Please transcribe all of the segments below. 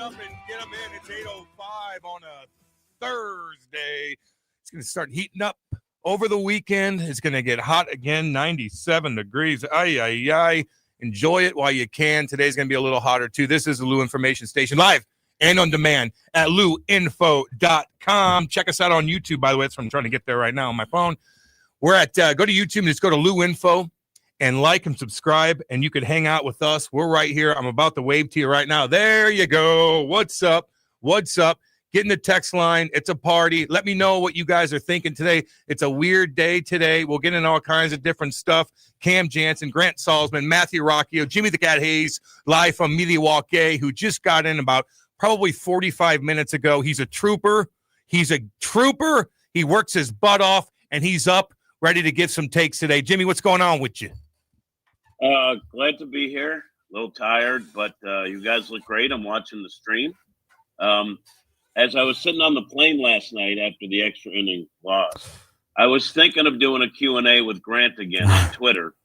up and get them in. It's 8:05 on a Thursday. It's going to start heating up over the weekend. It's going to get hot again, 97 degrees. Ay, ay, ay. Enjoy it while you can. Today's going to be a little hotter, too. This is the Lou Information Station, live and on demand at louinfo.com. Check us out on YouTube, by the way. That's what I'm trying to get there right now on my phone. We're at, go to YouTube and just go to Lou Info and like and subscribe, and you could hang out with us. We're right here. I'm about to wave to you right now. There you go. What's up? What's up? Get in the text line. It's a party. Let me know what you guys are thinking today. It's a weird day today. We'll get into all kinds of different stuff. Cam Jansen, Grant Salzman, Matthew Rocchio, Jimmy the Cat Hayes, live from Milwaukee, who just got in about probably 45 minutes ago. He's a trooper. He works his butt off, and he's up, ready to give some takes today. Jimmy, what's going on with you? Glad to be here. A little tired, but you guys look great. I'm watching the stream. As I was sitting on the plane last night after the extra inning loss, I was thinking of doing a Q&A with Grant again on Twitter,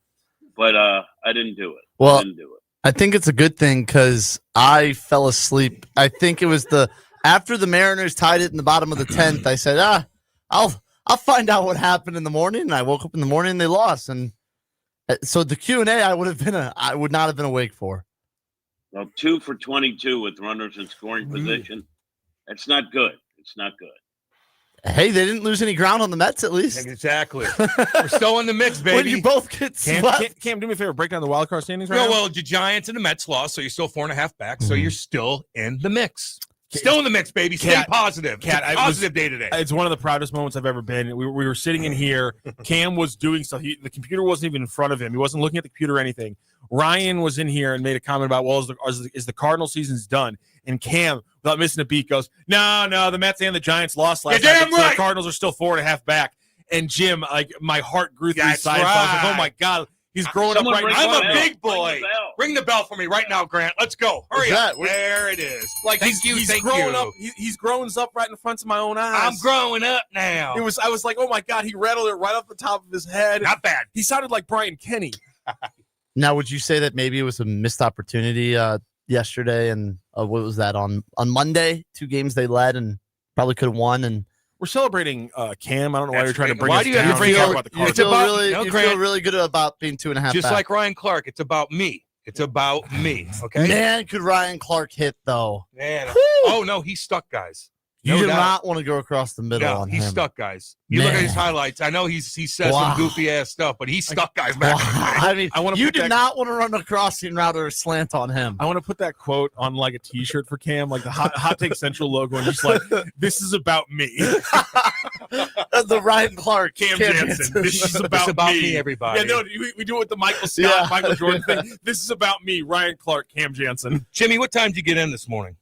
but I didn't do it. Well, I think it's a good thing because I fell asleep. I think it was after the Mariners tied it in the bottom of the 10th, I said, I'll find out what happened in the morning. And I woke up in the morning and they lost. And so the Q&A I would not have been awake for. Well, 2 for 22 with runners in scoring position. That's not good. It's not good. Hey, they didn't lose any ground on the Mets, at least. Exactly. We're still in the mix, baby. When you both get swept. Cam, do me a favor. Break down the wild card standings right now. Well, the Giants and the Mets lost, so you're still 4.5 back, so you're still in the mix. Still in the mix, baby. Stay positive. Positive day today. It's one of the proudest moments I've ever been. We were sitting in here. Cam was doing stuff. The computer wasn't even in front of him. He wasn't looking at the computer or anything. Ryan was in here and made a comment about, well, is the Cardinal season's done? And Cam, without missing a beat, goes, no, the Mets and the Giants lost last night. So the Cardinals are still 4.5 back. And Jim, like, my heart grew through his sides. Right. I was like, oh, my God. He's growing up right now. I'm a big boy. Ring the bell for me right now, Grant. Let's go. Hurry up. There it is. Like he's growing up. He's growing up right in front of my own eyes. I'm growing up now. I was like, oh my God, he rattled it right off the top of his head. Not bad. He sounded like Brian Kenny. Now, would you say that maybe it was a missed opportunity yesterday? And what was that on Monday? 2 games they led and probably could have won. And we're celebrating Cam. I don't know why you're trying to bring us down. You feel really good about being 2.5 just back. like Ryan Clark. It's about me. It's about me. Okay. Man, could Ryan Clark hit though? Man. Woo! Oh no, he's stuck, guys. You do not want to go across the middle on him. He's stuck, guys. You look at his highlights. I know he says some goofy ass stuff, but he's stuck, guys. Back. I mean, you did not want to run a crossing route or a slant on him. I want to put that quote on like a T-shirt for Cam, like the Hot Take Central logo, and just like, "This is about me." The Ryan Clark, Cam Jansen. This is about me, everybody. Yeah, no, we do it with the Michael Scott, Michael Jordan thing. This is about me, Ryan Clark, Cam Jansen. Jimmy, what time did you get in this morning?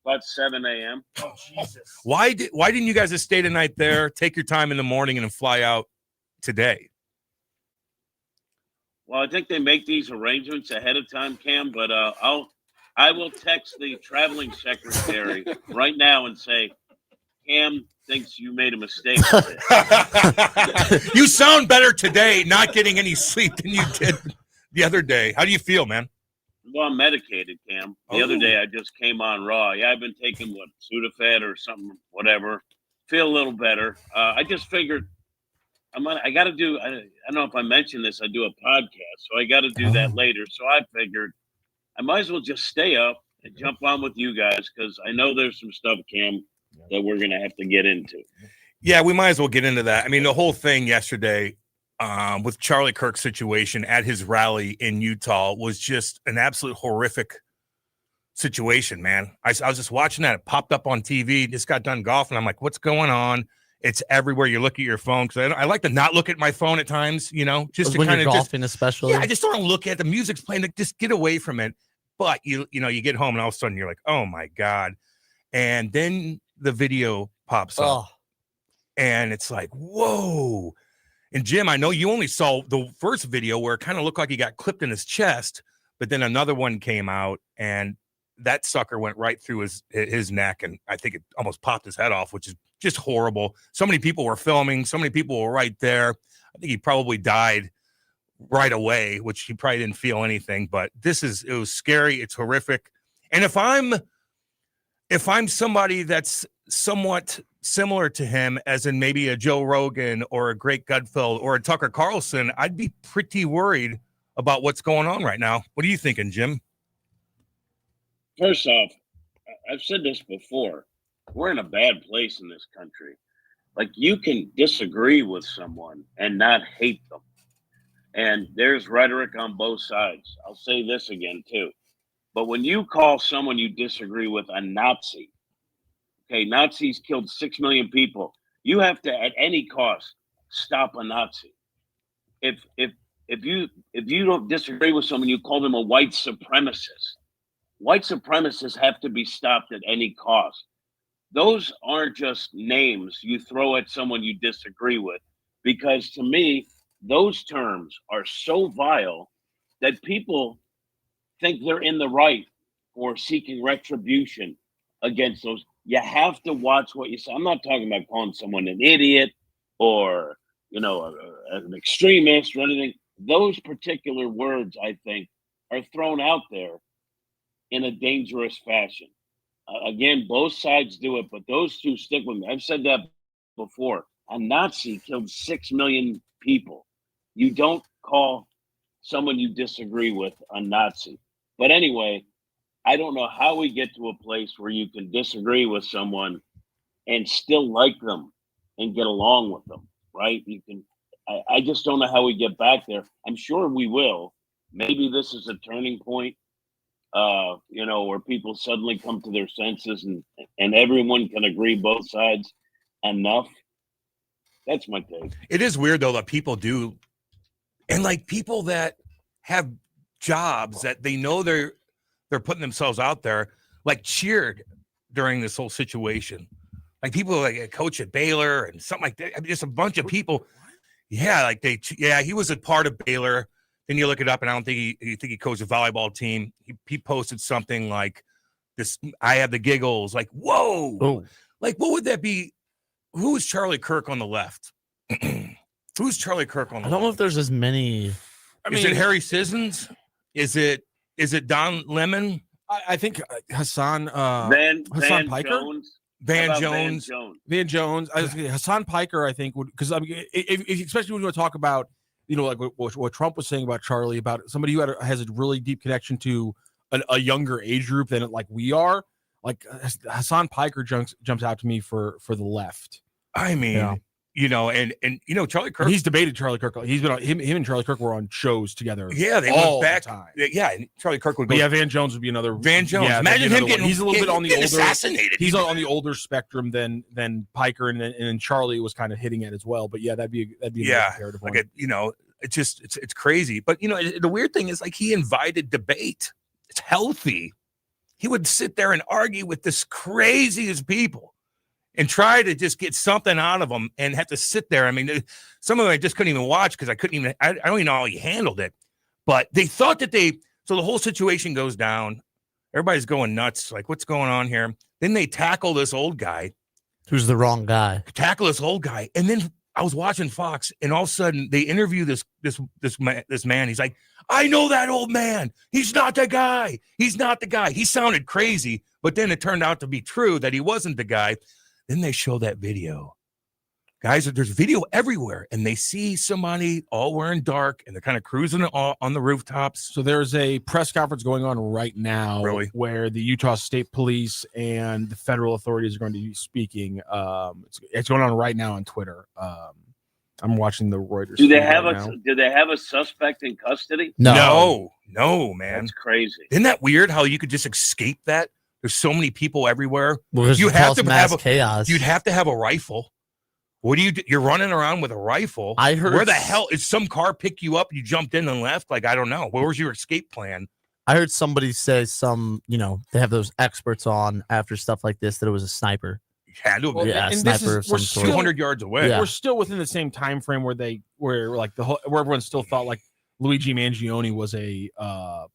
About 7 a.m. Oh, Jesus. Why didn't you guys just stay the night there, take your time in the morning, and then fly out today? Well, I think they make these arrangements ahead of time, Cam, but I will text the traveling secretary right now and say, Cam thinks you made a mistake. You sound better today not getting any sleep than you did the other day. How do you feel, man? Well, I'm medicated, Cam. The other day I just came on raw. Yeah, I've been taking Sudafed or something, whatever. Feel a little better. I just figured I got to do. I don't know if I mentioned this. I do a podcast, so I got to do that later. So I figured I might as well just stay up and jump on with you guys because I know there's some stuff, Cam, that we're gonna have to get into. Yeah, we might as well get into that. I mean, the whole thing yesterday. With Charlie Kirk's situation at his rally in Utah was just an absolute horrific situation, man. I was just watching that. It popped up on TV. Just got done golfing. I'm like, what's going on? It's everywhere. You look at your phone because I like to not look at my phone at times, just to when kind you're of golfing, especially. Yeah, I just don't want to look at the music's playing. Like, just get away from it. But you get home and all of a sudden you're like, oh my God. And then the video pops up and it's like, whoa. And Jim, I know you only saw the first video where it kind of looked like he got clipped in his chest, but then another one came out and that sucker went right through his neck. And I think it almost popped his head off, which is just horrible. So many people were filming. So many people were right there. I think he probably died right away, which he probably didn't feel anything, but it was scary. It's horrific. And if I'm somebody that's somewhat similar to him, as in maybe a Joe Rogan or a Greg Gutfeld or a Tucker Carlson, I'd be pretty worried about what's going on right now. What are you thinking, Jim? First off, I've said this before. We're in a bad place in this country. Like, you can disagree with someone and not hate them. And there's rhetoric on both sides. I'll say this again, too. But when you call someone you disagree with a Nazi, okay, Nazis killed 6 million people. You have to, at any cost, stop a Nazi. If you don't disagree with someone, you call them a white supremacist. White supremacists have to be stopped at any cost. Those aren't just names you throw at someone you disagree with, because to me, those terms are so vile that people think they're in the right for seeking retribution against those. You have to watch what you say. I'm not talking about calling someone an idiot or, an extremist or anything. Those particular words, I think, are thrown out there in a dangerous fashion. Again, both sides do it, but those two stick with me. I've said that before. A Nazi killed 6 million people. You don't call someone you disagree with a Nazi. But anyway, I don't know how we get to a place where you can disagree with someone and still like them and get along with them, right? I just don't know how we get back there. I'm sure we will. Maybe this is a turning point, where people suddenly come to their senses and everyone can agree both sides enough. That's my take. It is weird, though, that people do. And like people that have jobs that they know they're putting themselves out there, like cheered during this whole situation. Like people like a coach at Baylor and something like that. I mean, just a bunch of people. Yeah, he was a part of Baylor. Then you look it up, and I don't think he coached a volleyball team. He posted something like this. I have the giggles. Like, whoa. Oh. Like, what would that be? Who is Charlie Kirk on the left? Who's Charlie Kirk on the left? I don't know if there's as many. Is it Harry Sissons? Is it Don Lemon? I think Hassan Van Piker? Jones. Van Jones. Van Jones. Hassan Piker, I think, would, because I mean, if especially when you want to talk about, like what Trump was saying about Charlie, about somebody who has a really deep connection to a younger age group than like we are. Like Hassan Piker jumps out to me for the left. I mean, and Charlie Kirk. He's debated Charlie Kirk. He's been on, him and Charlie Kirk were on shows together. Yeah, they all went back. the time. Yeah, and Charlie Kirk would go. But yeah, Van Jones would be another. Van Jones. Yeah, Imagine him getting. He's a little bit on the older. Assassinated. He's on the older spectrum than Piker, and then Charlie was kind of hitting it as well. But yeah, that'd be a comparative one. It's crazy. But the weird thing is, like, he invited debate. It's healthy. He would sit there and argue with this craziest people and try to just get something out of them and have to sit there. I mean, some of them I just couldn't even watch because I don't even know how he handled it. But they thought that so the whole situation goes down. Everybody's going nuts. Like, what's going on here? Then they tackle this old guy. Who's the wrong guy? And then I was watching Fox, and all of a sudden they interview this man. He's like, I know that old man. He's not the guy. He's not the guy. He sounded crazy, but then it turned out to be true that he wasn't the guy. Then they show that video. Guys, there's video everywhere, and they see somebody all wearing dark, and they're kind of cruising on the rooftops. So there's a press conference going on right now, Really? Where the Utah State Police and the federal authorities are going to be speaking. It's going on right now on Twitter. I'm watching the Reuters. Do they have a suspect in custody? No, man. That's crazy. Isn't that weird how you could just escape that? There's so many people everywhere. Well, You have to have chaos. You'd have to have a rifle. What do you do? You're running around with a rifle. I heard. Where the hell is some car pick you up? You jumped in and left. Like, I don't know. Where was your escape plan? I heard somebody say they have those experts on after stuff like this that it was a sniper. Had to have been. Yeah, and sniper of some we're sort. 200 yards away. Yeah. We're still within the same time frame where everyone still thought like Luigi Mangione was a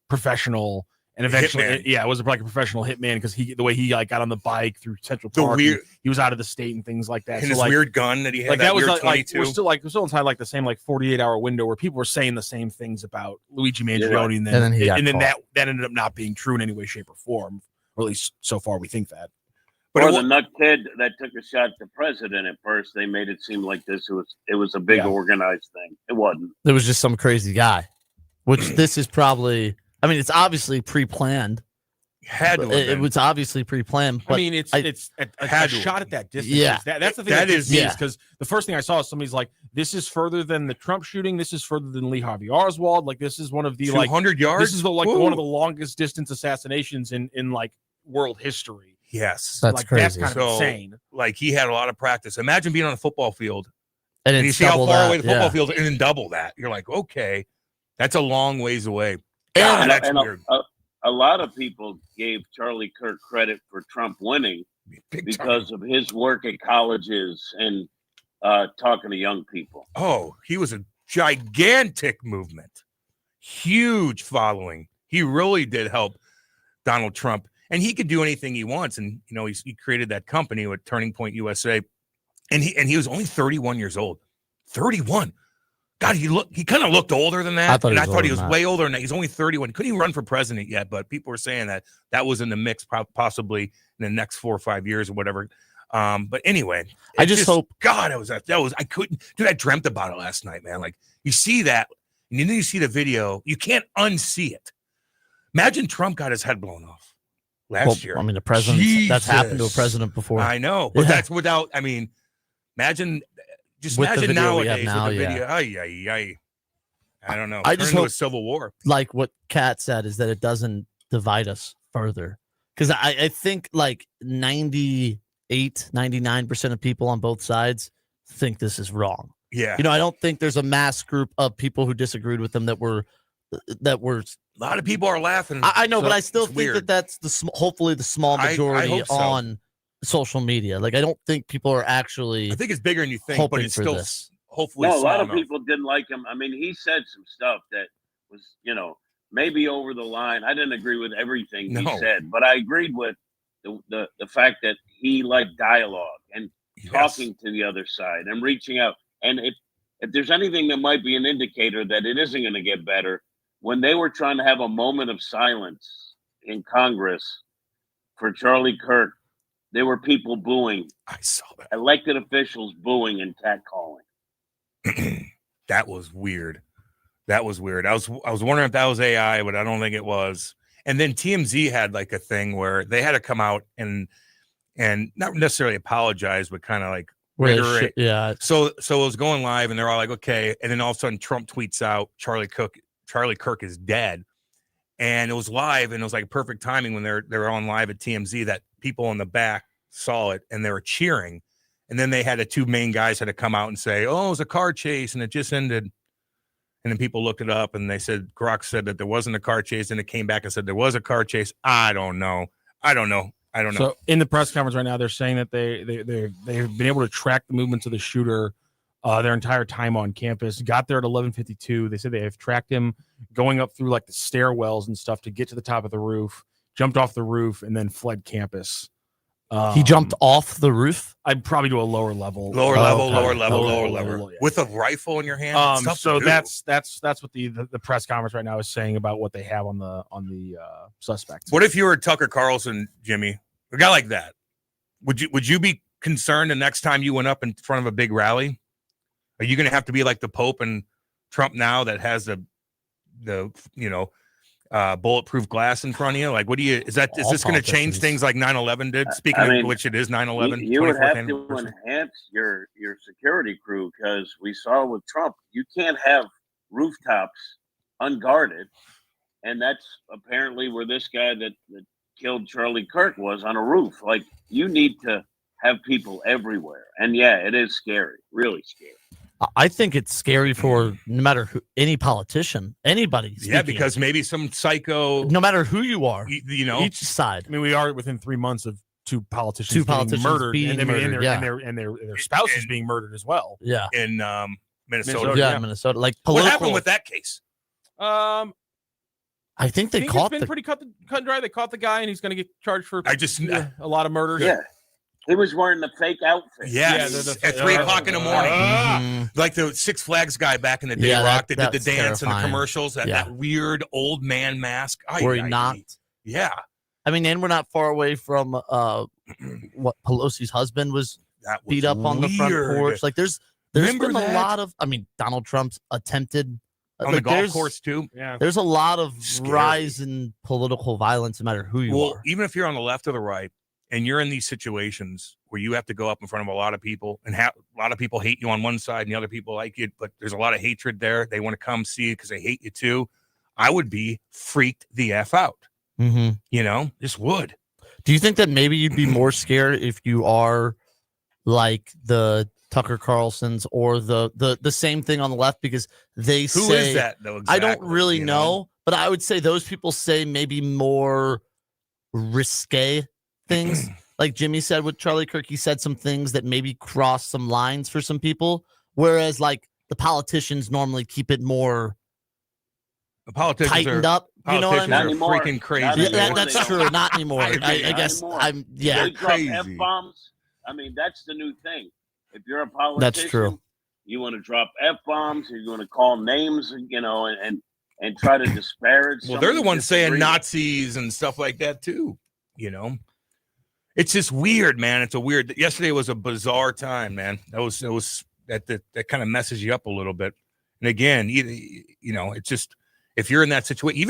professional. And eventually, it was like a professional hitman because the way he like got on the bike through Central Park, he was out of the state and things like that. And his weird gun that he had, like that was weird like 22. we're still inside like the same like 48-hour window where people were saying the same things about Luigi Mangione, And then he got and then caught. that ended up not being true in any way, shape, or form. or at least so far we think that. But Or the nut kid that took a shot at the president at first, they made it seem like it was a big Yeah. organized thing. It wasn't. There was just some crazy guy, which this is probably. I mean, it's obviously pre-planned. had to have It been. was obviously pre-planned. But I mean, it's a had to. shot at that distance. Yeah. That's the thing That that is is- yeah. because the first thing I saw is somebody's like, "This is further than the Trump shooting. This is further than Lee Harvey Oswald. Like this is one of the 200 yards. This is the one of the longest distance assassinations in like world history. Yes. That's like crazy. that's kind of So- insane. Like he had a lot of practice. Imagine being on a football field and and you it's see how double far that, away the football yeah. field is, and then double that. You're like, okay, that's a long ways away. And- God, that's And weird. a lot of people gave Charlie Kirk credit for Trump winning Big time. because of his work at colleges and talking to young people. Oh, he was a gigantic movement, huge following. He really did help Donald Trump, and he could do anything he wants. And you know, he created that company with Turning Point USA, and he was only 31 years old. 31. God, he kind of looked older than that. I thought he and was I thought he older was than that. way older than that. He's only 31. Couldn't even run for president yet, but people were saying that was in the mix, possibly in the next 4 or 5 years or whatever. But anyway, I it just hope- God, I couldn't, dude. I dreamt about it last night, man. Like you see that, and then you see the video, you can't unsee it. Imagine Trump got his head blown off last year. I mean, the president. That's happened to a Jesus. president before. I know, but Yeah. that's without. I mean, imagine, just With the imagine video we have nowadays now, with the yeah. video. Ay, ay, ay. I don't know. I Turn just into a hope- civil war. Like what Kat said is that it doesn't divide us further. Because I think like 99% of people on both sides think this is wrong. Yeah, You know, I don't think there's a mass group of people who disagreed with them that were. a lot of people are laughing. I know, So but I still it's think weird. that that's hopefully the small I majority hope so. on social media. Like, I don't think people are actually I think it's bigger than you think, but hoping it's for still this. hopefully No, a lot small of enough. people didn't like him. I mean, he said some stuff that was, maybe over the line. I didn't agree with everything No. he said, but I agreed with the fact that he liked dialogue and Yes. talking to the other side and reaching out. And if there's anything that might be an indicator that it isn't going to get better, when they were trying to have a moment of silence in Congress for Charlie Kirk, there were people booing, I saw that. elected officials booing and catcalling. That was weird. That was weird. I was wondering if that was AI, but I don't think it was. And then TMZ had like a thing where they had to come out and not necessarily apologize, but kind of like Where they reiterate. yeah, So it was going live, and they're all like, okay. And then all of a sudden, Trump tweets out, Charlie Kirk is dead. And it was live, and it was like perfect timing when they're on live at TMZ that people in the back saw it and they were cheering. And then they had the two main guys had to come out and say, oh, it was a car chase and it just ended. And then people looked it up and they said, Grok said that there wasn't a car chase. And it came back and said there was a car chase. I don't know. So in the press conference right now, they're saying that they've been able to track the movements of the shooter their entire time on campus. Got there at 11:52. They said they have tracked him going up through like the stairwells and stuff to get to the top of the roof. Jumped off the roof and then fled campus. he jumped off the roof. I'd probably do a lower level. Lower Oh, level, okay. lower level, Lower lower level, level. yeah. With a rifle in your hand. It's tough So to do. that's what the press conference right now is saying about what they have on the suspect. What if you were Tucker Carlson, Jimmy? A guy like that. Would you be concerned the next time you went up in front of a big rally? Are you going to have to be like the Pope and Trump now that has the bulletproof glass in front of you? Like, is All this going to change politicians. things like 9/11 did? Speaking I of mean, which, it is 9/11. You would 24th have to anniversary. enhance your security crew because we saw with Trump, you can't have rooftops unguarded, and that's apparently where this guy that killed Charlie Kirk was, on a roof. Like, you need to have people everywhere, and yeah, it is scary, really scary. I think it's scary for no matter who, any politician, anybody. Yeah, speaking. because maybe some psycho, no matter who you are, you know, each side. I mean, we are within 3 months of two politicians Two getting politicians murdered, being and, I mean, murdered, and their spouses being murdered as well. Yeah, in Minnesota. Minnesota. yeah, yeah. Minnesota. Like What political. happened with that case? I think they caught it's been pretty cut and dry. They caught the guy, and he's going to get charged for a lot of murders. Yeah, he was wearing the fake outfit. Yes, Yeah, at 3 o'clock in the morning. Mhm. Like the Six Flags guy back in the day, Yeah, Rock, that did the that's dance and the terrifying. commercials, that Yeah. weird old man mask. Ay, where he ay, ay. knocked. Yeah. I mean, and we're not far away from what Pelosi's husband was That was beat up on the front weird. porch. Like there's Remember been a that? lot of. I mean, Donald Trump's attempted on like, the golf there's- course too. Yeah. There's a lot of Scary. rise in political violence, no matter who you Well, are. even if you're on the left or the right, and you're in these situations where you have to go up in front of a lot of people, and a lot of people hate you on one side, and the other people like you, but there's a lot of hatred there. They want to come see you because they hate you too. I would be freaked the f out. Mm-hmm. You know, just would. Do you think that maybe you'd be more scared if you are like the Tucker Carlsons or the same thing on the left because they Who say is that though? I don't exactly, really you know, but I would say those people say maybe more risque things. Like Jimmy said with Charlie Kirk, he said some things that maybe cross some lines for some people, whereas like the politicians normally keep it more The politicians tightened are up. You know what I politicians Not mean? are anymore. freaking crazy. Not Yeah, anymore. man. that's They true. don't. Not anymore. I agree. I Not guess anymore. I'm. Yeah, They drop crazy. F-bombs. I mean, that's the new thing. If you're a politician, true. you want to drop F-bombs, you want to call names, you know, and try to disparage. Well, they're the someone ones saying disagreeing. Nazis and stuff like that too. You know, it's just weird, man. It's a weird. Yesterday was a bizarre time, man. That kind of messes you up a little bit. And again, you know, it's just if you're in that situation,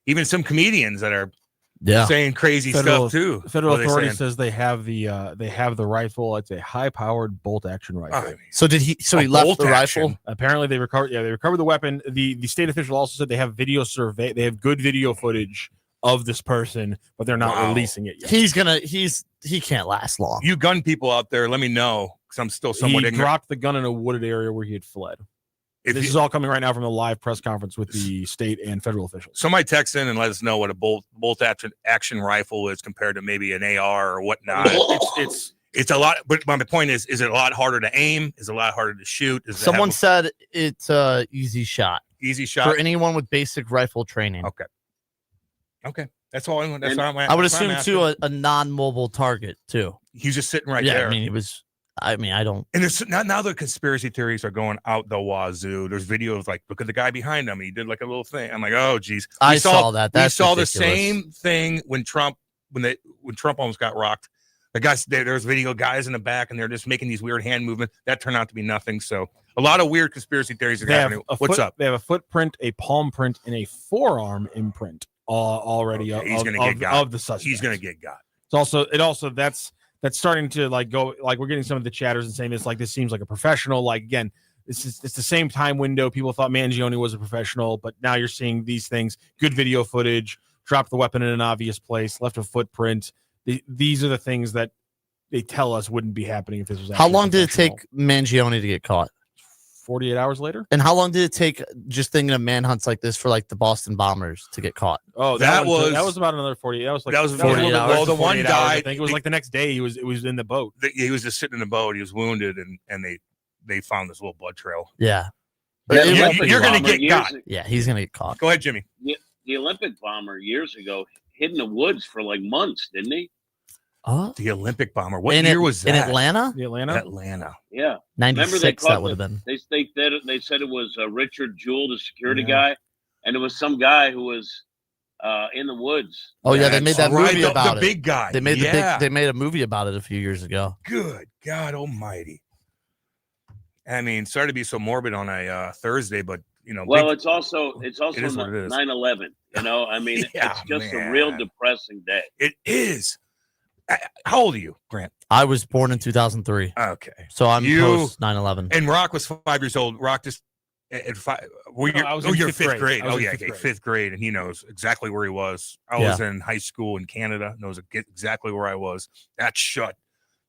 even some comedians that are yeah. saying crazy Federal- stuff too. Federal What are they authority saying? says they have the rifle. It's a high-powered bolt-action rifle. I mean, So did he? So he a left bolt the action. rifle. Apparently, they recovered. Yeah, they recovered the weapon. The state official also said they have video survey. They have good video footage of this person, but they're not Wow. releasing it yet. He can't last long. You gun people out there, let me know because I'm still somewhat He ignorant. dropped the gun in a wooded area where he had fled. If This you- is all coming right now from a live press conference with the state and federal officials. Somebody text in and let us know what a bolt action rifle is compared to maybe an AR or whatnot. It's a lot, but my point is it a lot harder to aim? Is it a lot harder to shoot? Is it Someone have said it's a easy shot a easy for shot? anyone with basic rifle training. Okay, that's all. That's And all I'm. I would that's all I'm assume too asking. a non-mobile target too. He's just sitting right yeah, there. I mean it was. I mean I don't. And there's now the conspiracy theories are going out the wazoo. There's videos like, look at the guy behind him. He did like a little thing. I'm like, oh geez. I saw that. We That's saw ridiculous. the same thing when Trump almost got rocked. The guys there's video guys in the back and they're just making these weird hand movements. That turned out to be nothing. So a lot of weird conspiracy theories are They have happening. a What's foot- up? They have a footprint, a palm print, and a forearm imprint already Okay, he's of, gonna of, get got. of the suspect. He's gonna get got. It's also that's starting to like go like we're getting some of the chatters and saying this like this seems like a professional. Like again, it's the same time window. People thought Mangione was a professional, but now you're seeing these things. Good video footage, dropped the weapon in an obvious place, left a footprint. These are the things that they tell us wouldn't be happening if this was. How actually long did it professional. take Mangione to get caught? 48 hours later. And how long did it take just thinking of manhunts like this for like the Boston Bombers to get caught? Oh, That that was- was about another 48. That was like that was a 48 little bit hours. less Well, than the one 48 hours, I died- think it was like the next day. He was in the boat. He was just sitting in the boat. He was wounded, and they found this little blood trail. Yeah. Yeah, It the was- Olympic you're gonna bomber get years- got. yeah, he's gonna get caught. Go ahead, Jimmy. The Olympic bomber years ago hid in the woods for like months, didn't he? Oh, The Olympic bomber. What in year was that? in Atlanta? The Atlanta. Atlanta. Yeah. Remember they 96. caught That would have been. They said it was Richard Jewell, the security Yeah. guy, and it was some guy who was in the woods. Oh yeah, they made that Right, movie the about the it. big guy. They made yeah. they made a movie about it a few years ago. Good God Almighty. I mean, sorry to be so morbid on a Thursday, but you know, Well, big- it's also It is what it is. 9/11. You know, I mean, Yeah, it's just a real man. depressing day. it is. How old are you, Grant? I was born in 2003, Okay. so I'm You- post 9/11. And Rock was 5 years old. Rock just at 5. Well, No, I was in you're fifth fifth grade. grade. I was Oh in yeah, fifth okay, grade. fifth grade, and he knows exactly where he was. I was in high school in Canada. Knows exactly where I was. That shut.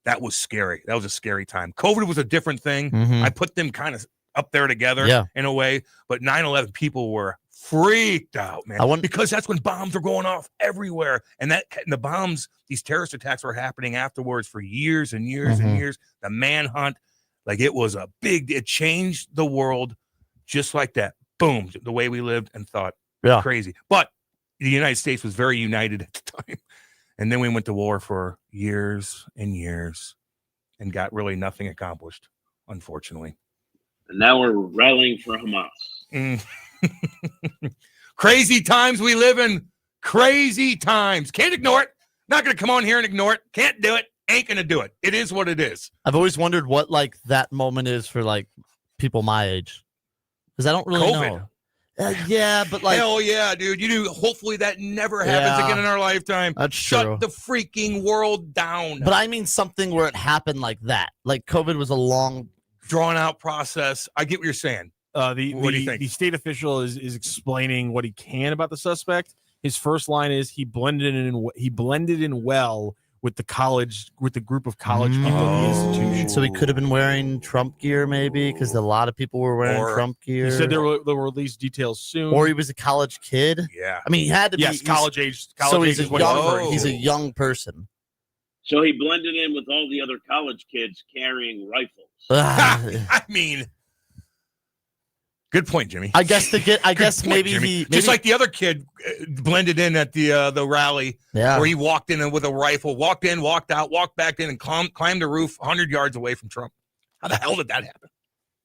That was scary. That was a scary time. COVID was a different thing. Mhm. I put them kind of up there together Yeah. in a way, but 9/11 people were freaked out, man, I wonder- because that's when bombs were going off everywhere, and the bombs, these terrorist attacks were happening afterwards for years and years Mhm. and years. The manhunt, like it was it changed the world just like that. Boom, the way we lived and thought. Yeah. Crazy. But the United States was very united at the time. And then we went to war for years and years and got really nothing accomplished, unfortunately. And now we're rallying for Hamas. Mm. Crazy times we live in. Crazy times. Can't ignore it. Not going to come on here and ignore it. Can't do it. Ain't going to do it. It is what it is. I've always wondered what like that moment is for like people my age, because I don't really COVID. know. Yeah, but like, hell yeah, dude. You do. Hopefully that never happens Yeah. again in our lifetime. that's Shut true. the freaking world down. But I mean something where it happened like that. Like COVID was a long. Drawn out process. I get what you're saying. What do you think? The state official is explaining what he can about the suspect. His first line is he blended in well with the group of college people in the institution. So he could have been wearing Trump gear, maybe, because a lot of people were wearing Or Trump gear. He said there will release details soon. or he was a college kid. Yeah. I mean, he had to be. yes, college age. So he's age a is what he's young. referring to. He's a young person. So he blended in with all the other college kids carrying rifles. I mean, good point, Jimmy. I guess I guess Good point, maybe Jimmy. he Just like the other kid blended in at the rally, yeah. where he walked in with a rifle, walked in, walked out, walked back in, and climbed the roof 100 yards away from Trump. How the hell did that happen?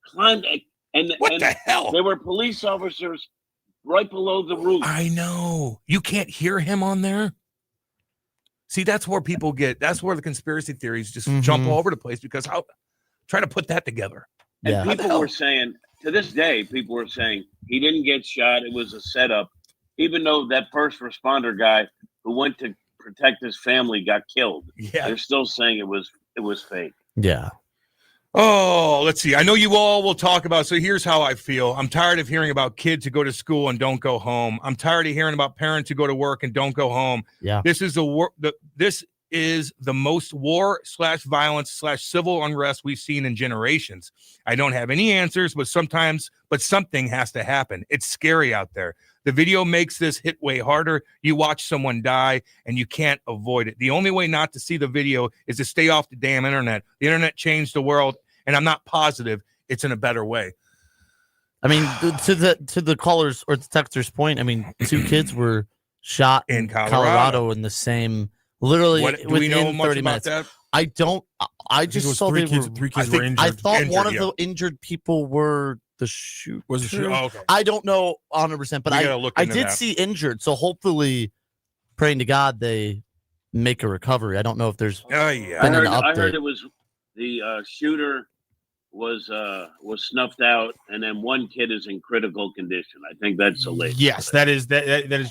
Climbed and What the hell? there were police officers right below the roof. I know. You can't hear him on there. See, that's where people get. That's where the conspiracy theories just jump all over the place, because how try to put that together. And Yeah. people were saying, to this day, people were saying he didn't get shot. It was a setup, even though that first responder guy who went to protect his family got killed. Yeah. They're still saying it was fake. Yeah. Oh, let's see. I know you all will talk about. So here's how I feel. I'm tired of hearing about kids who go to school and don't go home. I'm tired of hearing about parents who go to work and don't go home. Yeah. This is this is the most war/violence/civil unrest we've seen in generations. I don't have any answers, but something has to happen. It's scary out there. The video makes this hit way harder. You watch someone die and you can't avoid it. The only way not to see the video is to stay off the damn internet. The internet changed the world, and I'm not positive it's in a better way. I mean, to the caller's or the texter's point, I mean, 2 kids were shot In in Colorado. in the same, literally What do we within know much 30 about minutes. that? I don't. I think it just was saw three they kids. were. Three kids I think- were injured. I thought one of Injured, the injured people were the shooter. Was it true? Oh, okay. I don't know 100%, but We I gotta look I into did that. see injured. So hopefully, praying to God they make a recovery. I don't know if there's. Oh yeah. Been an I heard update. it was the shooter was snuffed out, and then one kid is in critical condition. I think that's the latest. Yes, that is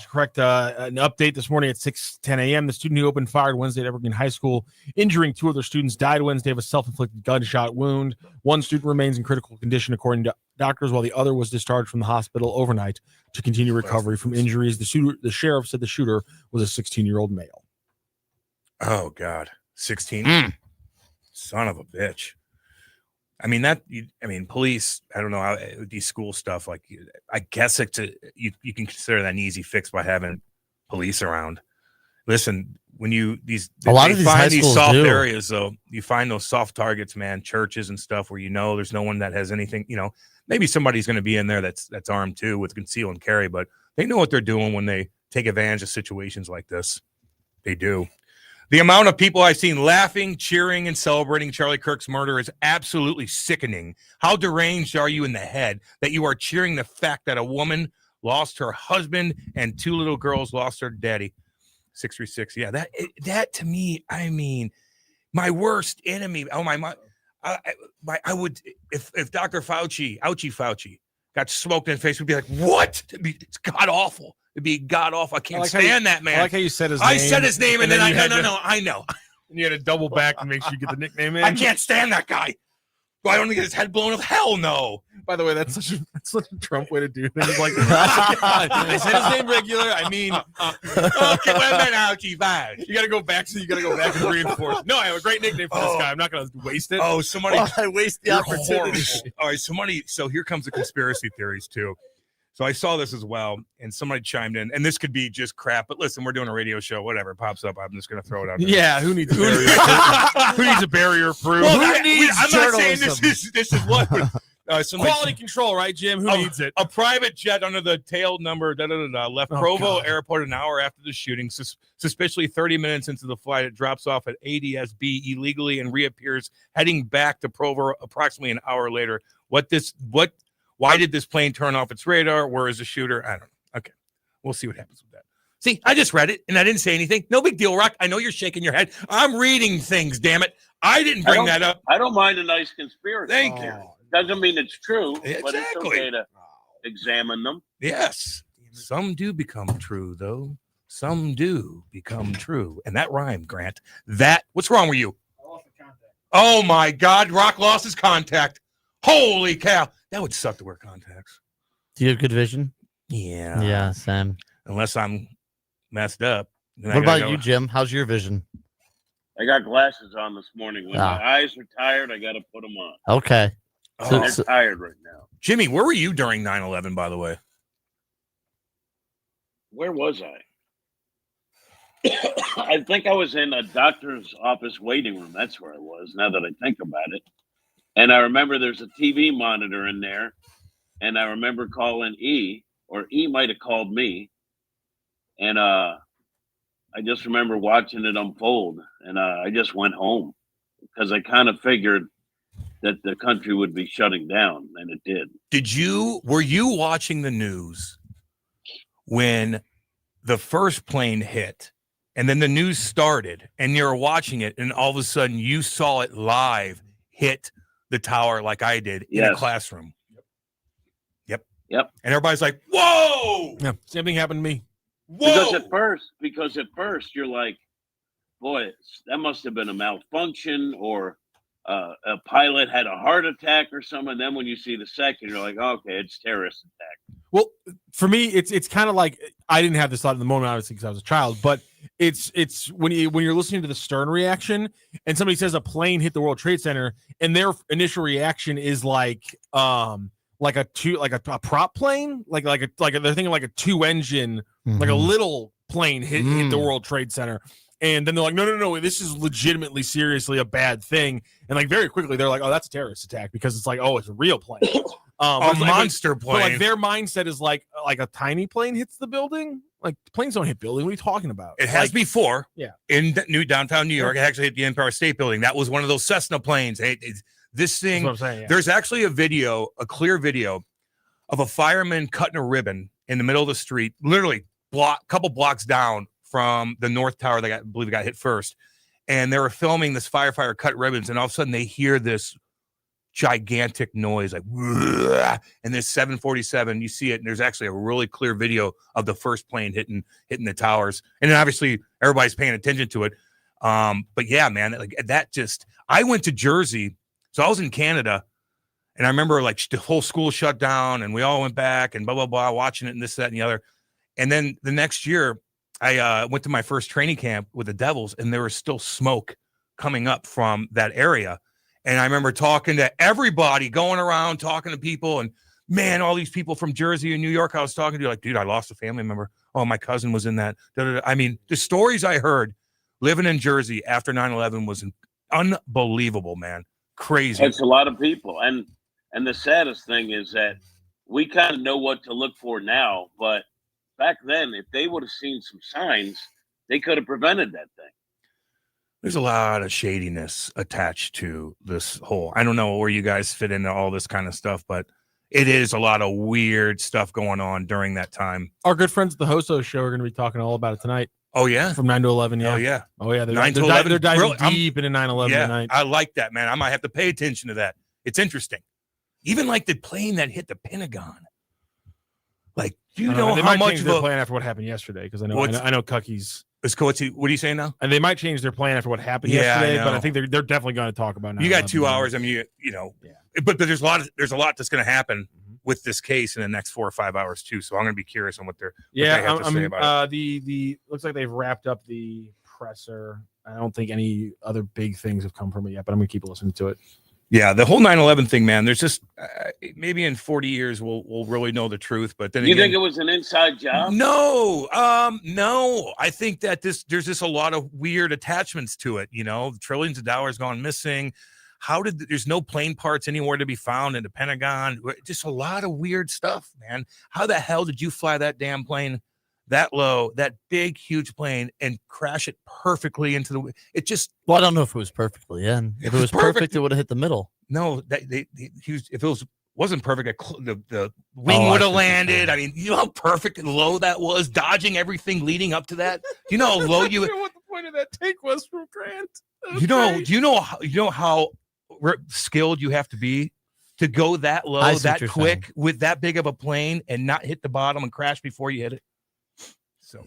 correct. An update this morning at 6:10 a.m. The student who opened fire Wednesday at Evergreen High School, injuring 2 other students, died Wednesday of a self-inflicted gunshot wound. One student remains in critical condition, according to doctors, while the other was discharged from the hospital overnight to continue recovery from injuries. The sheriff said the shooter was a 16-year-old male. Oh God. 16. Mm. Son of a bitch. I mean police, I don't know how these school stuff, like, I guess you can consider that an easy fix by having police around. Listen, when A lot of these high find these schools soft do. areas, though, you find those soft targets, man, churches and stuff where there's no one that has anything, maybe somebody's going to be in there that's armed too with conceal and carry, but they know what they're doing when they take advantage of situations like this. They do. The amount of people I've seen laughing, cheering, and celebrating Charlie Kirk's murder is absolutely sickening. How deranged are you in the head that you are cheering the fact that a woman lost her husband and 2 little girls lost their daddy? 636. Yeah, that to me, I mean, my worst enemy. Oh my, I would if Dr. Fauci got smoked in the face, would be like, what? It's god awful. It'd be god awful. I can't stand that man. I like how you said his name. I said his name, and then you had to- I know. And you had to double back to make sure you get the nickname in. I can't stand that guy. Do I want to get his head blown off? Hell no. By the way, that's such a Trump way to do things. Like, I said his name regular. I mean, Okay, well, then Ouchie, fine. you got to go back. So you got to go back and reinforce. No, I have a great nickname for this guy. I'm not going to waste it. Oh, somebody. Well, I waste the You're opportunity. horrible. All right, so here comes the conspiracy theories too. So I saw this as well, and somebody chimed in, and this could be just crap, but listen, we're doing a radio show. Whatever it pops up, I'm just going to throw it out there. Yeah, who needs a barrier? Who needs a barrier proof? Well, Who needs I'm not saying journalism? this is what. Somebody- Quality control, right, Jim? Who Oh, needs it? A private jet under the tail number left Oh, Provo God. Airport an hour after the shooting. Suspiciously 30 minutes into the flight, it drops off at ADSB illegally and reappears heading back to Provo approximately an hour later. Why did this plane turn off its radar? Where is the shooter? I don't know. Okay, we'll see what happens with that. See, I just read it and I didn't say anything. No big deal, Rock. I know you're shaking your head. I'm reading things, damn it. I didn't bring that up. I don't mind a nice conspiracy. Thank you. Doesn't mean it's true, but it's Exactly. okay to examine them. Yes. Some do become true, though. Some do become true. And that rhymed, Grant. What's wrong with you? I lost the contact. Oh my God, Rock lost his contact. Holy cow. That would suck to wear contacts. Do you have good vision? Yeah. Yeah, Sam. Unless I'm messed up. Then I What gotta about go- you, Jim? How's your vision? I got glasses on this morning. When my eyes are tired, I got to put them on. Okay. Oh. They're tired right now. Jimmy, where were you during 9/11, by the way? Where was I? I think I was in a doctor's office waiting room. That's where I was, now that I think about it. And I remember there's a TV monitor in there. And I remember calling E, or E might have called me. And I just remember watching it unfold. And I just went home because I kind of figured that the country would be shutting down, and it did. Were you watching the news when the first plane hit and then the news started and you were watching it and all of a sudden you saw it live hit the tower like I did in a Yes. classroom? Yep. And everybody's like, whoa, Yeah, same thing happened to me. whoa. Because at first you're like, boy, that must have been a malfunction, or a pilot had a heart attack or something. And then when you see the second, you're like, okay, it's terrorist attack. Well, for me, it's kind of like I didn't have this thought in the moment, obviously, because I was a child. But it's when you're listening to the Stern reaction, and somebody says a plane hit the World Trade Center, and their initial reaction is like a prop plane, like they're thinking like a 2-engine, like a little plane hit the World Trade Center. And then they're like, no, this is legitimately, seriously a bad thing. And like very quickly, they're like, oh, that's a terrorist attack, because it's like, oh, it's a real plane. A monster plane. But like their mindset is like a tiny plane hits the building. Like planes don't hit buildings. What are you talking about? It has before. Yeah. In downtown New York, it actually hit the Empire State Building. That was one of those Cessna planes. This thing, That's what I'm saying, yeah. There's actually a clear video of a fireman cutting a ribbon in the middle of the street, literally couple blocks down from the North Tower that I believe got hit first. And they were filming this firefighter cut ribbons, and all of a sudden they hear this gigantic noise, like, and this 747, you see it, and there's actually a really clear video of the first plane hitting the towers. And then obviously everybody's paying attention to it. But yeah, man, like that I went to Jersey, so I was in Canada, and I remember like the whole school shut down and we all went back and blah, blah, blah, watching it and this, that, and the other. And then the next year I went to my first training camp with the Devils, and there was still smoke coming up from that area. And I remember talking to everybody, going around, talking to people, and man, all these people from Jersey and New York I was talking to, like, dude, I lost a family member. Oh, my cousin was in that. I mean, the stories I heard living in Jersey after 9/11 was unbelievable, man. Crazy. It's a lot of people. And the saddest thing is that we kind of know what to look for now, but back then, if they would have seen some signs, they could have prevented that thing. There's a lot of shadiness attached to this whole. I don't know where you guys fit into all this kind of stuff, but it is a lot of weird stuff going on during that time. Our good friends at the Hoso show are going to be talking all about it tonight. Oh yeah, from 9 to 11. Yeah. Oh yeah. Oh yeah. They're 9 to 11. 11. They're diving Really? deep into 9/11 Yeah, tonight. I like that, man. I might have to pay attention to that. It's interesting. Even like the plane that hit the Pentagon. Like, do you know they how might much change of their a plan after what happened yesterday? Because I know Cucky's. what are you saying now? And they might change their plan after what happened Yeah, yesterday, I but I know. think they're definitely going to talk about it. You got 2 hours. I mean, you know, but there's a lot that's going to happen with this case in the next 4 or 5 hours too. So I'm going to be curious on what they have to say about it. The looks like they've wrapped up the presser. I don't think any other big things have come from it yet, but I'm going to keep listening to it. Yeah, the whole 9/11 thing, man. There's just maybe in 40 years we'll really know the truth. But then You again, think it was an inside job? no, no. I think that there's just a lot of weird attachments to it. You know, trillions of dollars gone missing. There's no plane parts anywhere to be found in the Pentagon. Just a lot of weird stuff, man. How the hell did you fly that damn plane that low, that big, huge plane, and crash it perfectly into the? It just. Well, I don't know if it was perfectly in. If it was perfect, it would have hit the middle. No, if it was wasn't perfect. The wing Oh, I would see have what you're landed. saying. I mean, you know how perfect and low that was, dodging everything leading up to that. You know how low I you. don't know what the point of that take was from Grant. You know how skilled you have to be to go that low, I see what that you're quick with that big of a plane and not hit the bottom and crash before you hit it. So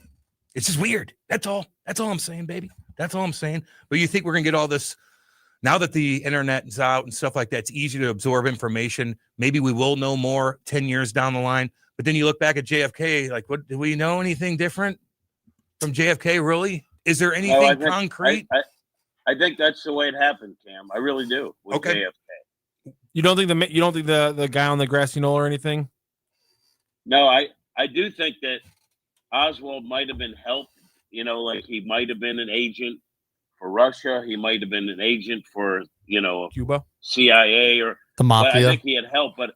it's just weird. That's all I'm saying, baby. That's all I'm saying. But you think we're gonna get all this now that the internet is out and stuff like that? It's easy to absorb information. Maybe we will know more 10 years down the line. But then you look back at JFK, like, what, do we know anything different from JFK? Really? Is there anything I think- concrete? I think that's the way it happened, Cam. I really do. With Okay. JFK. You don't think the guy on the grassy knoll or anything? No, I do think that Oswald might have been helped. You know, like he might have been an agent for Russia. He might have been an agent for, Cuba? CIA or The but I mafia. think he had help. But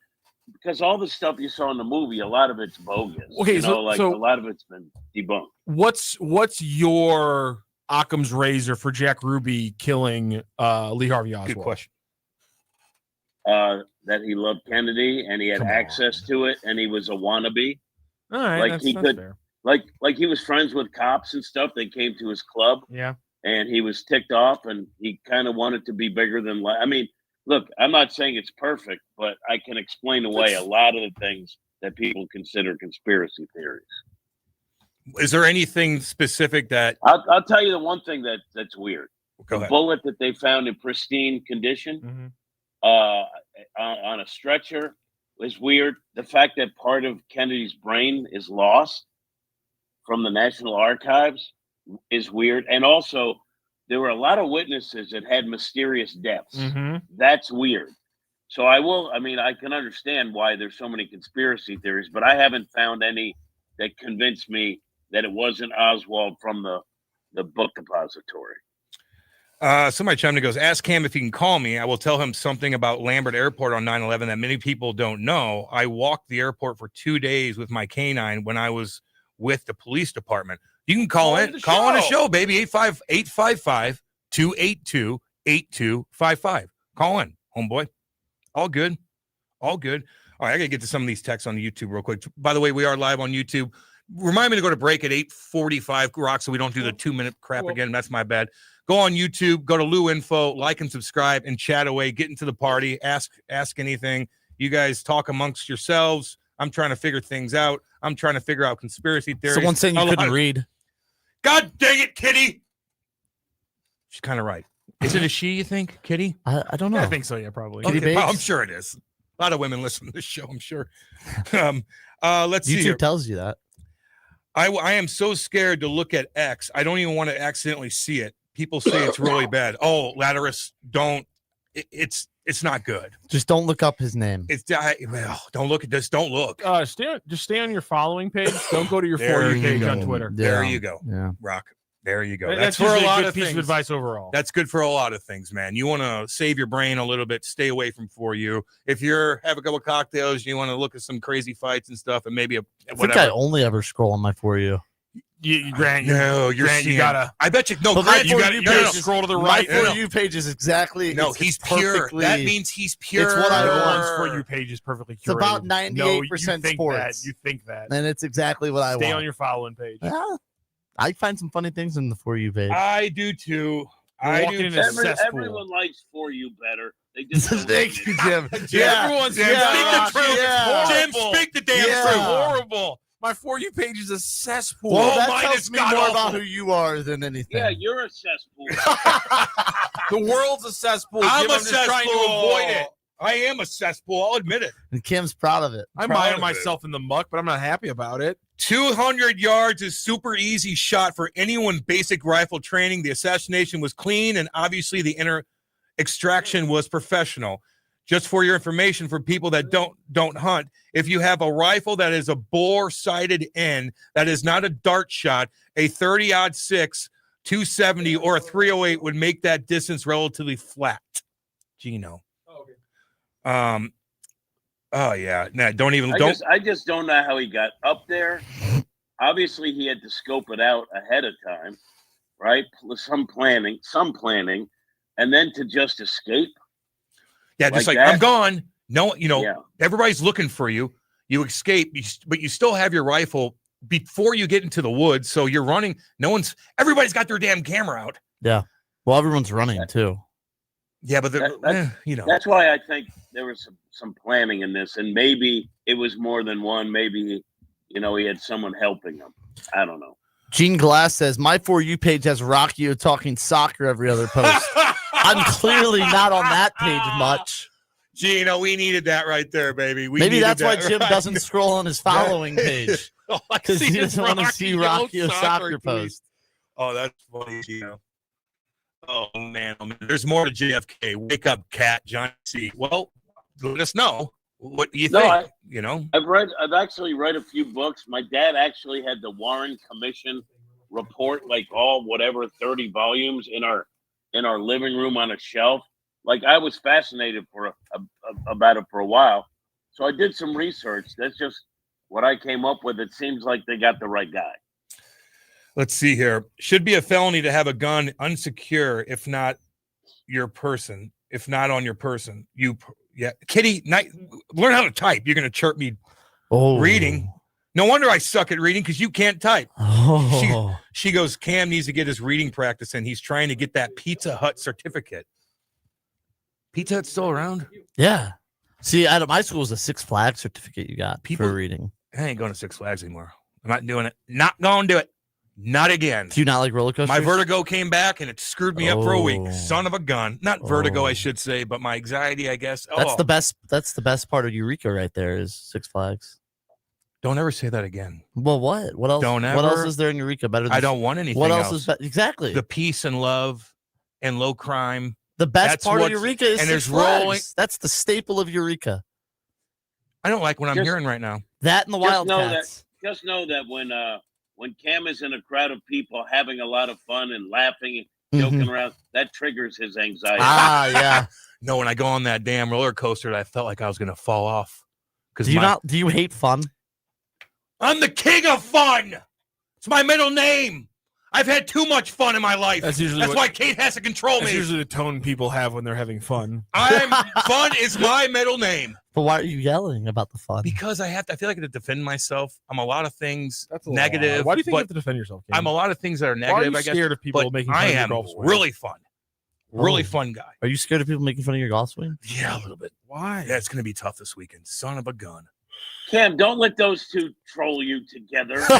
because all the stuff you saw in the movie, a lot of it's bogus. Okay, a so lot of it's been debunked. What's your Occam's razor for Jack Ruby killing Lee Harvey Oswald? Good question. That he loved Kennedy and he had Come on. access to it and he was a wannabe. All right, Like, that's, he that's could- fair. Like he was friends with cops and stuff. They came to his club Yeah. and he was ticked off and he kind of wanted to be bigger than life. I mean, look, I'm not saying it's perfect, but I can explain away a lot of the things that people consider conspiracy theories. Is there anything specific that? I'll tell you the one thing that's weird. Go The ahead. bullet that they found in pristine condition Mm-hmm. on a stretcher is weird. The fact that part of Kennedy's brain is lost from the National Archives is weird. And also, there were a lot of witnesses that had mysterious deaths. Mm-hmm. That's weird. So I can understand why there's so many conspiracy theories, but I haven't found any that convinced me that it wasn't Oswald from the book depository. Somebody chimed in and goes, ask Cam if he can call me. I will tell him something about Lambert Airport on 9/11 that many people don't know. I walked the airport for 2 days with my canine when I was with the police department. You can call on the show, baby. 855-282-8255. Call in, homeboy. All good. All good. All right, I got to get to some of these texts on YouTube real quick. By the way, we are live on YouTube. Remind me to go to break at 8:45, Rock, so we don't do the 2-minute crap again. That's my bad. Go on YouTube, go to Lou Info, like and subscribe, and chat away. Get into the party. Ask anything. You guys talk amongst yourselves. I'm trying to figure things out. I'm trying to figure out conspiracy theories. Someone saying you A lot couldn't of- read. God dang it, Kitty. She's kind of right. Is it a she, you think, Kitty? I don't know. I think so. Yeah, probably. Kitty Okay, Bakes? I'm sure it is. A lot of women listen to this show, I'm sure. Let's see. YouTube here. tells you that. I am so scared to look at X. I don't even want to accidentally see it. People say it's really bad. Oh, Latterus, don't. It's not good. Just don't look up his name. Don't look at this. Don't look. Just stay on your following page. Don't go to your There For You you page go. on Twitter. There you go. Yeah. Rock. There you go. That's for a usually lot good of piece things. of advice overall. That's good for a lot of things, man. You want to save your brain a little bit, stay away from For You. If you're have a couple of cocktails, you want to look at some crazy fights and stuff, and maybe I think whatever. I only ever scroll on my For You. Grant, No, you're Grant, seeing, you gotta. I bet you. No, But Grant, my you For got You to page is- scroll to the My right. For You page is exactly. No, it's he's pure. perfectly- That means he's pure. It's what I want. Everyone's For You page is perfectly curated. about No, 98% you think sports. That. You think that. And it's exactly what I Stay want. on your following page. Yeah. I find some funny things in the For You page. I do too. You're I walking do. in a too. cesspool. Everyone likes For You better. They just don't Thank you, admit it. Jim. Everyone's Jim, yeah, speak the truth. yeah. Jim, Horrible. speak the damn Yeah. truth. Horrible. My For You page is a cesspool. Well, Oh, that mine tells is me more god-awful. about who you are than anything. Yeah, you're a cesspool. The world's a cesspool. I'm Jim, a just trying to avoid it. I am a cesspool. I'll admit it. And Kim's proud of it. I'm Proud buying of myself in the muck, but I'm not happy about it. 200 yards is super easy shot for anyone basic rifle training. The assassination was clean, and obviously the inner extraction was professional. Just for your information, for people that don't hunt, if you have a rifle that is a bore-sighted end, that is not a dart shot, a 30-06, 270, or a 308 would make that distance relatively flat. Gino. Oh yeah. Nah, don't I just don't know how he got up there. Obviously, he had to scope it out ahead of time, right? Some planning, and then to just escape. yeah, just like like that? I'm gone. No, Yeah. everybody's looking for you. You escape, but you still have your rifle before you get into the woods. So you're running. Everybody's got their damn camera out. Yeah. Well, everyone's running too. Yeah, but That's why I think there was some planning in this, and maybe it was more than one. Maybe, he had someone helping him. I don't know. Gene Glass says, my For You page has Rockio talking soccer every other post. I'm clearly not on that page much. Gino, we needed that right there, baby. Maybe that's why Jim doesn't scroll on his following page. Because he doesn't want to see Rockio soccer post. Oh, that's funny, Gino. Oh man, there's more to JFK. Wake up, cat, Johnny C. Well, let us know. What do you think? I've actually read a few books. My dad actually had the Warren Commission report, like all 30 volumes in our living room on a shelf. Like, I was fascinated about it for a while. So I did some research. That's just what I came up with. It seems like they got the right guy. Let's see here. Should be a felony to have a gun unsecure, if not your person, if not on your person. Kitty, learn how to type. You're going to chirp me reading. No wonder I suck at reading, because you can't type. She goes, Cam needs to get his reading practice in. He's trying to get that Pizza Hut certificate. Pizza Hut's still around? Yeah. See, out of my school was a Six Flags certificate you got for reading. I ain't going to Six Flags anymore. I'm not doing it. Not going to do it. Not again. Do you not like roller coasters? My vertigo came back and it screwed me up for a week. Son of a gun. Not vertigo, I should say, but my anxiety, I guess. That's the best. That's the best part of Eureka right there is Six Flags. Don't ever say that again. Well, what? What else? What else is there in Eureka better than I don't want anything. What else is exactly the peace and love and low crime. The best part of Eureka is Six Flags. That's the staple of Eureka. I don't like what I'm hearing right now. That and the Wildcats. Just know that when Cam is in a crowd of people having a lot of fun and laughing and joking around, that triggers his anxiety. Yeah. No, when I go on that damn roller coaster, I felt like I was going to fall off. Do you hate fun? I'm the king of fun. It's my middle name. I've had too much fun in my life. That's why Kate has to control me. That's usually the tone people have when they're having fun. Fun is my middle name. But why are you yelling about the fun? Because I feel like I have to defend myself. I'm a lot of things negative. Why do you think you have to defend yourself, Ken? I'm a lot of things that are negative. Why are you scared of people making fun of your golf swing? Really fun. Really fun guy. Are you scared of people making fun of your golf swing? Yeah, a little bit. Why? Yeah, it's going to be tough this weekend. Son of a gun. Cam, don't let those two troll you together. You two,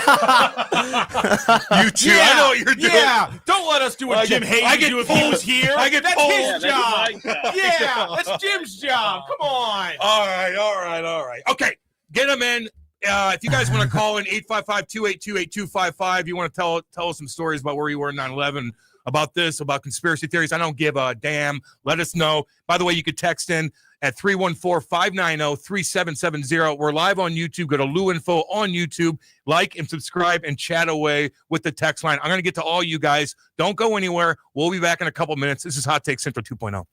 I know what you're doing. Yeah, don't let us do what Jim Hayes do if he was here. That's his job. Yeah, that's Jim's job. Come on. All right. Okay, get them in. If you guys want to call in 855-282-8255, you want to tell us some stories about where you were in 9/11, about this, about conspiracy theories. I don't give a damn. Let us know. By the way, you could text in at 314-590-3770. We're live on YouTube. Go to Lou Info on YouTube. Like and subscribe and chat away with the text line. I'm going to get to all you guys. Don't go anywhere. We'll be back in a couple minutes. This is Hot Take Central 2.0.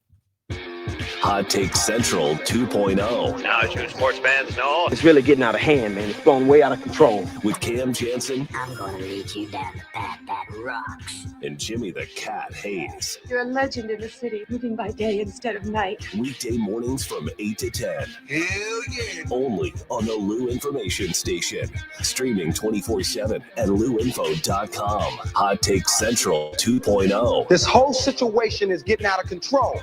Hot Take Central 2.0. Now, as you sports fans know, it's really getting out of hand, man. It's going way out of control. With Cam Jansen. I'm going to lead you down the path that rocks. And Jimmy the Cat Hayes. You're a legend in the city, living by day instead of night. Weekday mornings from 8 to 10. Hell yeah. Only on the Lou Information Station. Streaming 24/7 at louinfo.com. Hot Take Central 2.0. This whole situation is getting out of control.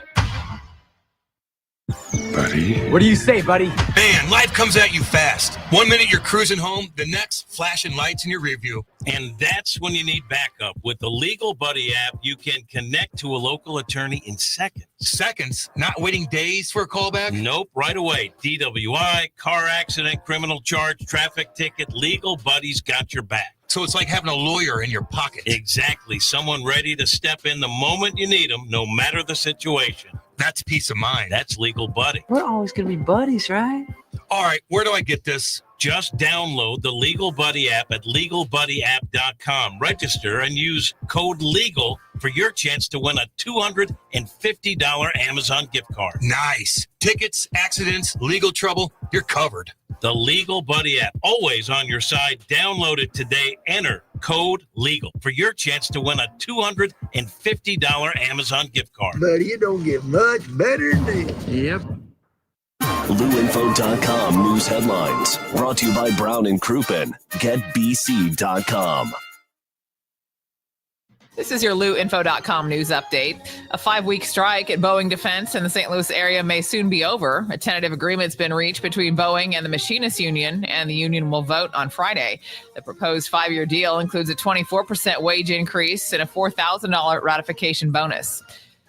Buddy. What do you say, buddy? Man, life comes at you fast. 1 minute you're cruising home, the next flashing lights in your rear view. And that's when you need backup. With the Legal Buddy app, you can connect to a local attorney in seconds. Seconds? Not waiting days for a callback? Nope, right away. DWI, car accident, criminal charge, traffic ticket, Legal Buddy's got your back. So it's like having a lawyer in your pocket. Exactly. Someone ready to step in the moment you need them, no matter the situation. That's peace of mind. That's Legal Buddy. We're always going to be buddies, right? All right, where do I get this? Just download the Legal Buddy app at LegalBuddyApp.com. Register and use code LEGAL for your chance to win a $250 Amazon gift card. Nice. Tickets, accidents, legal trouble, you're covered. The Legal Buddy app, always on your side. Download it today. Enter code LEGAL for your chance to win a $250 Amazon gift card. Buddy, it don't get much better than this. Yep. LouInfo.com news headlines. Brought to you by Brown and Crouppen. GetBC.com. This is your LouInfo.com news update. A 5-week strike at Boeing Defense in the St. Louis area may soon be over. A tentative agreement's been reached between Boeing and the Machinists Union, and the union will vote on Friday. The proposed 5-year deal includes a 24% wage increase and a $4,000 ratification bonus.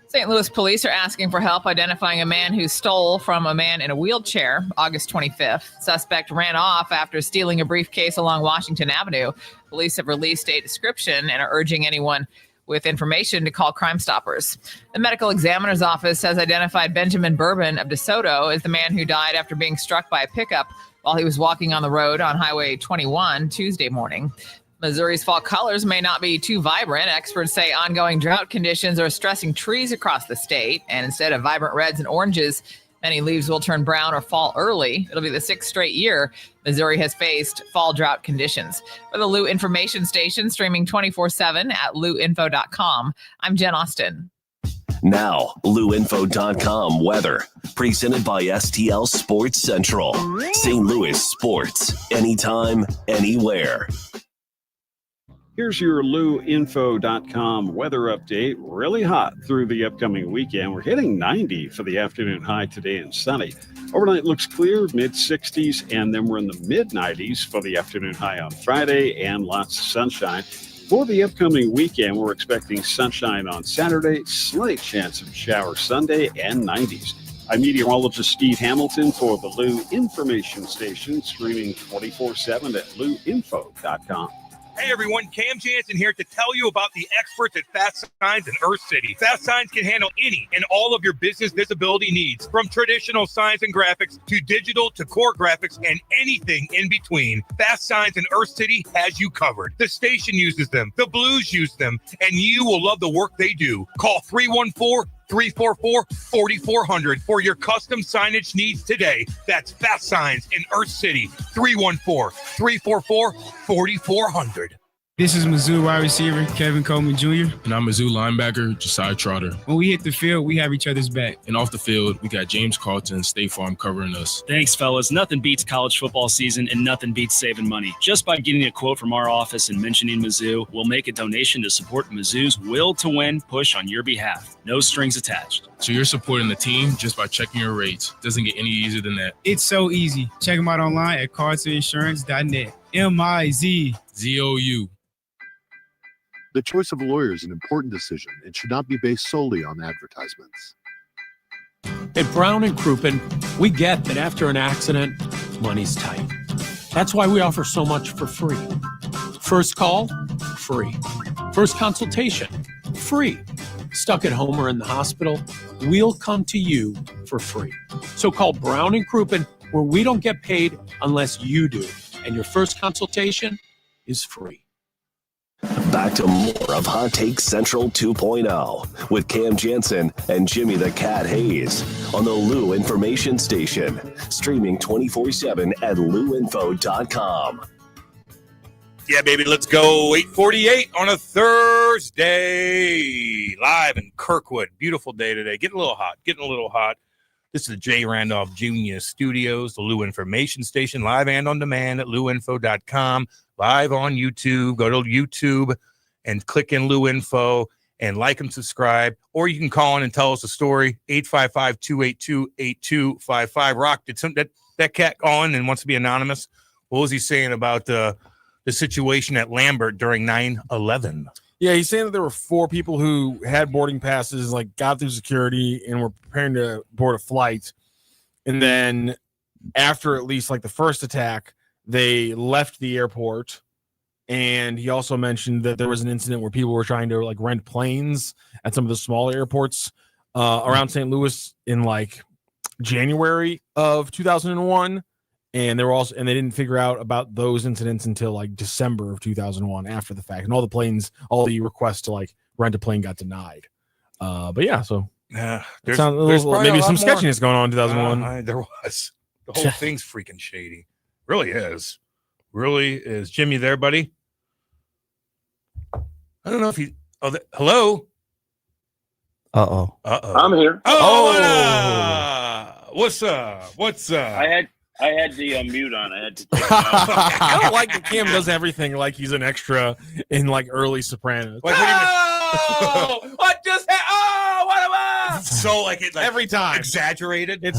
St. Louis police are asking for help identifying a man who stole from a man in a wheelchair August 25th. Suspect ran off after stealing a briefcase along Washington Avenue. Police have released a description and are urging anyone with information to call Crime Stoppers. The medical examiner's office has identified Benjamin Bourbon of DeSoto as the man who died after being struck by a pickup while he was walking on the road on Highway 21 Tuesday morning. Missouri's fall colors may not be too vibrant. Experts say ongoing drought conditions are stressing trees across the state, and instead of vibrant reds and oranges, many leaves will turn brown or fall early. It'll be the 6th straight year Missouri has faced fall drought conditions. For the Lou Information Station, streaming 24/7 at louinfo.com, I'm Jen Austin. Now, LouInfo.com weather. Presented by STL Sports Central. St. Louis sports. Anytime, anywhere. Here's your LouInfo.com weather update. Really hot through the upcoming weekend. We're hitting 90 for the afternoon high today and sunny. Overnight looks clear, mid-60s, and then we're in the mid-90s for the afternoon high on Friday and lots of sunshine. For the upcoming weekend, we're expecting sunshine on Saturday, slight chance of shower Sunday, and 90s. I'm meteorologist Steve Hamilton for the Lou Information Station, streaming 24/7 at LouInfo.com. Hey everyone, Cam Jansen here to tell you about the experts at Fast Signs in Earth City. Fast Signs can handle any and all of your business visibility needs, from traditional signs and graphics to digital to core graphics and anything in between. Fast Signs in Earth City has you covered. The station uses them, the Blues use them, and you will love the work they do. Call 314-344-4400 for your custom signage needs today. That's Fast Signs in Earth City, 314-344-4400. This is Mizzou wide receiver Kevin Coleman Jr. And I'm Mizzou linebacker Josiah Trotter. When we hit the field, we have each other's back. And off the field, we got James Carlton, State Farm covering us. Thanks, fellas. Nothing beats college football season, and nothing beats saving money. Just by getting a quote from our office and mentioning Mizzou, we'll make a donation to support Mizzou's Will to Win push on your behalf. No strings attached. So you're supporting the team just by checking your rates. Doesn't get any easier than that. It's so easy. Check them out online at cartoninsurance.net. MIZZOU. The choice of a lawyer is an important decision and should not be based solely on advertisements. At Brown and Crouppen, we get that after an accident, money's tight. That's why we offer so much for free. First call, free. First consultation, free. Stuck at home or in the hospital, we'll come to you for free. So call Brown and Crouppen, where we don't get paid unless you do. And your first consultation is free. Back to more of Hot Take Central 2.0 with Cam Jansen and Jimmy the Cat Hayes on the Lou Information Station, streaming 24/7 at louinfo.com. Yeah, baby, let's go. 8:48 on a Thursday, live in Kirkwood. Beautiful day today. Getting a little hot. This is the J. Randolph Jr. Studios, the Lou Information Station, live and on demand at louinfo.com. Live on YouTube. Go to YouTube and click in Lou Info and like and subscribe. Or you can call in and tell us a story. 855-282-8255. Rock, did that cat call in and wants to be anonymous? What was he saying about the situation at Lambert during 9/11? Yeah, he's saying that there were 4 people who had boarding passes, like got through security and were preparing to board a flight. And then after at least like the first attack, they left the airport. And he also mentioned that there was an incident where people were trying to like rent planes at some of the smaller airports around St. Louis in like January of 2001. And they didn't figure out about those incidents until like December of 2001 after the fact. And all the requests to like rent a plane got denied. But yeah, so there's maybe some sketchiness going on in 2001. There was. The whole thing's freaking shady. Really is. Jimmy there, buddy? I don't know if he. Hello? Uh-oh. I'm here. What's up? What's up? I had the mute on. I had to take it off. I don't like that Cam does everything like he's an extra in like early Sopranos. Like, Oh, what just happened? Oh, what am I? So like it like Every time. exaggerated. It's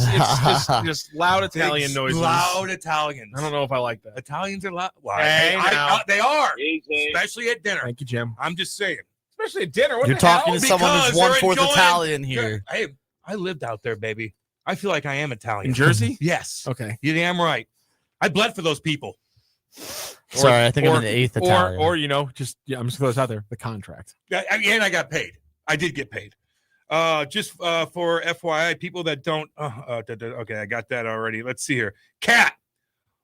just loud Italian noises. Loud Italians. I don't know if I like that. Italians are loud. Well, Hey, now. they are, Easy. especially at dinner. Thank you, Jim. I'm just saying. Especially at dinner. What You're the talking hell? to someone who's Because they're 1/4 enjoying- Italian here. Hey, I lived out there, baby. I feel like I am Italian. In Jersey? Yes. Okay. You damn right. I bled for those people. Sorry, I think I'm in the 8th Italian. Or I'm just going to throw this out there. The contract. And I got paid. I did get paid. Just for FYI, people that don't. Okay, I got that already. Let's see here. Kat,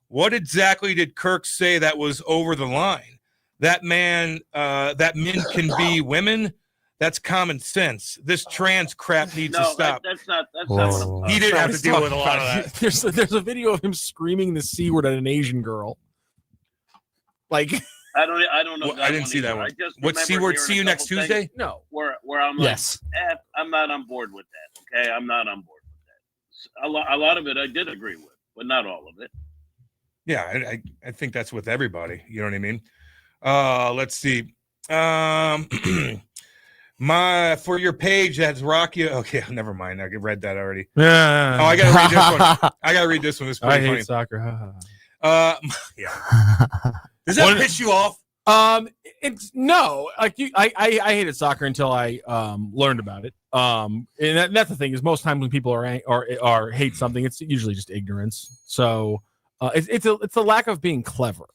what exactly did Kirk say that was over the line? That men can be women. That's common sense. This trans crap needs to stop. That's not what I'm talking He did about. have to deal with a lot of that. There's a video of him screaming the C word at an Asian girl. Like, I don't know. Well, that I didn't see that either. one. I just What C remember word? hearing See you a next couple Tuesday? things no. Where I'm like, Yes. I'm not on board with that. Okay, I'm not on board with that. A lot of it I did agree with, but not all of it. Yeah, I think that's with everybody. You know what I mean? Let's see. My for your page that's Rocky. Okay, never mind. I read that already. Yeah. Oh, I gotta read this one. I gotta read this one. It's I pretty hate funny. soccer. Yeah. Does that piss you off? It's no, like I hated soccer until I learned about it. And that's the thing is most times when people are hate something, it's usually just ignorance. So it's a lack of being clever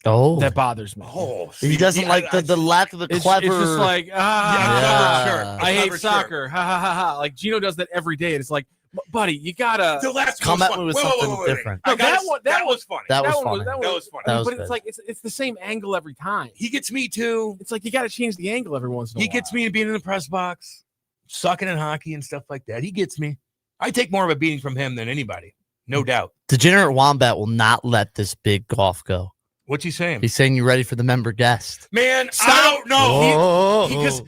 that bothers me. Oh, He doesn't like the lack of the clever. It's just like Yeah. I hate soccer. Ha ha ha ha. Like Gino does that every day, and it's like, buddy, you gotta The last Come one at was me with fun. something different. No, that was funny. That was one funny. That was funny. That was but good. it's like it's the same angle every time. He gets me too. It's like you got to change the angle every once in a while. He gets me being in the press box, sucking in hockey and stuff like that. He gets me. I take more of a beating from him than anybody, no doubt. Degenerate Wombat will not let this big golf go. What's he saying? He's saying you ready for the member guest. Man, Stop. I don't know. Whoa.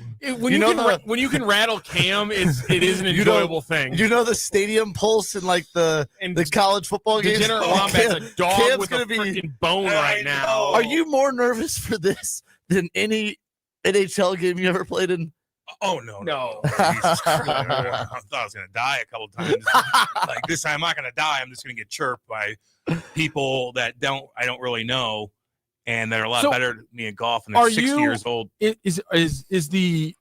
When you can rattle Cam, it is an enjoyable thing. You know the stadium pulse and like the college football games. Degenerate Wombat's a dog Cam's with a gonna be- freaking bone right now. Are you more nervous for this than any NHL game you ever played in? Oh no. No. Jesus Christ. I thought I was gonna die a couple times. Like this time, I'm not gonna die. I'm just gonna get chirped by people that I don't really know, and they're a lot So, better than me at golf, and they're 60 years old. Is the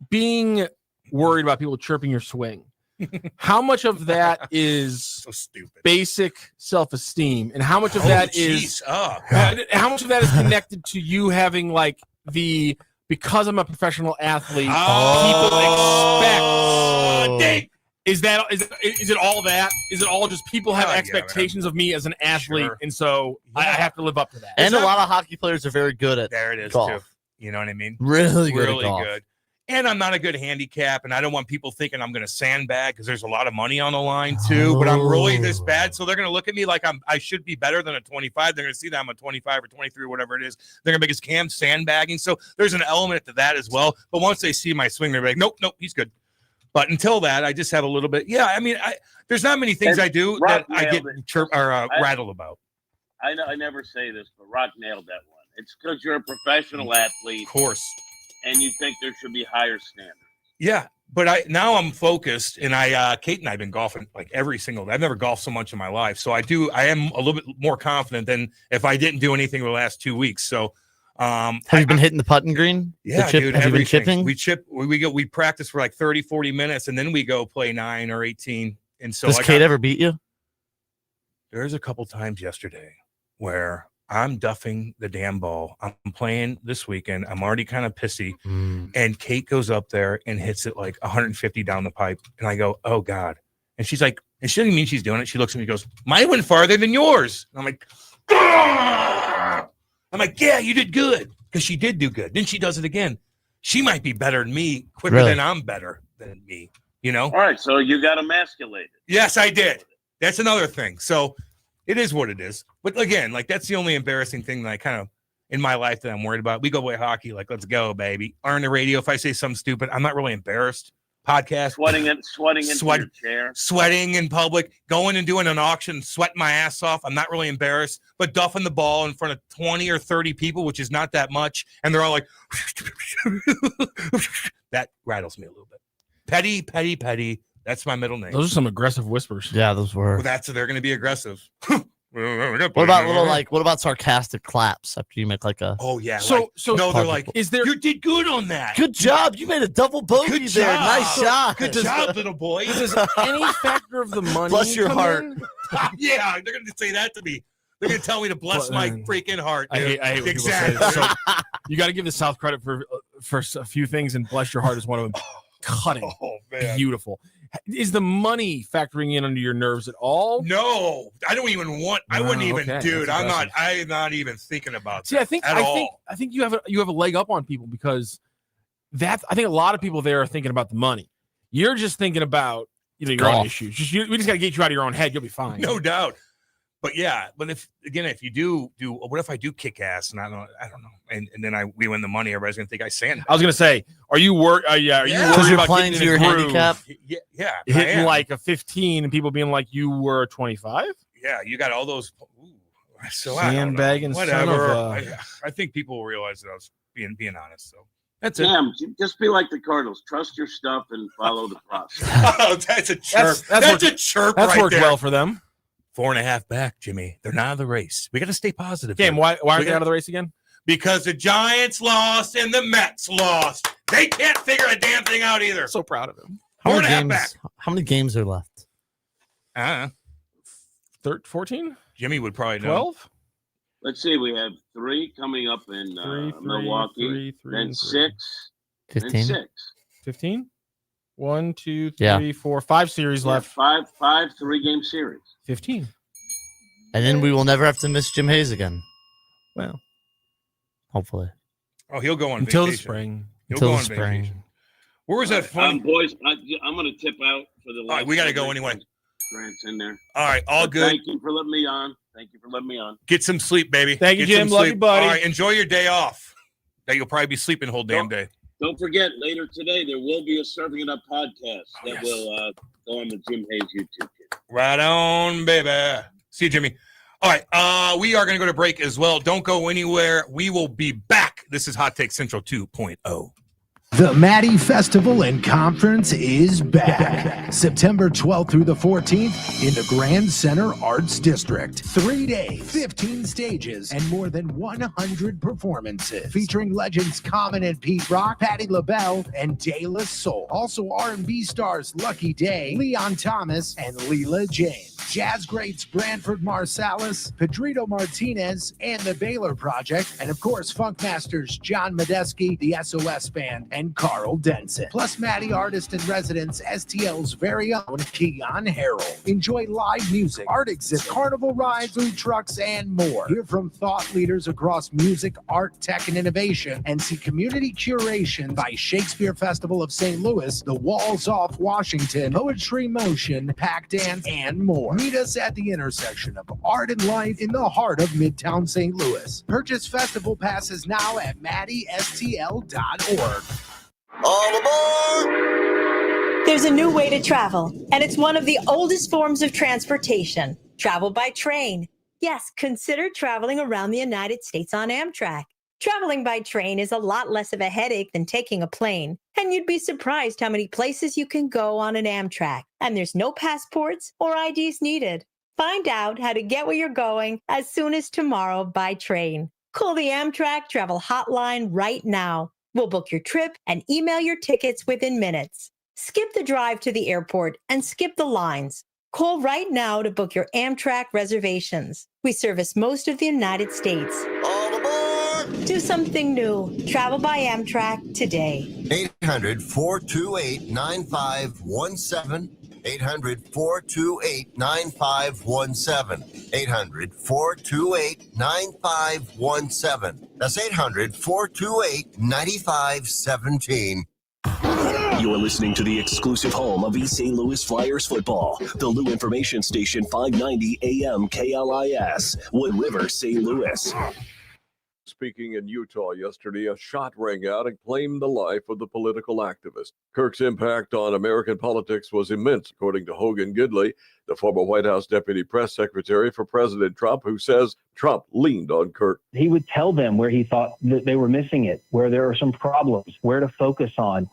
being worried about people chirping your swing? How much of that is So stupid. basic self-esteem, and how much of that is jeez. Oh, God. how much of that is connected to you having like because I'm a professional athlete, people expect. Is it all that? Is it all just people have Oh, yeah, expectations of me as an athlete, Sure. and so I have to live up to that? And a lot of hockey players are very good at There it is golf. too. You know what I mean? Really good Really at golf. good. And I'm not a good handicap, and I don't want people thinking I'm going to sandbag because there's a lot of money on the line too. But I'm really this bad, so they're going to look at me like I should be better than a 25. They're going to see that I'm a 25 or 23 or whatever it is. They're going to make his Cam sandbagging. So there's an element to that as well. But once they see my swing, they're like, nope, he's good. But until that, I just have a little bit. Yeah, I mean, there's not many things And I do Rock that I get nailed rattled about. I never say this, but Rock nailed that one. It's because you're a professional athlete, Of course. and you think there should be higher standards. Yeah, but I'm focused, and Kate and I've been golfing like every single day. I've never golfed so much in my life, so I am a little bit more confident than if I didn't do anything the last 2 weeks. So, Have you been hitting the putting green? yeah, The chip? dude, Have you been everything. chipping? We practice for like 30, 40 minutes, and then we go play 9 or 18. And so, Does like, Kate ever beat you? there's a couple times yesterday where I'm duffing the damn ball. I'm playing this weekend. I'm already kind of pissy. And Kate goes up there and hits it like 150 down the pipe. And I go, oh God. And she's like, and she doesn't mean she's doing it. She looks at me and goes, mine went farther than yours. And I'm like, "Grr!" I'm like, yeah, you did good. Because she did do good. Then she does it again. She might be better than me quicker Really? than I'm better than me, you know? All right, so you got emasculated. Yes, I did. That's another thing. So it is what it is. But again, like that's the only embarrassing thing that I kind of in my life that I'm worried about. We go play hockey, like let's go, baby. On the radio, if I say something stupid, I'm not really embarrassed podcast, sweating into your chair, sweating in public, going and doing an auction, sweating my ass off. I'm not really embarrassed, but duffing the ball in front of 20 or 30 people, which is not that much, and they're all like, that rattles me a little bit. Petty. That's my middle name. Those are some aggressive whispers. Yeah, those were. Well, they're going to be aggressive. What about sarcastic claps after you make like a? Oh yeah. So no, they're like, is there? You did good on that. Good job. You made a double bogey Good there. job. Nice shot. Good job, little boy. Does any factor of the money? Bless your come heart. in? Yeah, they're going to say that to me. They're going to tell me to bless my freaking heart. I Dude. hate when exactly. people say that. So you got to give the South credit for a few things, and bless your heart is one of them. Cutting, beautiful. Is the money factoring in under your nerves at all? No, I don't even want. I wouldn't even, okay. dude. That's I'm impressive. not even thinking about. See, that I think you have a leg up on people because I think a lot of people there are thinking about the money. You're just thinking about your own issues. We just got to get you out of your own head. You'll be fine. No doubt. But yeah, but if you do what if I do kick ass and I don't know, and then we win the money, everybody's gonna think I sandbag. I was gonna say, are you worried? Are you worried about playing getting to in a your groove, handicap? Yeah, hitting like a 15 and people being like you were a 25? Yeah, you got all those. So I don't know. Sandbagging, whatever. I think people will realize that I was being honest. So that's it. Damn, just be like the Cardinals. Trust your stuff and follow the process. Oh, that's a chirp. That's a chirp. That's right worked there. well for them. 4.5 back, Jimmy. They're not out of the race. We got to stay positive. Game. Why aren't they out of the race again? Because the Giants lost and the Mets lost. They can't figure a damn thing out either. So proud of them. How many games are left? 14? Jimmy would probably know. 12? Let's see. We have 3 coming up in Milwaukee. Then 6. 15. Then 6. 15? 1, 2, 3, 4, 5 series left. 5 3-game series. 15. And then we will never have to miss Jim Hayes again. Well, hopefully. Oh, he'll go on until vacation. the spring. He'll go on vacation. Where was that fun? Boys, I'm going to tip out for the last. All right, we got to go anyway. Grant's in there. All right, all good. Thank you for letting me on. Get some sleep, baby. Thank you, Get Jim. some Love sleep. you, buddy. All right, enjoy your day off. That you'll probably be sleeping the whole damn day. Don't forget, later today, there will be a Serving It Up podcast that will go on the Jim Hayes YouTube channel. Right on, baby. See you, Jimmy. All right, we are going to go to break as well. Don't go anywhere. We will be back. This is Hot Take Central 2.0. The Maddie Festival and Conference is back. September 12th through the 14th in the Grand Center Arts District. 3 days, 15 stages, and more than 100 performances featuring legends Common and Pete Rock, Patti LaBelle, and De La Soul. Also R&B stars Lucky Day, Leon Thomas, and Leela James. Jazz greats Branford Marsalis, Pedrito Martinez, and the Baylor Project, and of course funk masters John Medeski, the SOS Band, and Carl Denson. Plus Maddie artist in residence, STL's very own Keon Harrell. Enjoy live music, art exhibit, carnival rides, food trucks, and more. Hear from thought leaders across music, art, tech, and innovation, and see community curation by Shakespeare Festival of St. Louis, The Walls Off Washington, Poetry Motion, Pack Dance, and more. Meet us at the intersection of art and life in the heart of Midtown St. Louis. Purchase festival passes now at MaddieSTL.org. All aboard! There's a new way to travel, and it's one of the oldest forms of transportation. Travel by train. Yes, consider traveling around the United States on Amtrak. Traveling by train is a lot less of a headache than taking a plane, and you'd be surprised how many places you can go on an Amtrak, and there's no passports or IDs needed. Find out how to get where you're going as soon as tomorrow by train. Call the Amtrak Travel Hotline right now. We'll book your trip and email your tickets within minutes. Skip the drive to the airport and skip the lines. Call right now to book your Amtrak reservations. We service most of the United States. All aboard! Do something new. Travel by Amtrak today. 800-428-9517. 800-428-9517. 800-428-9517. That's 800-428-9517. You're listening to the exclusive home of East St. Louis Flyers football, the Lou Information Station 590 AM KLIS, Wood River, St. Louis. Speaking in Utah yesterday, a shot rang out and claimed the life of the political activist. Kirk's impact on American politics was immense, according to Hogan Gidley, the former White House deputy press secretary for President Trump, who says Trump leaned on Kirk. He would tell them where he thought that they were missing it, where there are some problems, where to focus on,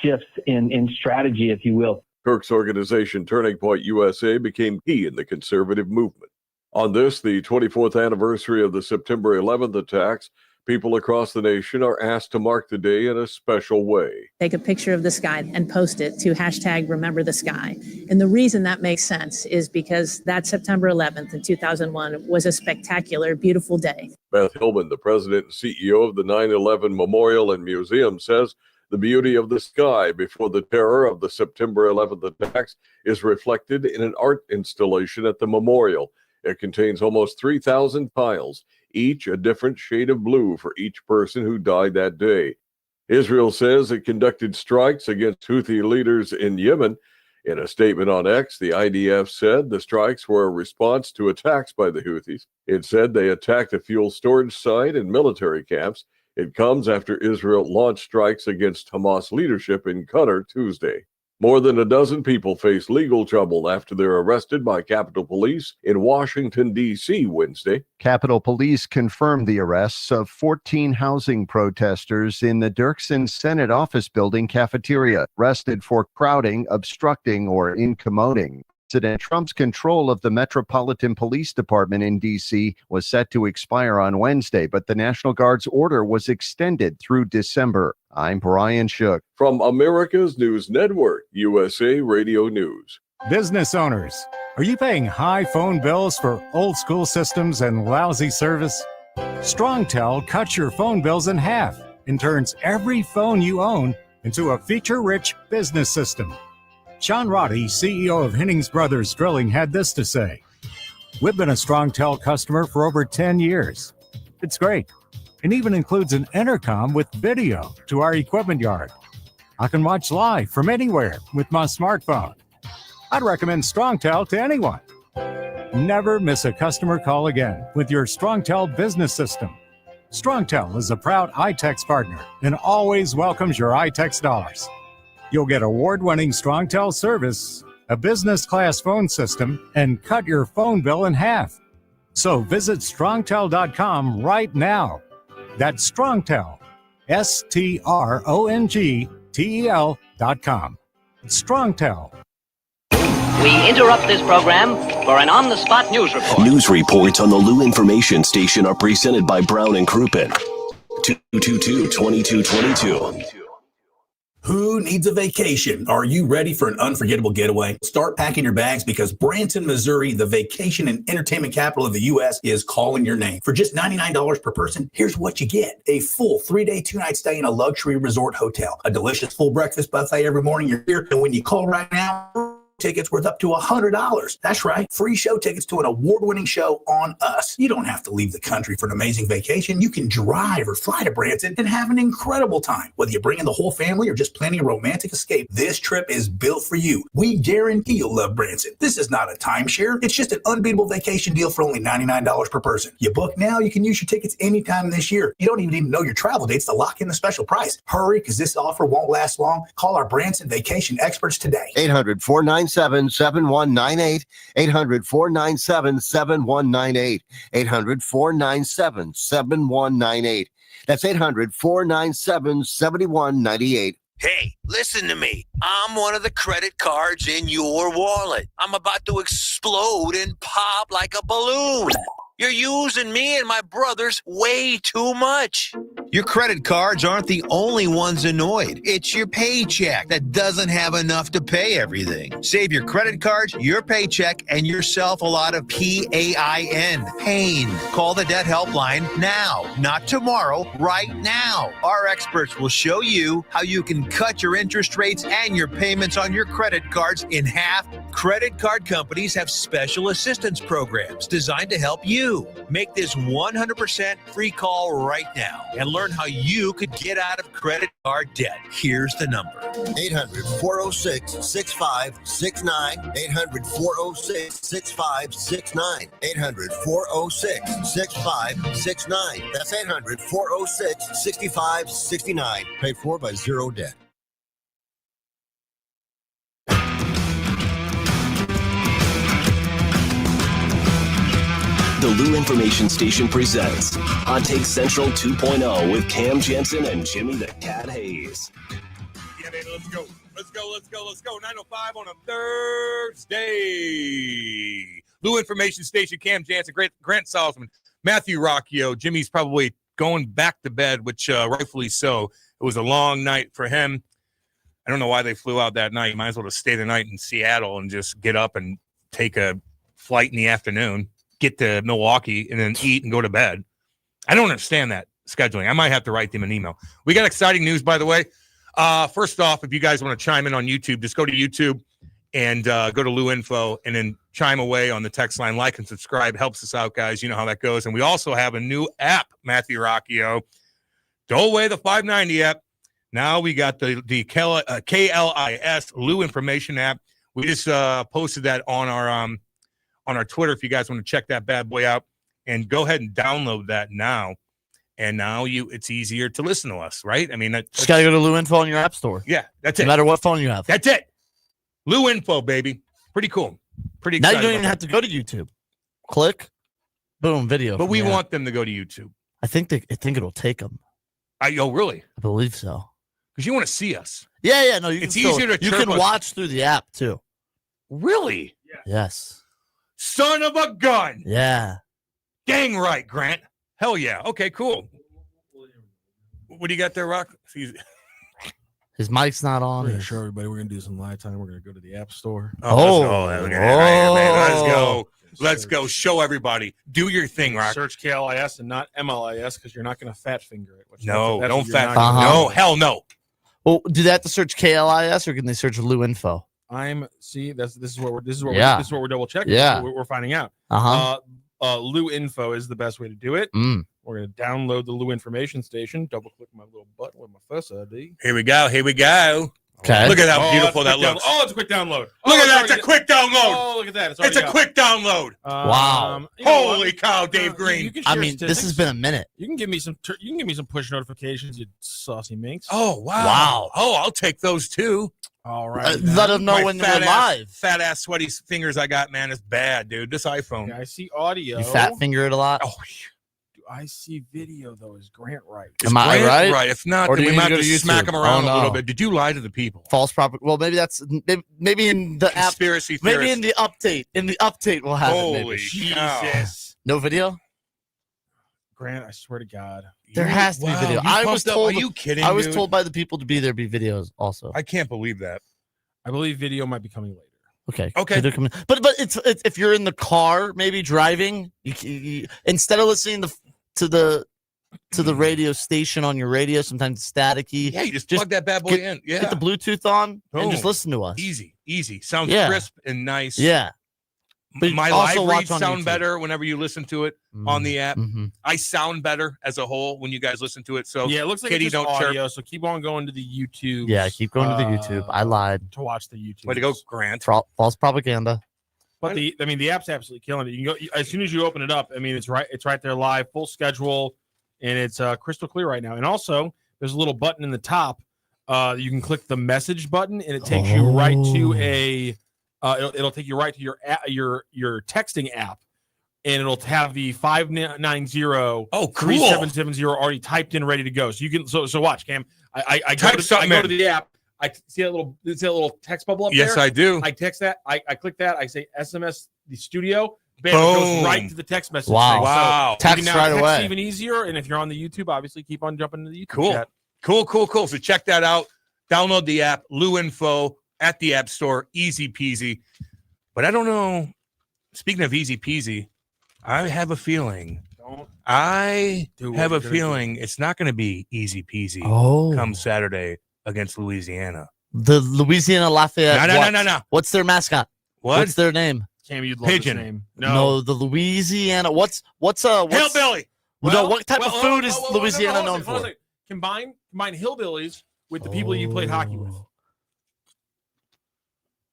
shifts in strategy, if you will. Kirk's organization, Turning Point USA, became key in the conservative movement. On this, the 24th anniversary of the September 11th attacks, people across the nation are asked to mark the day in a special way. Take a picture of the sky and post it to hashtag Remember the Sky. And the reason that makes sense is because that September 11th in 2001 was a spectacular, beautiful day. Beth Hillman, the president and CEO of the 9/11 Memorial and Museum, says the beauty of the sky before the terror of the September 11th attacks is reflected in an art installation at the memorial. It contains almost 3,000 tiles, each a different shade of blue for each person who died that day. Israel says it conducted strikes against Houthi leaders in Yemen. In a statement on X, the IDF said the strikes were a response to attacks by the Houthis. It said they attacked a fuel storage site and military camps. It comes after Israel launched strikes against Hamas leadership in Qatar Tuesday. More than a dozen people face legal trouble after they're arrested by Capitol Police in Washington, D.C. Wednesday. Capitol Police confirmed the arrests of 14 housing protesters in the Dirksen Senate office building cafeteria, arrested for crowding, obstructing, or incommoding. President Trump's control of the Metropolitan Police Department in D.C. was set to expire on Wednesday, but the National Guard's order was extended through December. I'm Brian Shook. From America's News Network, USA Radio News. Business owners, are you paying high phone bills for old school systems and lousy service? StrongTel cuts your phone bills in half and turns every phone you own into a feature-rich business system. Sean Roddy, CEO of Hennings Brothers Drilling, had this to say: "We've been a StrongTel customer for over 10 years. It's great. It even includes an intercom with video to our equipment yard. I can watch live from anywhere with my smartphone. I'd recommend StrongTel to anyone. Never miss a customer call again with your StrongTel business system. StrongTel is a proud iTex partner and always welcomes your iTex dollars. You'll get award-winning StrongTel service, a business-class phone system, and cut your phone bill in half. So visit StrongTel.com right now. That's StrongTel, StrongTel.com. StrongTel. We interrupt this program for an on-the-spot news report. News reports on the Lou Information Station are presented by Brown and Crouppen. 222-2222. Who needs a vacation? Are you ready for an unforgettable getaway? Start packing your bags because Branson, Missouri, the vacation and entertainment capital of the U.S., is calling your name. For just $99 per person, here's what you get: a full 3-day, 2-night stay in a luxury resort hotel, a delicious full breakfast buffet every morning you're here, and when you call right now, tickets worth up to $100. That's right, free show tickets to an award-winning show on us. You don't have to leave the country for an amazing vacation. You can drive or fly to Branson and have an incredible time. Whether you're bringing the whole family or just planning a romantic escape, this trip is built for you. We guarantee you'll love Branson. This is not a timeshare. It's just an unbeatable vacation deal for only $99 per person. You book now, you can use your tickets anytime this year. You don't even need to know your travel dates to lock in the special price. Hurry, because this offer won't last long. Call our Branson vacation experts today. 800-497-7198. 800-497-7198. 800-497-7198. That's 800-497-7198. Hey, listen to me. I'm one of the credit cards in your wallet. I'm about to explode and pop like a balloon. You're using me and my brothers way too much. Your credit cards aren't the only ones annoyed. It's your paycheck that doesn't have enough to pay everything. Save your credit cards, your paycheck, and yourself a lot of PAIN. Pain. Call the debt helpline now, not tomorrow, right now. Our experts will show you how you can cut your interest rates and your payments on your credit cards in half Credit card companies have special assistance programs designed to help you. Make this 100% free call right now and learn how you could get out of credit card debt. Here's the number. 800-406-6569. 800-406-6569. 800-406-6569. That's 800-406-6569. Paid for by Zero Debt. The Lou Information Station presents Hot Take Central 2.0 with Cam Jensen and Jimmy the Cat Hayes. Yeah, man, let's go. Let's go. 9:05 on a Thursday. Lou Information Station, Cam Jansen, Grant Salzman, Matthew Rocchio. Jimmy's probably going back to bed, which rightfully so. It was a long night for him. I don't know why they flew out that night. You might as well just stay the night in Seattle and just get up and take a flight in the afternoon, get to Milwaukee, and then eat and go to bed. I don't understand that scheduling. I might have to write them an email. We got exciting news, by the way. First off, if you guys want to chime in on YouTube, just go to YouTube and go to Lou Info and then chime away on the text line. Like and subscribe. Helps us out, guys. You know how that goes. And we also have a new app, Matthew Rocchio. Don't away the 590 app. Now we got the KLIS Lou Information app. We just posted that on our Twitter. If you guys want to check that bad boy out, and go ahead and download that now. And now it's easier to listen to us, right? I mean, just gotta go to Lou Info on your app store. Yeah, that's it. No matter what phone you have. That's it. Lou Info, baby. Pretty cool. Pretty now excited. you don't even have to go to YouTube. Click, boom, video. But we want them to go to YouTube. I think it'll take them. Oh, really? I believe so. Because you want to see us. Yeah. No, it's easier to. You can watch through the app too. Really? Yes. Son of a gun. Yeah. Dang right, Grant. Hell yeah. Okay, cool. What do you got there, Rock? His mic's not on. We're going to show everybody. We're going to do some live time. We're going to go to the App Store. Let's go. Let's go. Show everybody. Do your thing, Rock. Search KLIS and not MLIS because you're not going to fat finger it. No, that's don't fat finger. Uh-huh. No, hell no. Well, do they have to search KLIS or can they search Lou Info? This is what we're double checking. Yeah. We're finding out. Lou Info is the best way to do it. We're going to download the Lou Information Station. Double click my little button with my first ID. Here we go. Okay. Look at how beautiful that looks. It's a quick download. Look at that. It's a quick download. Oh, look at that. It's a quick download. Wow. Holy cow, Dave Green. I mean, this has been a minute. You can give me some push notifications, you saucy minx. Oh, wow. Oh, I'll take those too. All right. Let them know when we're live. Fat ass sweaty fingers I got, man, is bad, dude. This iPhone. Yeah, I see audio. You fat finger it a lot. Oh, do I see video though? Is Grant right? Am I right? Right. If not, or then do we you might go have to to smack YouTube? them around Oh, no. a little bit. Did you lie to the people? False propaganda. Well, maybe that's maybe in the app. Conspiracy Maybe theorist. in the update. In the update, we'll have it. Maybe. Jesus. No video. Grant, I swear to God, There has to be video. I was told. Are you kidding? I was dude? told by the people to be there be videos also. I can't believe that. I believe video might be coming later. Okay. Okay. But it's if you're in the car, maybe driving, you instead of listening to the radio station on your radio, sometimes it's staticky. Yeah, you just plug that bad boy in. Yeah. Get the Bluetooth on and just Boom. listen to us. Easy. Sounds Yeah. crisp and nice. Yeah. But My also live watch reads on sound YouTube. better whenever you listen to it on the app. Mm-hmm. I sound better as a whole when you guys listen to it. So Yeah, it looks like Katie, it's just don't chirp. audio. So keep on going to the YouTube. Yeah, keep going to the YouTube. I lied. to watch the YouTube. Way to go, Grant. False propaganda. But the app's absolutely killing it. You can go as soon as you open it up. I mean, it's right there live, full schedule, and it's crystal clear right now. And also, there's a little button in the top. You can click the message button, and it takes you right to a. It'll take you right to your texting app, and it'll have the 590-3770 already typed in, ready to go. So you can so watch, Cam. I go to the app. I see a little text bubble up there. Yes, I do. I text that. I click that. I say SMS the studio. Bam, Boom. it goes right to the text message. Wow. thing. Wow. So you Text can now right text away. even easier. And if you're on the YouTube, obviously keep on jumping to the YouTube chat. Cool. So check that out. Download the app, Lou Info at the App Store. Easy peasy. But I don't know. Speaking of easy peasy, I have a feeling. It's not going to be easy peasy come Saturday against Louisiana. The Louisiana Lafayette. No. What's their mascot? What? What's their name? Cam, you'd love Pigeon. this name. No, the Louisiana. What's Hillbilly. no, what type of well, food is hold on, Louisiana hold on, known hold on a for? second. Combine hillbillies with the people you played hockey with.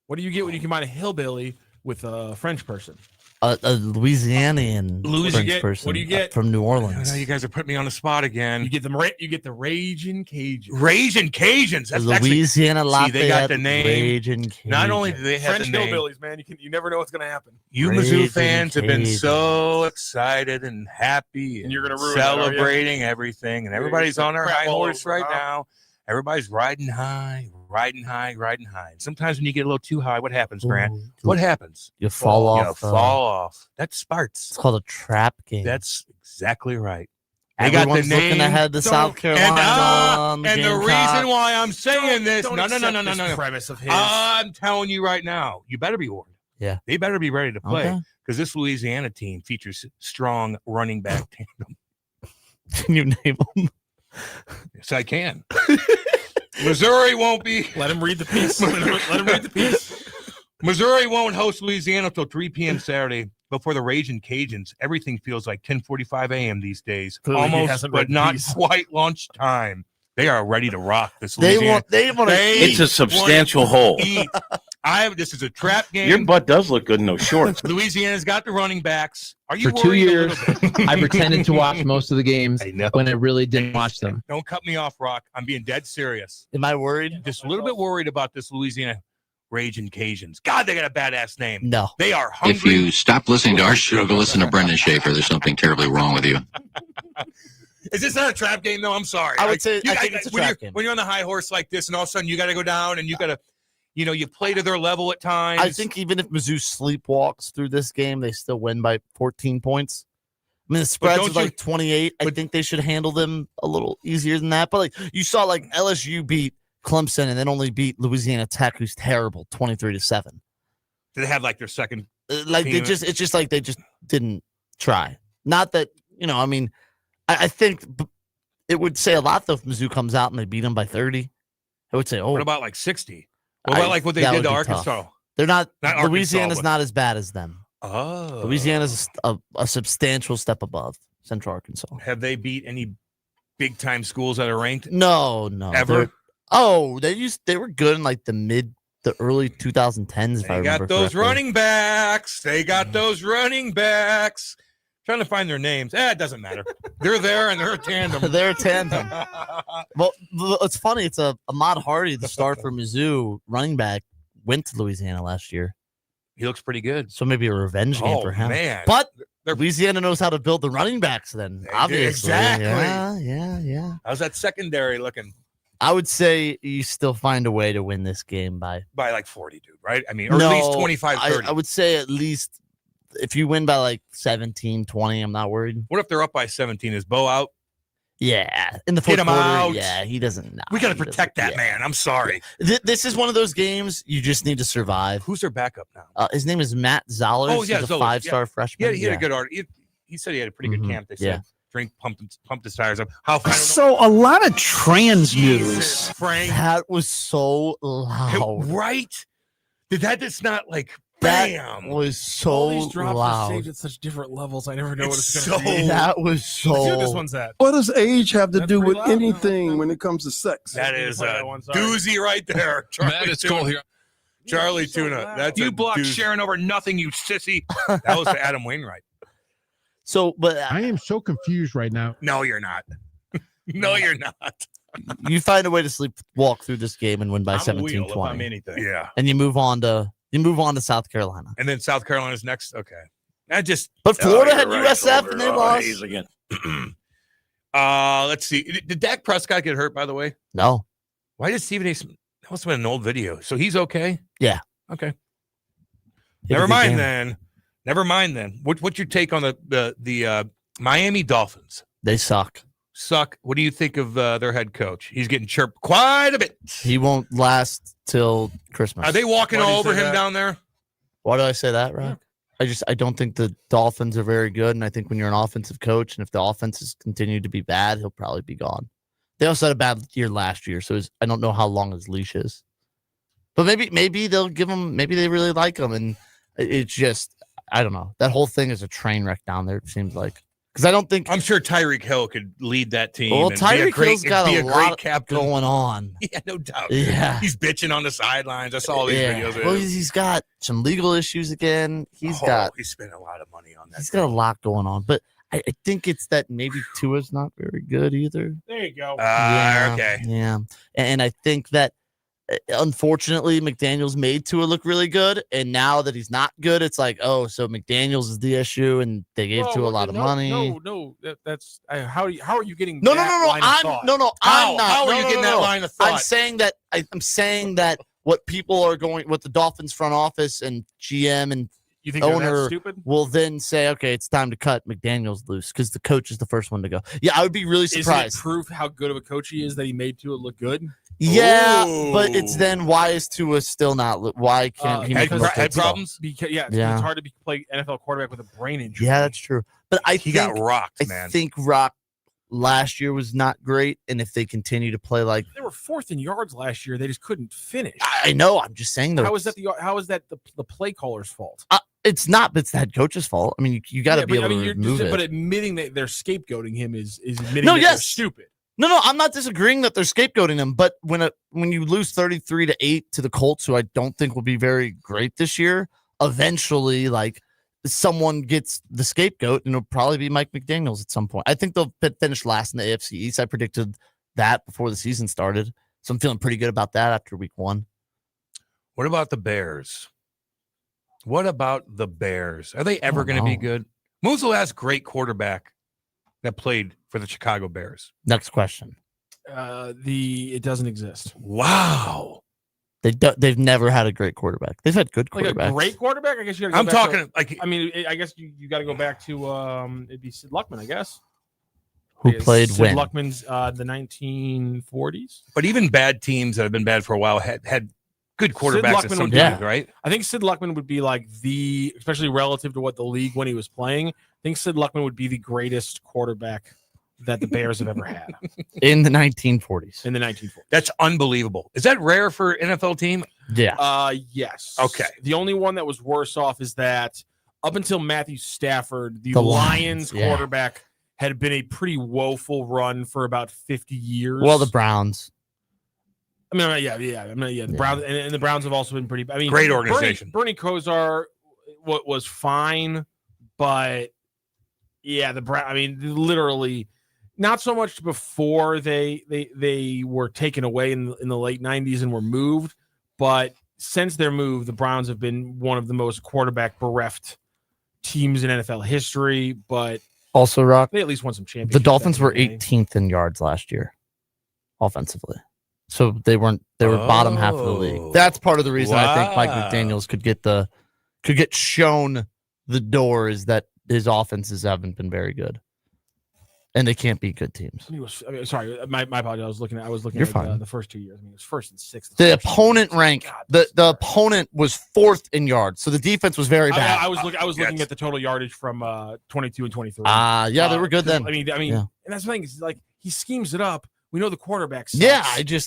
What do you get when you combine a hillbilly with a French person? A Louisianian French person. What do you get? From New I Orleans? know you guys are putting me on the spot again. You get the Raging Cajuns. Raging Cajuns. That's actually, Louisiana Lafayette. they got the name. Raging Not only Cajuns. do they have French the name, hillbillies, man. You never know what's going to happen. you Raging Mizzou fans have been Cajuns. so excited and happy and you're gonna ruin that, are you? celebrating everything, and everybody's on their Crap high all horse over, right huh? now. Everybody's riding high. Sometimes when you get a little too high, what happens, Grant? Ooh, What happens? You fall off. You fall off. That's Sparts. It's called a trap game. That's exactly right. Everyone's looking ahead to South Carolina. And the reason why I'm saying this, Don't no. accept this premise of his. I'm telling you right now, you better be warned. Yeah. They better be ready to play Okay. because this Louisiana team features strong running back tandem. Can you name them? Yes, I can. Missouri won't be. Let him read the piece. Let him read the piece. Missouri won't host Louisiana until 3 p.m. Saturday. But for the Raging Cajuns, everything feels like 10:45 a.m. these days. Clearly he Almost, hasn't read but the not piece. quite lunchtime. They are ready to rock this. They Louisiana. want to It's a substantial hole. Eat. This is a trap game. Your butt does look good in those shorts. Louisiana's got the running backs. Are you For 2 worried a years, little bit? I pretended to watch most of the games I know. when I really didn't watch them. Don't cut me off, Rock. I'm being dead serious. Am I worried? Just a little bit worried about this Louisiana Raging Cajuns. God, they got a badass name. No. They are hungry. If you stop listening to our show, go listen to Brendan Schaefer. There's something terribly wrong with you. Is this not a trap game, though? I'm sorry. I would say I think it's a when trap you're, game. when you're on the high horse like this, and all of a sudden you got to go down and you got to, you play to their level at times. I think even if Mizzou sleepwalks through this game, they still win by 14 points. I mean, the spreads don't is like 28. I think they should handle them a little easier than that. But like you saw, like LSU beat Clemson and then only beat Louisiana Tech, who's terrible, 23-7. they have like their second. Like team. it's just like they just didn't try. Not that I mean, I think it would say a lot though if Mizzou comes out and they beat them by 30. I would say, oh, What about like 60? What about like what they that did would to be Arkansas? tough. They're not Arkansas, Louisiana's but- not as bad as them. Oh, Louisiana's a substantial step above Central Arkansas. Have they beat any big time schools that are ranked? No. Ever? They were good in like the early 2010s. If I They got remember those correctly. running backs. They got those running backs. Trying to find their names. It doesn't matter. They're there and they're a tandem. They're a tandem. Well, it's funny. It's Ahmad Hardy, the star for Mizzou, running back, went to Louisiana last year. He looks pretty good. So maybe a revenge game Oh, for him. man. But Louisiana knows how to build the running backs then, obviously. Exactly. Yeah. How's that secondary looking? I would say you still find a way to win this game by Like 40, dude, right? I mean, or at least 25, 30. I would say at least if you win by like 17, 20, I'm not worried. What if they're up by 17? Is Bo out? Yeah. In the Get fourth him quarter, out. yeah, he doesn't know. We got to protect that man. I'm sorry. This is one of those games you just need to survive. Who's their backup now? His name is Matt Zollers. Oh, yeah, He's a Zollers. 5-star Yeah. freshman. He had a good art. He said he had a pretty good camp. They said Yeah. drink, pump his tires up. How far? So a lot of trans news. Frank. That was so loud. Right? Did that just not like That bam? was so All these drops are loud. saved at such different levels. I never know what it's It's going to so- be. That was Let's see what this so. one's at. What does age have to That's do pretty with loud. anything when it comes to sex? That is Play a that one, sorry. doozy right there. Matt, it's Tuna. Cole here. Charlie Tuna. That's You a blocked doozy. Sharon over nothing, you sissy. That was for Adam Wainwright. So, but I am so confused right now. No, you're not. No, you're not. you find a way to walk through this game and win by I'm a 17, wheel if I'm 20. anything. Yeah. And you move on to South Carolina. And then South Carolina's next. Okay. That just. But Florida Oh, had you're right, USF Over. and they Oh, lost. Hayes again. Let's see. Did Dak Prescott get hurt, by the way? No. Why did Stephen A. Smith? That must have been an old video. So he's okay? Yeah. Okay. He had a Never good mind game. then. Never mind then. What's your take on the Miami Dolphins? They suck. Suck. What do you think of their head coach? He's getting chirped quite a bit. He won't last till Christmas. Are they walking Why do you all over say him that? down there? Why do I say that, Rock? I don't think the Dolphins are very good, and I think when you're an offensive coach, and if the offenses continue to be bad, he'll probably be gone. They also had a bad year last year, so I don't know how long his leash is. But maybe they'll give him. Maybe they really like him, and It's just, I don't know. That whole thing is a train wreck down there, it seems like. Because I don't think. I'm sure Tyreek Hill could lead that team. Well, and be Tyreek great, Hill's got be a great lot captain. going on. Yeah, no doubt. Yeah. He's bitching on the sidelines. I saw all these videos. Well, he's got some legal issues again. He's spent a lot of money on that. He's got a lot going on. But I think it's that maybe Tua's not very good either. There you go. Okay. Yeah. And I think that unfortunately McDaniels made Tua look really good. And now that he's not good, it's like, oh, so McDaniels is the issue and they gave Tua a lot of money. No, that's how are you getting No, that line of thought? I'm not. How are you getting that no. line of thought? I'm saying that what people are going, what the Dolphins front office and GM and You think they're that owner stupid? will then say, okay, it's time to cut McDaniels loose because the coach is the first one to go. Yeah, I would be really surprised. Isn't it proof how good of a coach he is that he made Tua look good? Yeah, but it's then why is Tua still not? Why can't he make him look head good? problems? Because, it's Yeah. hard to play NFL quarterback with a brain injury. Yeah, that's true. But He got rocked, man. I think Rock last year was not great, and if they continue to play like They were fourth in yards last year. They just couldn't finish. I know, I'm just saying though. How is that the play caller's fault? It's not. But it's the head coach's fault. I mean, you got to be able to remove it. But admitting that they're scapegoating him is admitting No, that yes. they're stupid. No, I'm not disagreeing that they're scapegoating him, but when you lose 33-8 to the Colts, who I don't think will be very great this year, eventually, like someone gets the scapegoat, and it'll probably be Mike McDaniels at some point. I think they'll finish last in the AFC East. I predicted that before the season started, so I'm feeling pretty good about that after week 1. What about the Bears? What about the Bears? Are they ever going to be good? When was the last great quarterback that played for the Chicago Bears? Next question. It doesn't exist. Wow. They've never had a great quarterback. They've had good Like quarterbacks. a great quarterback? I guess you got to I'm talking I mean, I guess you got to go back to it'd be Sid Luckman, I guess. Who played Sid when? Luckman's the 1940s. But even bad teams that have been bad for a while had good quarterbacks at some point, right? I think Sid Luckman would be like especially relative to what the league when he was playing. I think Sid Luckman would be the greatest quarterback that the Bears have ever had in the 1940s. In the 1940s. That's unbelievable. Is that rare for an NFL team? Yeah. Yes. Okay. The only one that was worse off is that up until Matthew Stafford, the Lions, Lions quarterback had been a pretty woeful run for about 50 years. Well, the Browns. I mean, the Browns and the Browns have also been pretty. I mean, great organization. Bernie Kosar was fine, but yeah, the Brown. I mean, literally, not so much before they were taken away in the late 90s and were moved, but since their move, the Browns have been one of the most quarterback bereft teams in NFL history. But also, Rock, they at least won some championships. The Dolphins were 18th in yards last year, offensively. So they were bottom half of the league. That's part of the reason I think Mike McDaniels could get shown the door is that his offenses haven't been very good, and they can't beat good teams. Sorry, my apologies. I was looking You're at fine. The first 2 years. I mean, it was first and sixth. The opponent rank, the opponent was 4th in yards, so the defense was very bad. I was looking at the total yardage from 22 and 23. Yeah, they were good then. I mean, yeah. And that's the thing is like he schemes it up. We know the quarterback sucks. Yeah,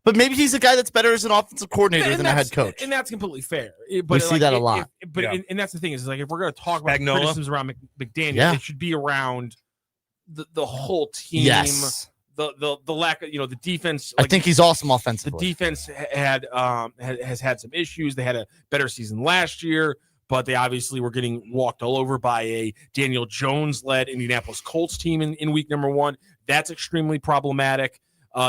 but maybe he's a guy that's better as an offensive coordinator than a head coach. And that's completely fair. But we see that a lot. And that's the thing is like if we're going to talk about criticisms around McDaniel, it should be around the whole team. Yes. The lack of the defense. I think he's awesome offensively. The defense has had some issues. They had a better season last year, but they obviously were getting walked all over by a Daniel Jones-led Indianapolis Colts team in week number 1. That's extremely problematic.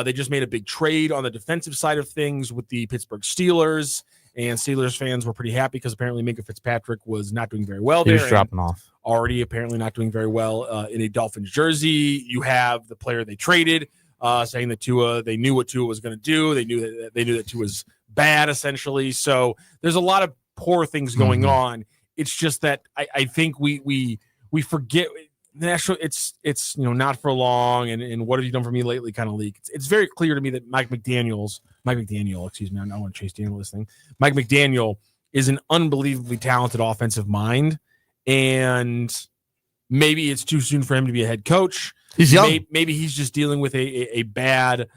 They just made a big trade on the defensive side of things with the Pittsburgh Steelers, and Steelers fans were pretty happy because apparently Minka Fitzpatrick was not doing very well there. He was dropping off. Already apparently not doing very well in a Dolphins jersey. You have the player they traded saying that Tua, they knew what Tua was going to do. They knew that Tua was bad, essentially. So there's a lot of poor things going on. It's just that I think we forget – it's not for long and what have you done for me lately kind of league. It's very clear to me that Mike McDaniel, excuse me, I don't want to chase Daniel this thing. Mike McDaniel is an unbelievably talented offensive mind, and maybe it's too soon for him to be a head coach. He's young. Maybe he's just dealing with a bad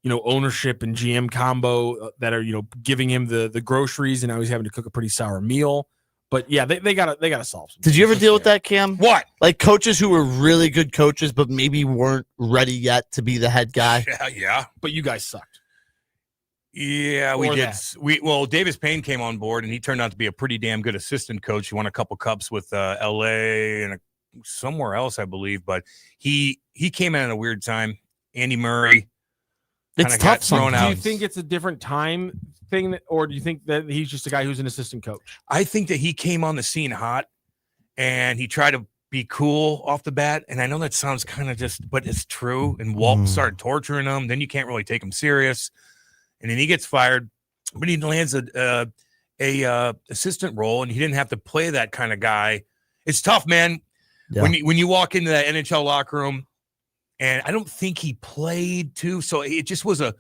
ownership and GM combo that are giving him the groceries, and now he's having to cook a pretty sour meal. But yeah, they gotta solve some. Did you ever deal with that, Cam? What? Like coaches who were really good coaches, but maybe weren't ready yet to be the head guy? Yeah. But you guys sucked. Yeah, we Or did. that. Davis Payne came on board, and he turned out to be a pretty damn good assistant coach. He won a couple cups with L.A. and somewhere else, I believe. But he came in at a weird time. Andy Murray. It's kinda got tough thrown sometimes. out. Do you think it's a different time thing, or do you think that he's just a guy who's an assistant coach? I think that he came on the scene hot, and he tried to be cool off the bat. And I know that sounds kind of but it's true. And Walt started torturing him. Then you can't really take him serious. And then he gets fired, but he lands a assistant role, and he didn't have to play that kind of guy. It's tough, man. Yeah. When you walk into that NHL locker room, and I don't think he played too, so it just was a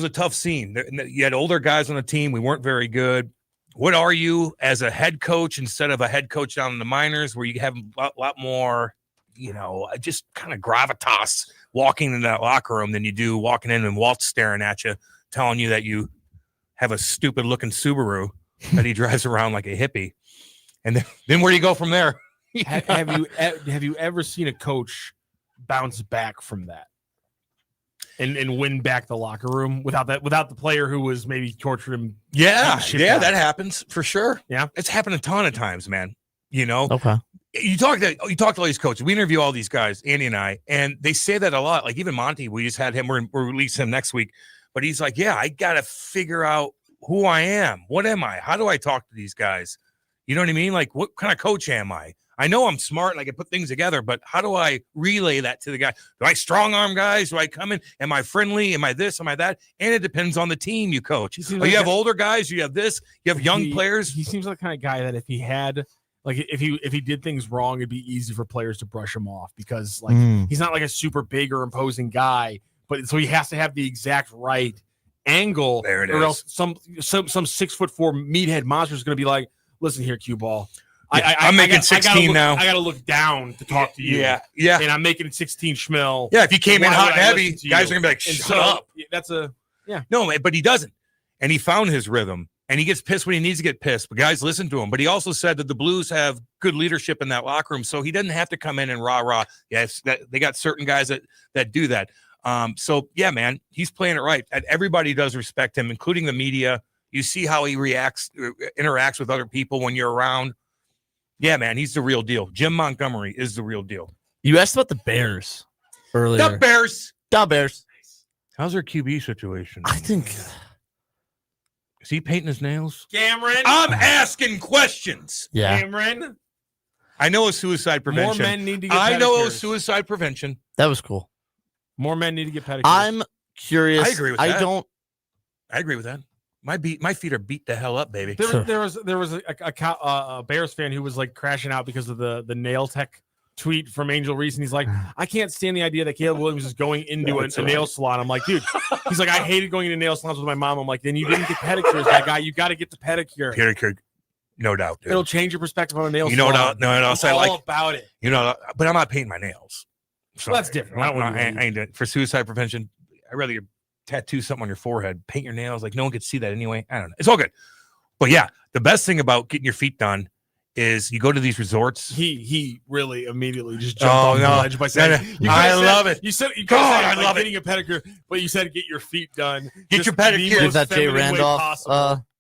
tough scene. You had older guys on the team. We weren't very good. What are you as a head coach instead of a head coach down in the minors, where you have a lot more, just kind of gravitas walking in that locker room than you do walking in and Walt's staring at you, telling you that you have a stupid looking Subaru that he drives around like a hippie. And then where do you go from there? Have you ever seen a coach bounce back from that and win back the locker room without the player who was maybe torturing him? Yeah, that happens for sure. Yeah, it's happened a ton of times, man. Okay. You talk to all these coaches. We interview all these guys, Andy and I, and they say that a lot. Like even Monty, we just had him. We're release him next week, but he's like, "Yeah, I got to figure out who I am. What am I? How do I talk to these guys? You know what I mean? Like, what kind of coach am I? I know I'm smart and I can put things together, but how do I relay that to the guy? Do I strong arm guys? Do I come in? Am I friendly? Am I this? Am I that? And it depends on the team you coach. You have older guys. You have this. You have young players. He seems like the kind of guy that if he had. Like if he did things wrong, it'd be easy for players to brush him off because he's not like a super big or imposing guy, but so he has to have the exact right angle. There it or is. else some 6'4" meathead monster is going to be like, listen here, cue ball. I'm making 16 now. I got to look down to talk to you. Yeah. And I'm making 16 schmil. Yeah, if you came in Why hot would and I heavy, listen to guys you? are gonna be like, And "Shut so, up." That's No, but he doesn't. And he found his rhythm. And he gets pissed when he needs to get pissed. But guys listen to him. But he also said that the Blues have good leadership in that locker room, so he doesn't have to come in and rah. Yes, they got certain guys that do that. So yeah, man, he's playing it right. And everybody does respect him, including the media. You see how he interacts with other people when you're around. Yeah, man, he's the real deal. Jim Montgomery is the real deal. You asked about the Bears earlier. The Bears. How's their QB situation? I think. Is he painting his nails? Cameron. I'm asking questions. Yeah. Cameron. I know a suicide prevention. More men need to get I know a pedicures. suicide prevention. That was cool. More men need to get pedicures. I'm curious. I agree with that. I agree with that. My feet are beat the hell up, baby. There was a Bears fan who was like crashing out because of the nail tech tweet from Angel Reese, and he's like, I can't stand the idea that Caleb Williams is going into a nail salon. I'm like, dude, he's like, I hated going into nail salons with my mom. I'm like, then you didn't get pedicures, that guy. You got to get the pedicure. Pedicure, no doubt, dude. It'll change your perspective on a nail You know salon. what? No, I'm I all like about it. You know, but I'm not painting my nails. Well, that's different. I ain't doing it. For suicide prevention. I'd rather you tattoo something on your forehead, paint your nails. Like no one could see that anyway. I don't know. It's all good. But yeah, the best thing about getting your feet done is you go to these resorts. He really immediately just jumped off the ledge by saying, I love it. You said you God, said, I love getting a pedicure, but you said get your feet done. Get your pedicure. Is that Jay Randolph?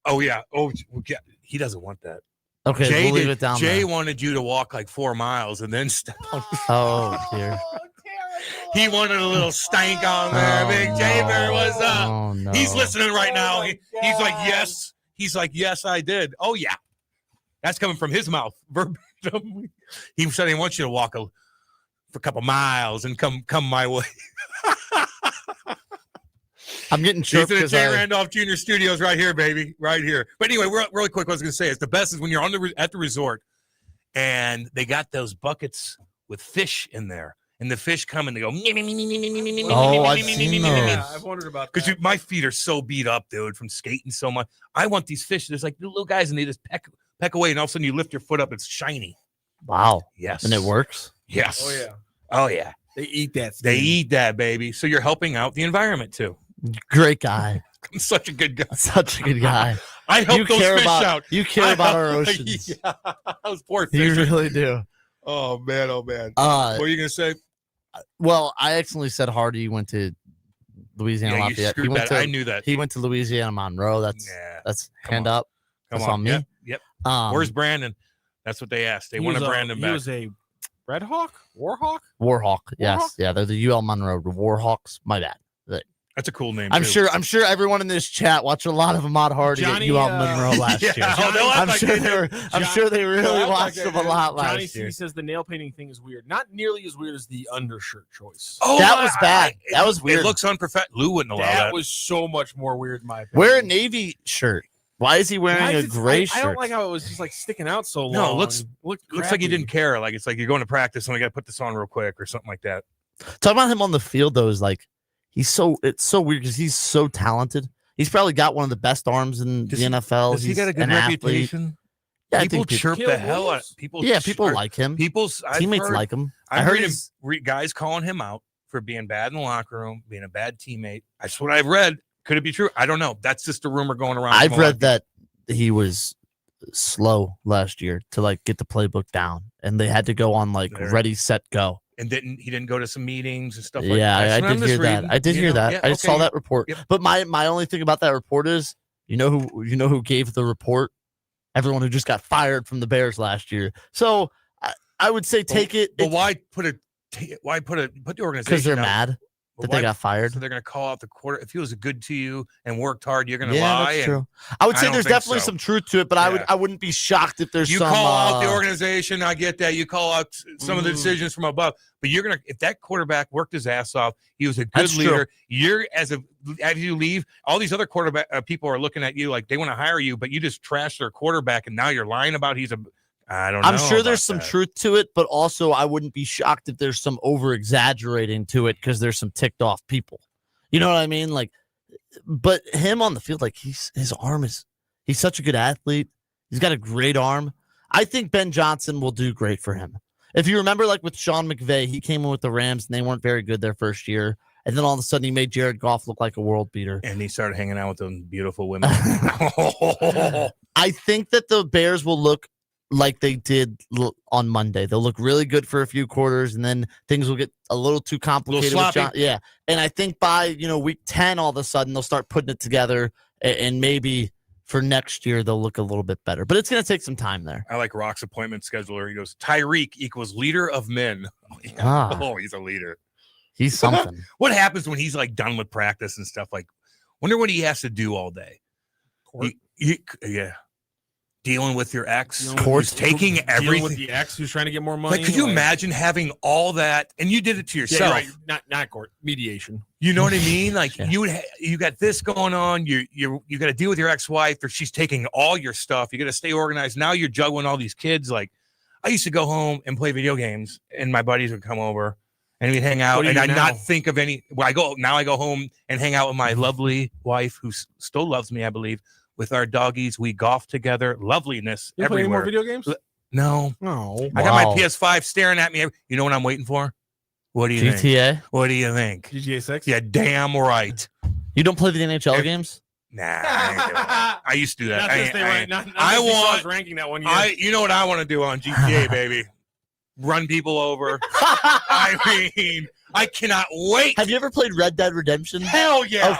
Oh yeah. Oh yeah. He doesn't want that. Okay, Jay we'll leave it down Jay there. wanted you to walk like 4 miles and then step on. Oh dear. He wanted a little stank on there. Big Jay Bear was up. Oh, no. He's listening right now. He's like, yes. He's like, yes, I did. Oh yeah. That's coming from his mouth. Verbatim. He said he wants you to walk for a couple miles and come my way. I'm getting choked He's in the because Jay Randolph Jr. Studios right here, baby, right here. But anyway, really quick, what I was going to say is the best is when you're at the resort and they got those buckets with fish in there, and the fish come and they go. Oh, I've seen those. Yeah, I've wondered about that. Because my feet are so beat up, dude, from skating so much. I want these fish. There's like little guys, and they just peck away, and all of a sudden you lift your foot up, it's shiny. Wow. Yes. And it works. Yes. Oh yeah. Oh yeah. They eat that. They eat that, baby. So you're helping out the environment too. Great guy. I'm such a good guy. Such a good guy. I help those fish out. You care about our oceans. Yeah, those poor You fish. really do. Oh man, oh man. Uh, what are you gonna say? Well, I accidentally said Hardy went to Louisiana Yeah, you Lafayette. He screwed went that. to, I knew that. He went to Louisiana Monroe. That's hand up. Come That's on me. Yep. Um, Where's Brandon? That's what they asked. They wanted Brandon back. He was a Red Hawk? Warhawk? Warhawk. Yes. Warhawk? Yeah, they're the UL Monroe Warhawks. My bad. That's a cool name. I'm too. sure everyone in this chat watched a lot of Ahmad Hardy Johnny, at UL Monroe last year. I'm sure they really watched him a lot Johnny last C year. says the nail painting thing is weird. Not nearly as weird as the undershirt choice. Oh, That was bad. That was weird. It looks unprofessional. Lou wouldn't allow that. That was so much more weird in my opinion. Wear a navy shirt. Why is he wearing Why a is it- gray I shirt? don't like how it was just like sticking out so long. No, it looks like you crappy. didn't care. Like it's like you're going to practice and I got to put this on real quick or something like that. Talking about him on the field though is like it's so weird because he's so talented. He's probably got one of the best arms in the NFL. Does he He's got a good an athlete. reputation? Yeah, I people think chirp the hell out. People, people like him. Teammates like him. I heard guys calling him out for being bad in the locker room, being a bad teammate. That's what I've read. Could it be true? I don't know. That's just a rumor going around. I've read that he was slow last year to like get the playbook down, and they had to go on like ready, set, go. And he didn't go to some meetings and stuff like Yeah, that. I did hear that. I did hear that. I saw that report. Yep. But my only thing about that report is, you know who gave the report? Everyone who just got fired from the Bears last year. So I would say take it. But why put the organization? Because they're out? mad that Why- they got fired. So they're going to call out the quarter. If he was good to you and worked hard, you're going to Yeah, lie. that's and true. I would say don't there's think definitely so. some truth to it, but I wouldn't be shocked if there's You some. call out the organization. I get that. You call out some of the decisions from above, but you're gonna. If that quarterback worked his ass off, he was a good That's true. leader. You're as you leave, all these other quarterback people are looking at you like they want to hire you, but you just trashed their quarterback, and now you're lying about he's a. I don't know. I'm sure there's about some that. truth to it, but also I wouldn't be shocked if there's some over exaggerating to it because there's some ticked off people. You know what I mean? Like, but him on the field, like he's such a good athlete. He's got a great arm. I think Ben Johnson will do great for him. If you remember, like with Sean McVay, he came in with the Rams and they weren't very good their first year. And then all of a sudden he made Jared Goff look like a world beater. And he started hanging out with those beautiful women. I think that the Bears will look like they did on Monday. They'll look really good for a few quarters, and then things will get a little too complicated. With sloppy. John, yeah, and I think by week 10, all of a sudden they'll start putting it together, and maybe for next year they'll look a little bit better. But it's going to take some time there. I like Rock's appointment scheduler. He goes, Tyreek equals leader of men. Oh, yeah. Ah. Oh, he's a leader. He's something. What happens when he's like done with practice and stuff? Like, wonder what he has to do all day. Yeah. Dealing with your ex, who's taking Dealing everything. with the ex who's trying to get more money. Like, could you imagine having all that? And you did it to Yeah, yourself. you're right. Not court mediation. You know what I mean? Like you got this going on. You got to deal with your ex-wife, or she's taking all your stuff. You got to stay organized. Now you're juggling all these kids. Like I used to go home and play video games, and my buddies would come over, and we'd hang out, What do and you I do not now? think of any. Well, I go home and hang out with my lovely wife, who still loves me, I believe. With our doggies, we golf together. Loveliness You play any more everywhere. video games? No. No. I got my PS5 staring at me. You know what I'm waiting for? What do you think? GTA? What do you think? GTA 6? Yeah, damn right. You don't play the NHL games? Nah, I ain't doing that. I used to do that. Not this day, right? Not I this want. was ranking that one year. You know what I want to do on GTA, baby? Run people over. I mean, I cannot wait. Have you ever played Red Dead Redemption? Hell yeah.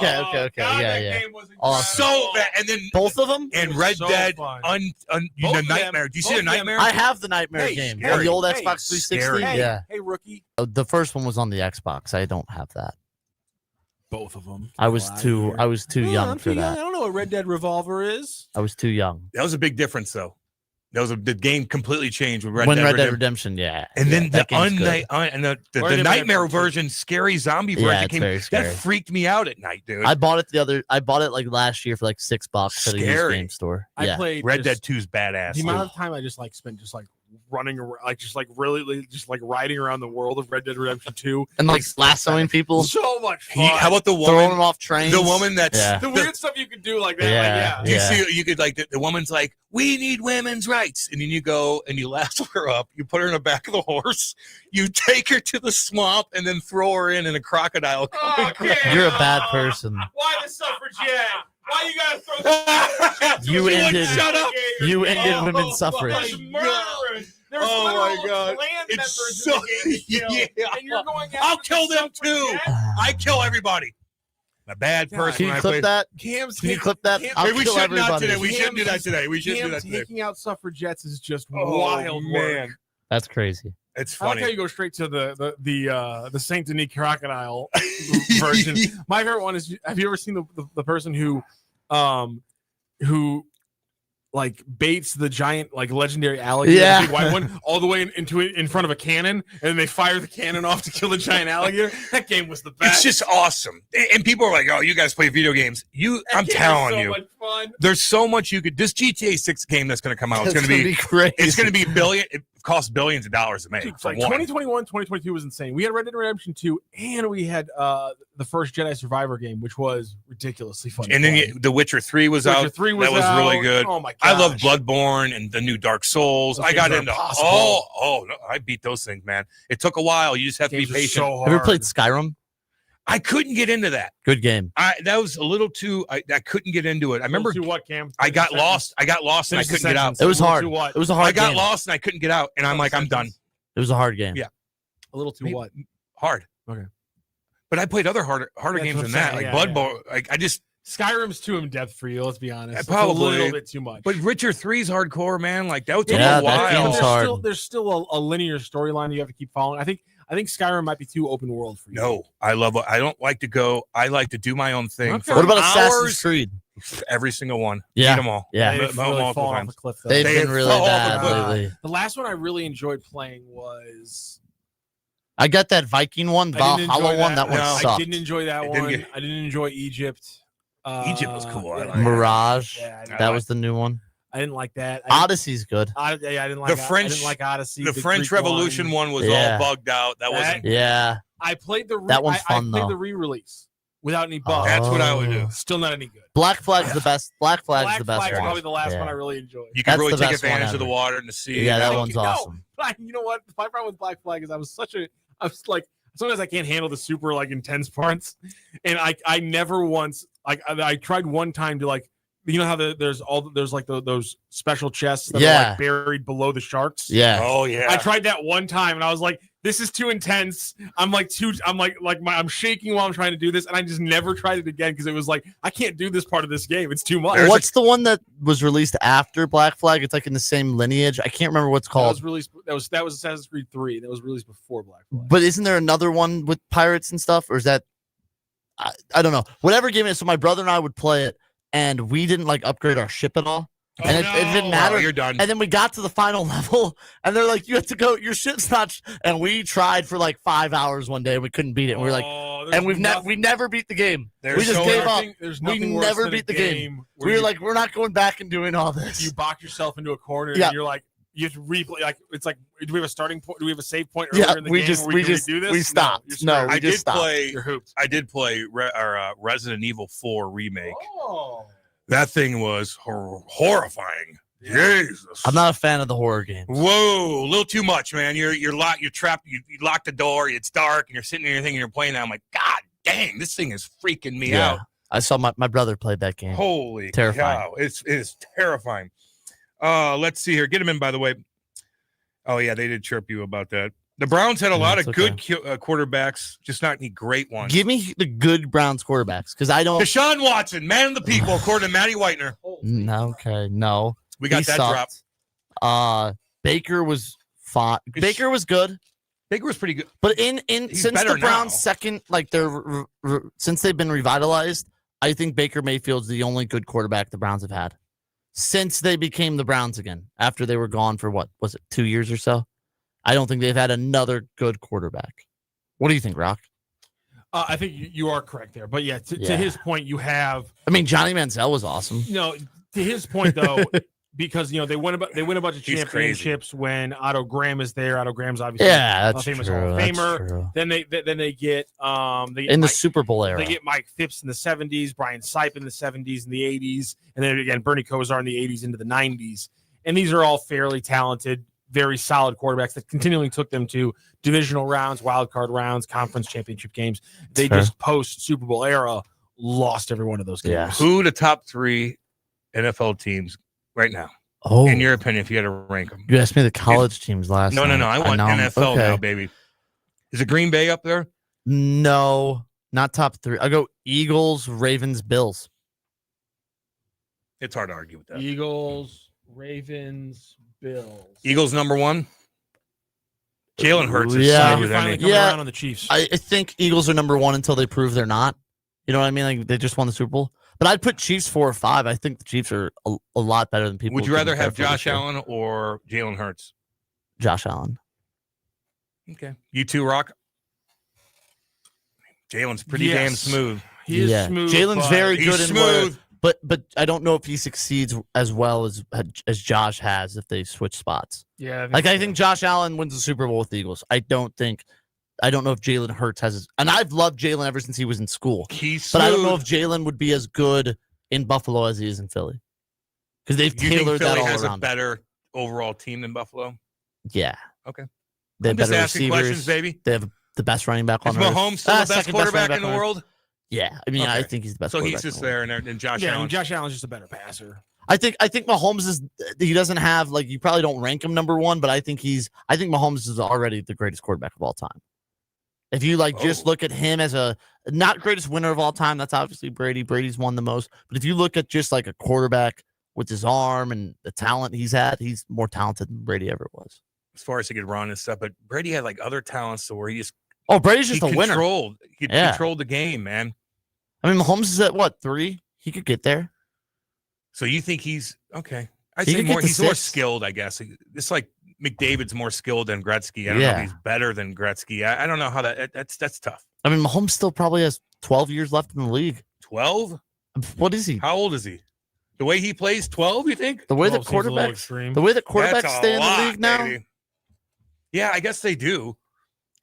Okay. Yeah. Awesome. So bad. And then Both of them? and Red so Dead fun. the Both of them- Nightmare. Do you see both the of them- Nightmare? I have the Nightmare Hey, game scary. on the old Hey, Xbox 360. scary. Yeah. Hey, rookie. The first one was on the Xbox. I don't have that. Both of them. I was too young I'm for too young. I that. don't know what Red Dead Revolver is. I was too young. That was a big difference, though. The game completely changed with Red When Dead Red Dead Redemption. Redemption, yeah. And then that the game's good. the Nightmare version, scary zombie Yeah, version it's came. very scary. That freaked me out at night, dude. I bought it like last year for like $6 at a used Scary. game store. I Yeah. played Red Dead just- 2 is badass. The dude. amount of time I just spent running around, really just riding around the world of Red Dead Redemption 2. And like lassoing people, So much fun. How about the throwing woman? them off trains. The woman that's Yeah. the weird stuff you could do like that? Yeah. You see, you could like the woman's like, we need women's rights, and then you go and you lasso her up, you put her in the back of the horse, you take her to the swamp, and then throw her in a crocodile. Oh, You're a bad person. Why the suffragette? Why you gotta throw You ended. Shut up. You ended women's suffrage. There's Oh my God! Clan It's members so in the game still, yeah. and you're going after I'll kill them the too. I kill everybody. I'm a bad person. Can you when I clip play. that? Cam's Can you clip that? Cam- I'll Hey, we kill should everybody. not today. We shouldn't do that today. We shouldn't do that today. Taking out suffragettes is just Oh, wild man. work. That's crazy. It's I like how funny. you go straight to the Saint Denis crocodile version. My favorite one is: have you ever seen the person who like baits the giant like legendary alligator, Yeah. the big white one, all the way in front of a cannon, and then they fire the cannon off to kill the giant alligator? That game was the It's best. just awesome. And people are like, "Oh, you guys play video games." That I'm game was telling so you, much fun. there's so much you could. This GTA 6 game that's going to come out, it's going to be crazy. It's going to be billion. It costs billions of dollars to make. Dude, For like one. 2021, 2022 was insane. We had Red Dead Redemption 2, and we had the first Jedi Survivor game, which was ridiculously fun. And then The Witcher 3 was Witcher out. 3 was that was really out. good. Oh my gosh. I love Bloodborne and the new Dark Souls. Those I got games are into impossible. no, I beat those things, man. It took a while. You just have to Games be are patient. so Have you ever hard. played Skyrim? I couldn't get into that. Good game. That was a little too. I couldn't get into it. I remember To what, Cam? I got Finish the lost. I got lost and I Finish the couldn't get out. sentence. It was A little hard. too what? It was a hard I got game. lost and I couldn't get out. And I'm like, I'm done. It was a hard game. Yeah. A little too Maybe- what? Hard. Okay. But I played other harder That's games what than I'm that. saying, Like yeah, Bloodborne. Like I just. Skyrim's too in depth for you. Let's be honest. It's Probably. a little bit too much. But Witcher 3's hardcore, man. Like that would take Yeah, a that while. game's hard. There's still a linear storyline you have to keep following. I think Skyrim might be too open world for you. No, I don't like to go. I like to do my own thing. Okay. For What about hours, Assassin's Creed? Every single one. Yeah. Beat them all. Yeah. They've Multiple really fallen off times. the cliff, though. They've They been have really fallen bad off the cliff. lately. The last one I really enjoyed playing was I got that Viking one, I didn't Valhalla enjoy one. That one No. I sucked. didn't enjoy that It didn't one. get- I didn't enjoy Egypt. Egypt was cool. I yeah. like Mirage. Yeah, I That was the new one. I didn't like that. I Odyssey's good. didn't like The I French- didn't like Odyssey. The French Greek Revolution one was Yeah. all bugged out. That wasn't. Yeah. I played the That one's I fun, played though. the re-release without any bugs. That's what I would do. Still not any good. Black Flag's the best. Black Flag's Black the best Flag is one. probably the last Yeah. one I really enjoyed. You can That's really the take best one advantage of the ever. water and the sea. Yeah, that No, one's no. awesome. But you know what? My problem with Black Flag is I was like sometimes I can't handle the super like intense parts, and I never once like I tried one time to like you know how there's like those special chests that are Yeah. like buried below the sharks. Yeah. Oh yeah. I tried that one time and I was like, this is too intense. I'm shaking while I'm trying to do this, and I just never tried it again because it was like I can't do this part of this game. It's too much. What's the one that was released after Black Flag? It's like in the same lineage. I can't remember what's that called. was released? That was Assassin's Creed 3. That was released before Black Flag. But isn't there another one with pirates and stuff? Or is that I don't know. Whatever game it is. So my brother and I would play it, and we didn't like upgrade our ship at all. And it didn't matter. Oh, you're done. And then we got to the final level, and they're like, "You have to go. Your ship's not." And we tried for like 5 hours one day, and we couldn't beat it. And we were like, and we never beat the game. There's We just so gave up. nothing- There's We nothing worse never than a beat the game. where We were you- like, we're not going back and doing all this. you box yourself into a corner Yeah. and you're like you have to replay like it's like do we have a starting point? Do we have a save point earlier Yeah, in the we game just where we can just do this? we stopped. you're No, screwed. we I just did stopped. play. You're hooped. I did play Resident Evil 4 remake. Oh. That thing was horrifying. Jesus. I'm not a fan of the horror games. Whoa, a little too much, man. You're locked. You're trapped. You lock the door. It's dark, and you're sitting there and you're playing that. I'm like, God dang, this thing is freaking me out. I saw my brother played that game. Holy Terrifying. cow. It is terrifying. Let's see here. Get him in, by the way. Oh, yeah, they did chirp you about that. The Browns had a lot of That's good quarterbacks, just not any great ones. Give me the good Browns quarterbacks because I don't. Deshaun Watson, man of the people, according to Matty Whitener. No, okay, no. We got He that sucked. drop. Baker was fine. Baker was good, Baker was pretty good. but in He's since better the Browns now. second, like since they've been revitalized, I think Baker Mayfield's the only good quarterback the Browns have had since they became the Browns again. After they were gone for what was it, 2 years or so? I don't think they've had another good quarterback. What do you think, Rock? I think you are correct there. But yeah, to Yeah. his point, you have I mean, Johnny Manziel was awesome. to his point though, because they win a bunch of He's championships when Otto Graham is there. Otto Graham's obviously Yeah, a that's famous true. Hall of That's Famer. true. Then they get In the Mike- Super Bowl era. They get Mike Phipps in the 70s, Brian Sipe in the 70s and the 80s, and then again Bernie Kosar in the 80s into the 90s. And these are all fairly talented, very solid quarterbacks that continually took them to divisional rounds, wild card rounds, conference championship games. They Fair. just post Super Bowl era lost every one of those games. Yeah. Who the top three NFL teams right now? Oh, In your opinion, if you had to rank them. you asked me the college teams last No. night. I want know. NFL Okay. now, baby. Is it Green Bay up there? No, not top 3. I'll go Eagles, Ravens, Bills. It's hard to argue with that. Eagles, Ravens, Bills. Eagles number 1. Jalen Hurts is Yeah. smooth, Finally isn't he? coming Yeah. around on the Chiefs. I think Eagles are number 1 until they prove they're not. You know what I mean? Like they just won the Super Bowl. But I'd put Chiefs 4 or 5. I think the Chiefs are a lot better than people. Would you give rather them have credit for this Josh year. Allen or Jalen Hurts? Josh Allen. Okay. You too, Rock? Jalen's pretty damn Yes. smooth. He is smooth. Jalen's but very He's good in where, smooth. but I don't know if he succeeds as well as Josh has if they switch spots. Yeah. I think Josh Allen wins the Super Bowl with the Eagles. I don't know if Jalen Hurts has and I've loved Jalen ever since he was in school. He's But I don't know smooth. if Jalen would be as good in Buffalo as he is in Philly. Because they've You think tailored that Philly all has a around. better overall team than Buffalo? Yeah. Okay. They I'm have just better asking receivers. questions, baby. They have the best running back Is on earth. Mahomes still the best second quarterback running in the back on earth. world? Yeah. I mean, I Okay. think he's the best So quarterback he's in just the world. there, and Josh Yeah, I Allen. mean, Josh Allen's just a better passer. I think Mahomes is he doesn't have like you probably don't rank him number 1, but I think Mahomes is already the greatest quarterback of all time. If you just look at him as a not greatest winner of all time, that's obviously Brady. Brady's won the most. But if you look at just like a quarterback with his arm and the talent he's had, he's more talented than Brady ever was. As far as he could run and stuff, but Brady had like other talents to where he just Brady's just a winner. He Yeah. controlled the game, man. I mean, Mahomes is at what 3? He could get there. So you think he's okay? I'd He say could get more. to He's more 6. skilled, I guess. It's like McDavid's more skilled than Gretzky. I don't know if he's better than Gretzky. I don't know how that's tough. I mean, Mahomes still probably has 12 years left in the league. 12? What is he? How old is he? The way he plays, 12. You think? The way that 12 seems a little quarterbacks, extreme. the way that That's quarterbacks a stay in the lot, league now. baby. Yeah, I guess they do.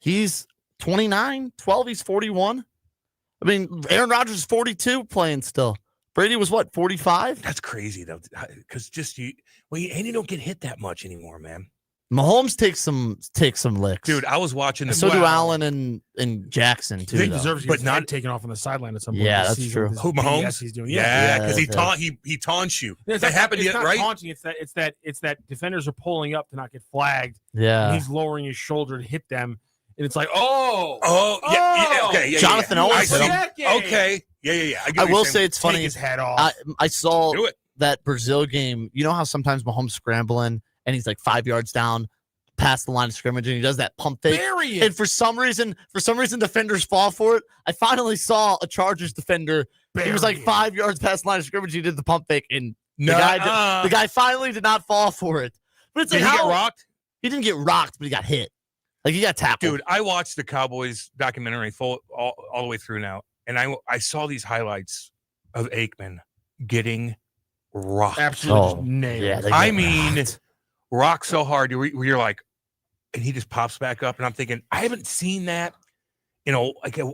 He's 29, 12. He's 41. I mean, Aaron Rodgers is 42 playing still. Brady was what, 45? That's crazy though, because and you don't get hit that much anymore, man. Mahomes takes some licks. Dude, I was watching So do Allen and Jackson too. He though. deserves to But get his head not- taken off on the sideline at some point. Yeah, this that's season true. with this Who, Mahomes? BS he's doing. Yeah, because Yeah. he taunts you. It's That not- happened it's yet, not right? taunting. It's that defenders are pulling up to not get flagged. Yeah. And he's lowering his shoulder to hit them, and it's like, oh, Okay, yeah, Jonathan yeah, yeah. Owens I see. hit him. Okay, yeah. I, get I what you're will saying. say it's take funny. his head off. I saw Do it. that Brazil game. You know how sometimes Mahomes scrambling and he's like 5 yards down past the line of scrimmage and he does that pump fake. Bury it. And for some reason, defenders fall for it. I finally saw a Chargers defender. He was like Bury it. 5 yards past the line of scrimmage. He did the pump fake, and the Nuh-uh. guy finally did not fall for it. But it's Did like he get how- rocked? He didn't get rocked, but he got hit. Like he got tackled. Dude, I watched the Cowboys documentary all the way through now, and I saw these highlights of Aikman getting rocked. Absolutely just Oh, nailed. yeah, they I get mean, rocked. rocked so hard where you're like, and he just pops back up, and I'm thinking, I haven't seen that,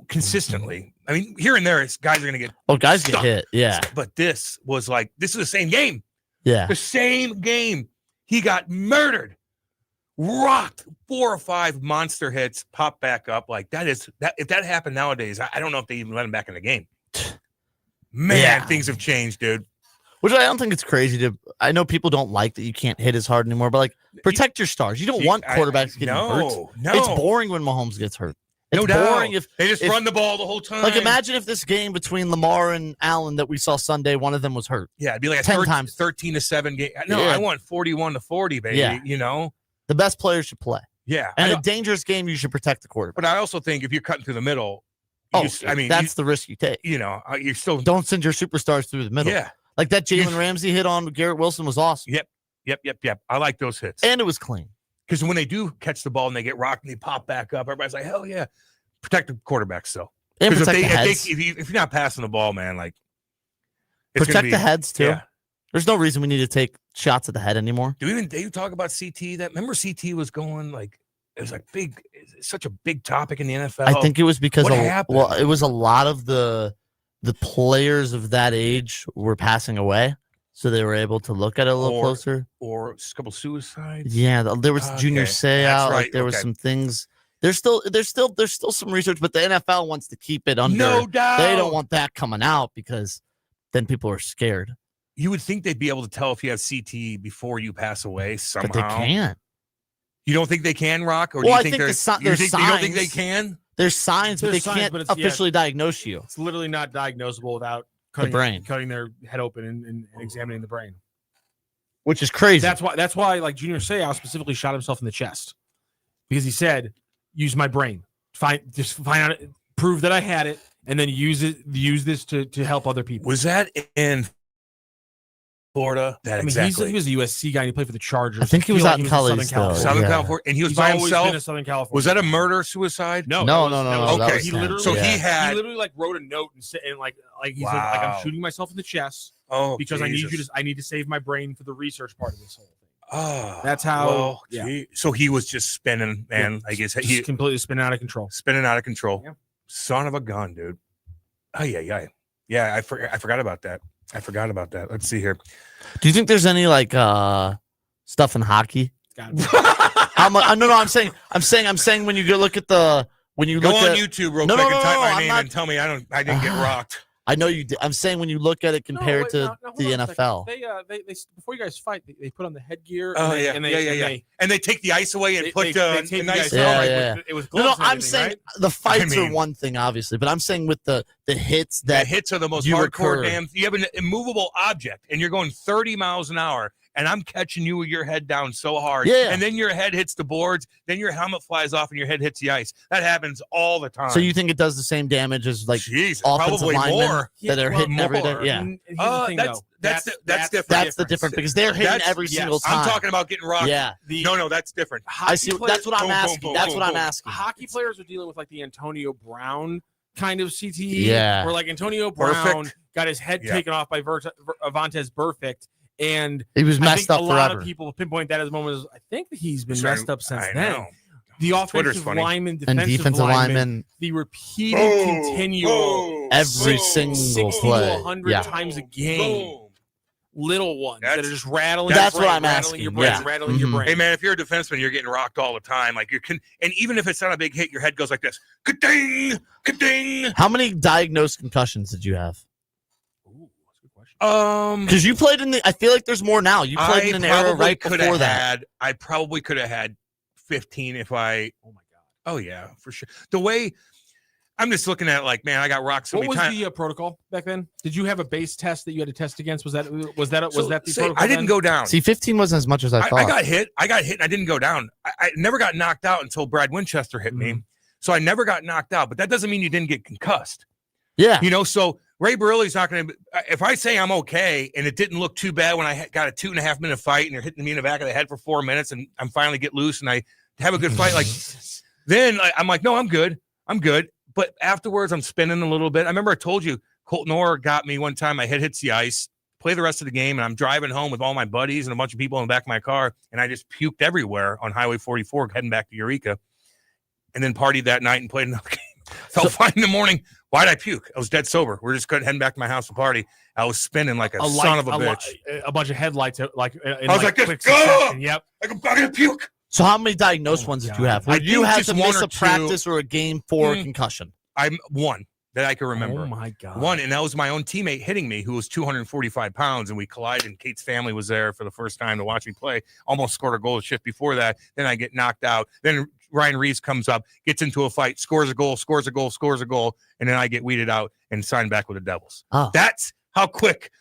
consistently. I mean, here and there, guys are gonna get guys stuck. get hit. Yeah, but this is the same game. yeah. The same game. He got murdered, rocked, 4 or 5 monster hits, popped back up. Like that. If that happened nowadays, I don't know if they even let him back in the game. Man, Yeah. things have changed, dude. Which I don't think it's crazy to. I know people don't like that you can't hit as hard anymore, but like protect your stars. You don't want quarterbacks getting hurt. No, It's boring when Mahomes gets hurt. It's No doubt. boring if They just run the ball the whole time. Like imagine if this game between Lamar and Allen that we saw Sunday, one of them was hurt. Yeah, it'd be like a 10 times. 13-7 game. No, Yeah. I want 41-40, baby. Yeah. You know? The best players should play. Yeah. And I a know- dangerous game, you should protect the quarterback. but I also think if you're cutting through the middle, That's the risk you take. you're still Don't send your superstars through the middle. Yeah. Like that Jalen Ramsey hit on Garrett Wilson was awesome. Yep. I like those hits. And it was clean. Because when they do catch the ball and they get rocked and they pop back up, everybody's like, hell yeah. Protect the quarterback still. And 'Cause protect the heads. if you're not passing the ball, man, like it's gonna Protect be- the heads too. Yeah. There's no reason we need to take shots at the head anymore. Do they talk about CT? Remember CT was going like it was like such a big topic in the NFL. I think it was because What happened? it was a lot of the players of that age were passing away, so they were able to look at it a little closer. Or a couple suicides. Yeah, there was Junior Okay, Seau. that's Like right, there was okay. some things. There's still some research, but the NFL wants to keep it under. No doubt. They don't want that coming out because then people are scared. You would think they'd be able to tell if you have CTE before you pass away somehow. But they can't. You don't think they can, Rock? Or Well, do you think there's you don't think they signs. can? There's signs, but There's they signs, can't but it's- officially diagnose you. It's literally not diagnosable without brain. cutting their head open and examining the brain. Which is crazy. That's why like Junior Seau specifically shot himself in the chest because he said, "Use my brain, find out, prove that I had it, and then use this to help other people." Was that in Florida? That exactly. He was a USC guy. And he played for the Chargers. I think he was out in Cali still. Southern California, and he was by always himself. been in Southern California. Was that a murder suicide? No. No. Okay, He literally. So he literally like wrote a note and said, like he said, like I'm shooting myself in the chest. Oh, because Jesus. I need to save my brain for the research part of this whole thing. Oh, that's how. Well, so he was just spinning, man. I guess he completely spinning out of control. Yeah. Son of a gun, dude. Oh yeah. I forgot about that. Let's see here. Do you think there's any like stuff in hockey? How much? No. I'm saying when you go look at the Go on YouTube real quick and type my name and tell me I didn't get rocked. I know you did. I'm saying when you look at it compared to the NFL. They before you guys fight, they put on the headgear. Oh and and they take the ice away and put take the nice. the ice out. It was No, gloves and I'm everything, saying right? the fights I mean- are one thing, obviously, but I'm saying with the hits The that hits are the most you hardcore occur. damn. You have an immovable object and you're going 30 miles an hour. And I'm catching you with your head down so hard. Yeah. And then your head hits the boards. Then your helmet flies off and your head hits the ice. That happens all the time. So you think it does the same damage as like Jeez, offensive probably linemen more. that are hitting every day? more. Yeah. And here's the thing, though. That's different. That's the difference because they're hitting That's- every single time. I'm talking about getting rocked. Yeah. No, that's different. I see. That's what I'm Boom, asking. boom, That's boom, what I'm boom. asking. Hockey players are dealing with like the Antonio Brown kind of CTE. Yeah. Where like Antonio Brown Perfect. got his head Yeah. taken off by Vontaze Burfict. And He was I messed think up a lot forever. of people pinpoint that as a moment. I think that he's been Sorry, messed up since I then. know. The Twitter's offensive funny. lineman, And defensive linemen, the repeated, continual, every 60 single to play. 100 Yeah. times a game. Little ones that are That's- just rattling. That's your what brain, I'm rattling asking, Your brain, yeah. rattling your Mhm. brain. Hey man, if you're a defenseman, you're getting rocked all the time. Like and even if it's not a big hit, your head goes like this. Ka-ding, ka-ding. How many diagnosed concussions did you have? Um, Because you played in the. I feel like there's more now. You played in an era right before that. I probably could have had 15 if I. Oh my god. Oh yeah, for sure. The way I'm just looking at it like, man, I got rocked so What many was times. the protocol back then? Did you have a base test that you had to test against? Was that the See, protocol? I didn't then? go down. See, 15 wasn't as much as I thought. I got hit. And I didn't go down. I never got knocked out until Brad Winchester hit me. So I never got knocked out. But that doesn't mean you didn't get concussed. Yeah. You know, so Ray Barilli's not going to. If I say I'm okay and it didn't look too bad when I got a 2.5 minute fight and you're hitting me in the back of the head for 4 minutes and I'm finally get loose and I have a good fight, like then I'm like, no, I'm good. But afterwards, I'm spinning a little bit. I remember I told you Colton Orr got me one time. My head hits the ice, play the rest of the game, and I'm driving home with all my buddies and a bunch of people in the back of my car, and I just puked everywhere on Highway 44 heading back to Eureka, and then partied that night and played another game. Felt fine in the morning. Why'd I puke? I was dead sober. We're just heading back to my house to party. I was spinning like a son of a bitch. A bunch of headlights, like I was like, quick "Go!" succession. Yep. I'm gonna puke. So how many diagnosed ones did you have? I Would you think have just to one miss or a two. practice or a game for a concussion? I'm one that I can remember. Oh my god. One, and that was my own teammate hitting me, who was 245 pounds, and we collided. And Kate's family was there for the first time to watch me play. Almost scored a goal a shift before that. Then I get knocked out. Then Ryan Reeves comes up, gets into a fight, scores a goal, and then I get weeded out and signed back with the Devils. Oh. That's how quick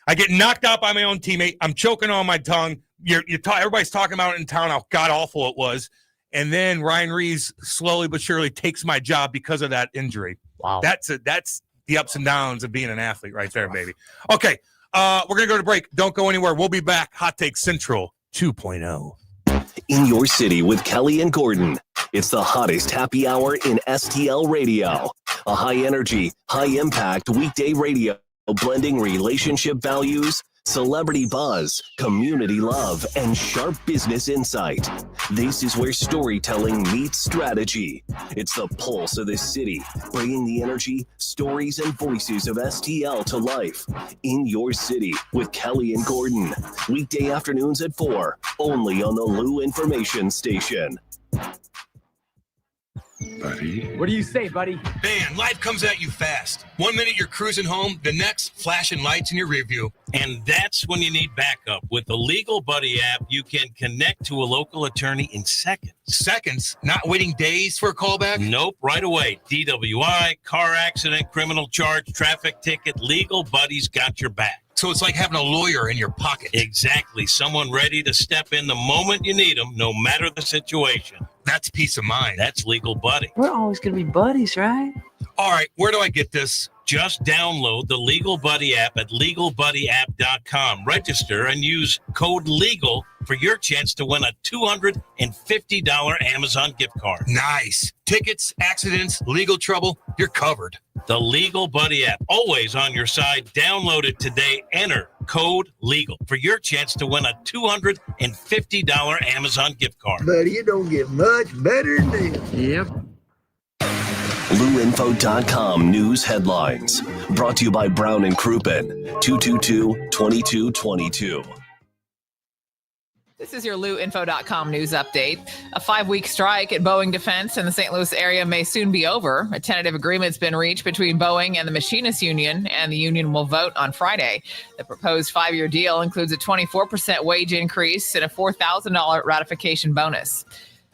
I get knocked out by my own teammate. I'm choking on my tongue. Everybody's talking about it in town how god awful it was. And then Ryan Reeves slowly but surely takes my job because of that injury. Wow. That's the ups and downs of being an athlete right there, baby. Okay. We're going to go to break. Don't go anywhere. We'll be back. Hot Take Central 2.0. In your city with Kelly and Gordon. It's the hottest happy hour in STL radio. A high energy, high impact weekday radio blending relationship values, celebrity buzz, community love, and sharp business insight. This is where storytelling meets strategy. It's the pulse of this city, bringing the energy, stories, and voices of STL to life. In your city with Kelly and Gordon. Weekday afternoons at 4, only on the Lou Information Station. Buddy. What do you say, buddy? Man, life comes at you fast. 1 minute you're cruising home, the next flashing lights in your rearview. And that's when you need backup. With the Legal Buddy app, you can connect to a local attorney in seconds. Seconds? Not waiting days for a callback? Nope, right away. DWI, car accident, criminal charge, traffic ticket, Legal Buddy's got your back. So it's like having a lawyer in your pocket. Exactly. Someone ready to step in the moment you need them, no matter the situation. That's peace of mind. That's Legal Buddy. We're always going to be buddies, right? All right, where do I get this? Just download the Legal Buddy app at LegalBuddyApp.com. Register and use code LEGAL for your chance to win a $250 Amazon gift card. Nice. Tickets, accidents, legal trouble, you're covered. The Legal Buddy app, always on your side. Download it today. Enter code LEGAL for your chance to win a $250 Amazon gift card. Buddy, it don't get much better than this. Yep. LouInfo.com news headlines. Brought to you by Brown and Crouppen, 222-2222. This is your LouInfo.com news update. A 5-week strike at Boeing Defense in the St. Louis area may soon be over. A tentative agreement's been reached between Boeing and the Machinists Union, and the union will vote on Friday. The proposed 5-year deal includes a 24% wage increase and a $4,000 ratification bonus.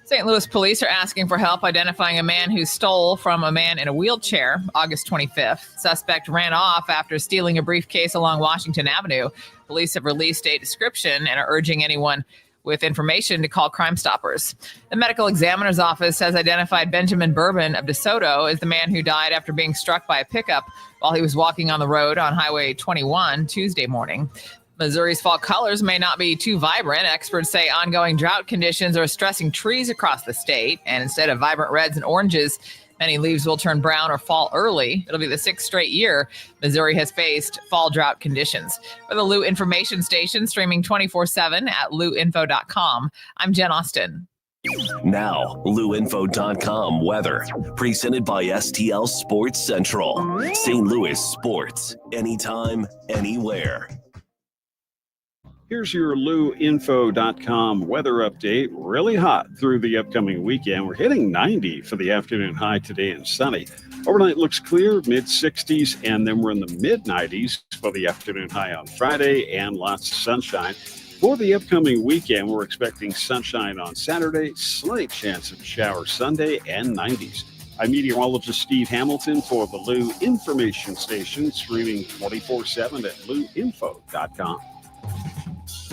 St. Louis police are asking for help identifying a man who stole from a man in a wheelchair August 25th. Suspect ran off after stealing a briefcase along Washington Avenue. Police have released a description and are urging anyone with information to call Crime Stoppers. The medical examiner's office has identified Benjamin Bourbon of DeSoto as the man who died after being struck by a pickup while he was walking on the road on Highway 21 Tuesday morning. Missouri's fall colors may not be too vibrant. Experts say ongoing drought conditions are stressing trees across the state, and instead of vibrant reds and oranges, many leaves will turn brown or fall early. It'll be the 6th straight year Missouri has faced fall drought conditions. For the Lou Information Station, streaming 24/7 at louinfo.com, I'm Jen Austin. Now, LouInfo.com weather. Presented by STL Sports Central. St. Louis sports. Anytime, anywhere. Here's your LouInfo.com weather update. Really hot through the upcoming weekend. We're hitting 90 for the afternoon high today and sunny. Overnight looks clear, mid-60s, and then we're in the mid-90s for the afternoon high on Friday and lots of sunshine. For the upcoming weekend, we're expecting sunshine on Saturday, slight chance of a shower Sunday, and 90s. I'm meteorologist Steve Hamilton for the Lou Information Station, streaming 24/7 at LouInfo.com.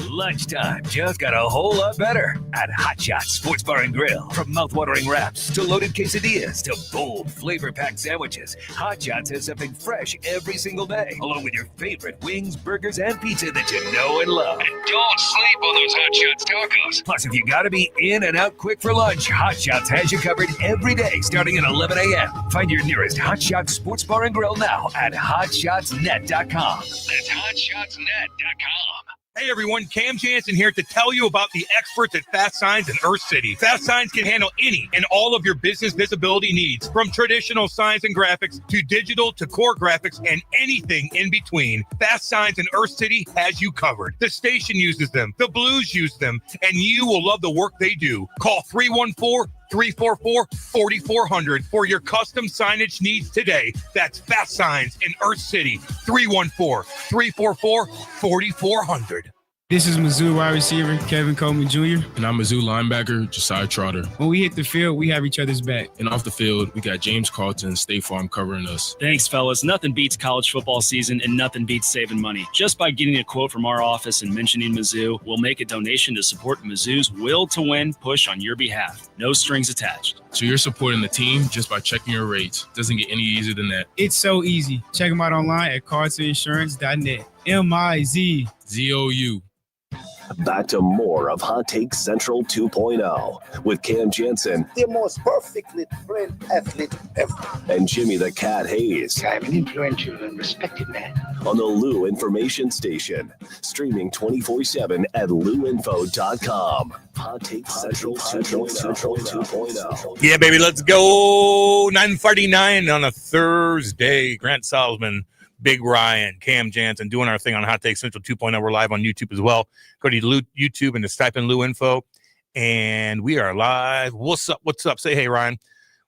Lunchtime just got a whole lot better at Hot Shots Sports Bar and Grill. From mouth-watering wraps to loaded quesadillas to bold, flavor-packed sandwiches, Hot Shots has something fresh every single day, along with your favorite wings, burgers, and pizza that you know and love. And don't sleep on those Hot Shots tacos. Plus, if you gotta be in and out quick for lunch, Hot Shots has you covered every day starting at 11 a.m. Find your nearest Hot Shots Sports Bar and Grill now at hotshotsnet.com. That's hotshotsnet.com. Hey everyone, Cam Jansen here to tell you about the experts at Fast Signs in Earth City. Fast Signs can handle any and all of your business visibility needs, from traditional signs and graphics to digital to core graphics and anything in between. Fast Signs in Earth City has you covered. The station uses them, the Blues use them, and you will love the work they do. Call 314-344-4400 for your custom signage needs today. That's Fast Signs in Earth City, 314-344-4400. This is Mizzou wide receiver Kevin Coleman Jr. And I'm Mizzou linebacker Josiah Trotter. When we hit the field, we have each other's back. And off the field, we got James Carlton, State Farm covering us. Thanks, fellas. Nothing beats college football season, and nothing beats saving money. Just by getting a quote from our office and mentioning Mizzou, we'll make a donation to support Mizzou's will to win push on your behalf. No strings attached. So you're supporting the team just by checking your rates. Doesn't get any easier than that. It's so easy. Check them out online at cartoninsurance.net. MIZZOU. Back to more of Hot Take Central 2.0 with Cam Jansen. The most perfectly trained athlete ever. And Jimmy the Cat Hayes. I'm an influential and respected man. On the Lou Information Station. Streaming 24/7 at LouInfo.com. Hot Take Central 2.0. Yeah, baby, let's go. 9:39 on a Thursday. Grant Salzman, Big Ryan, Cam Jansen doing our thing on Hot Take Central 2.0. We're live on YouTube as well. Go to YouTube and just type in Lou Info, and we are live. What's up? What's up? Say hey, Ryan.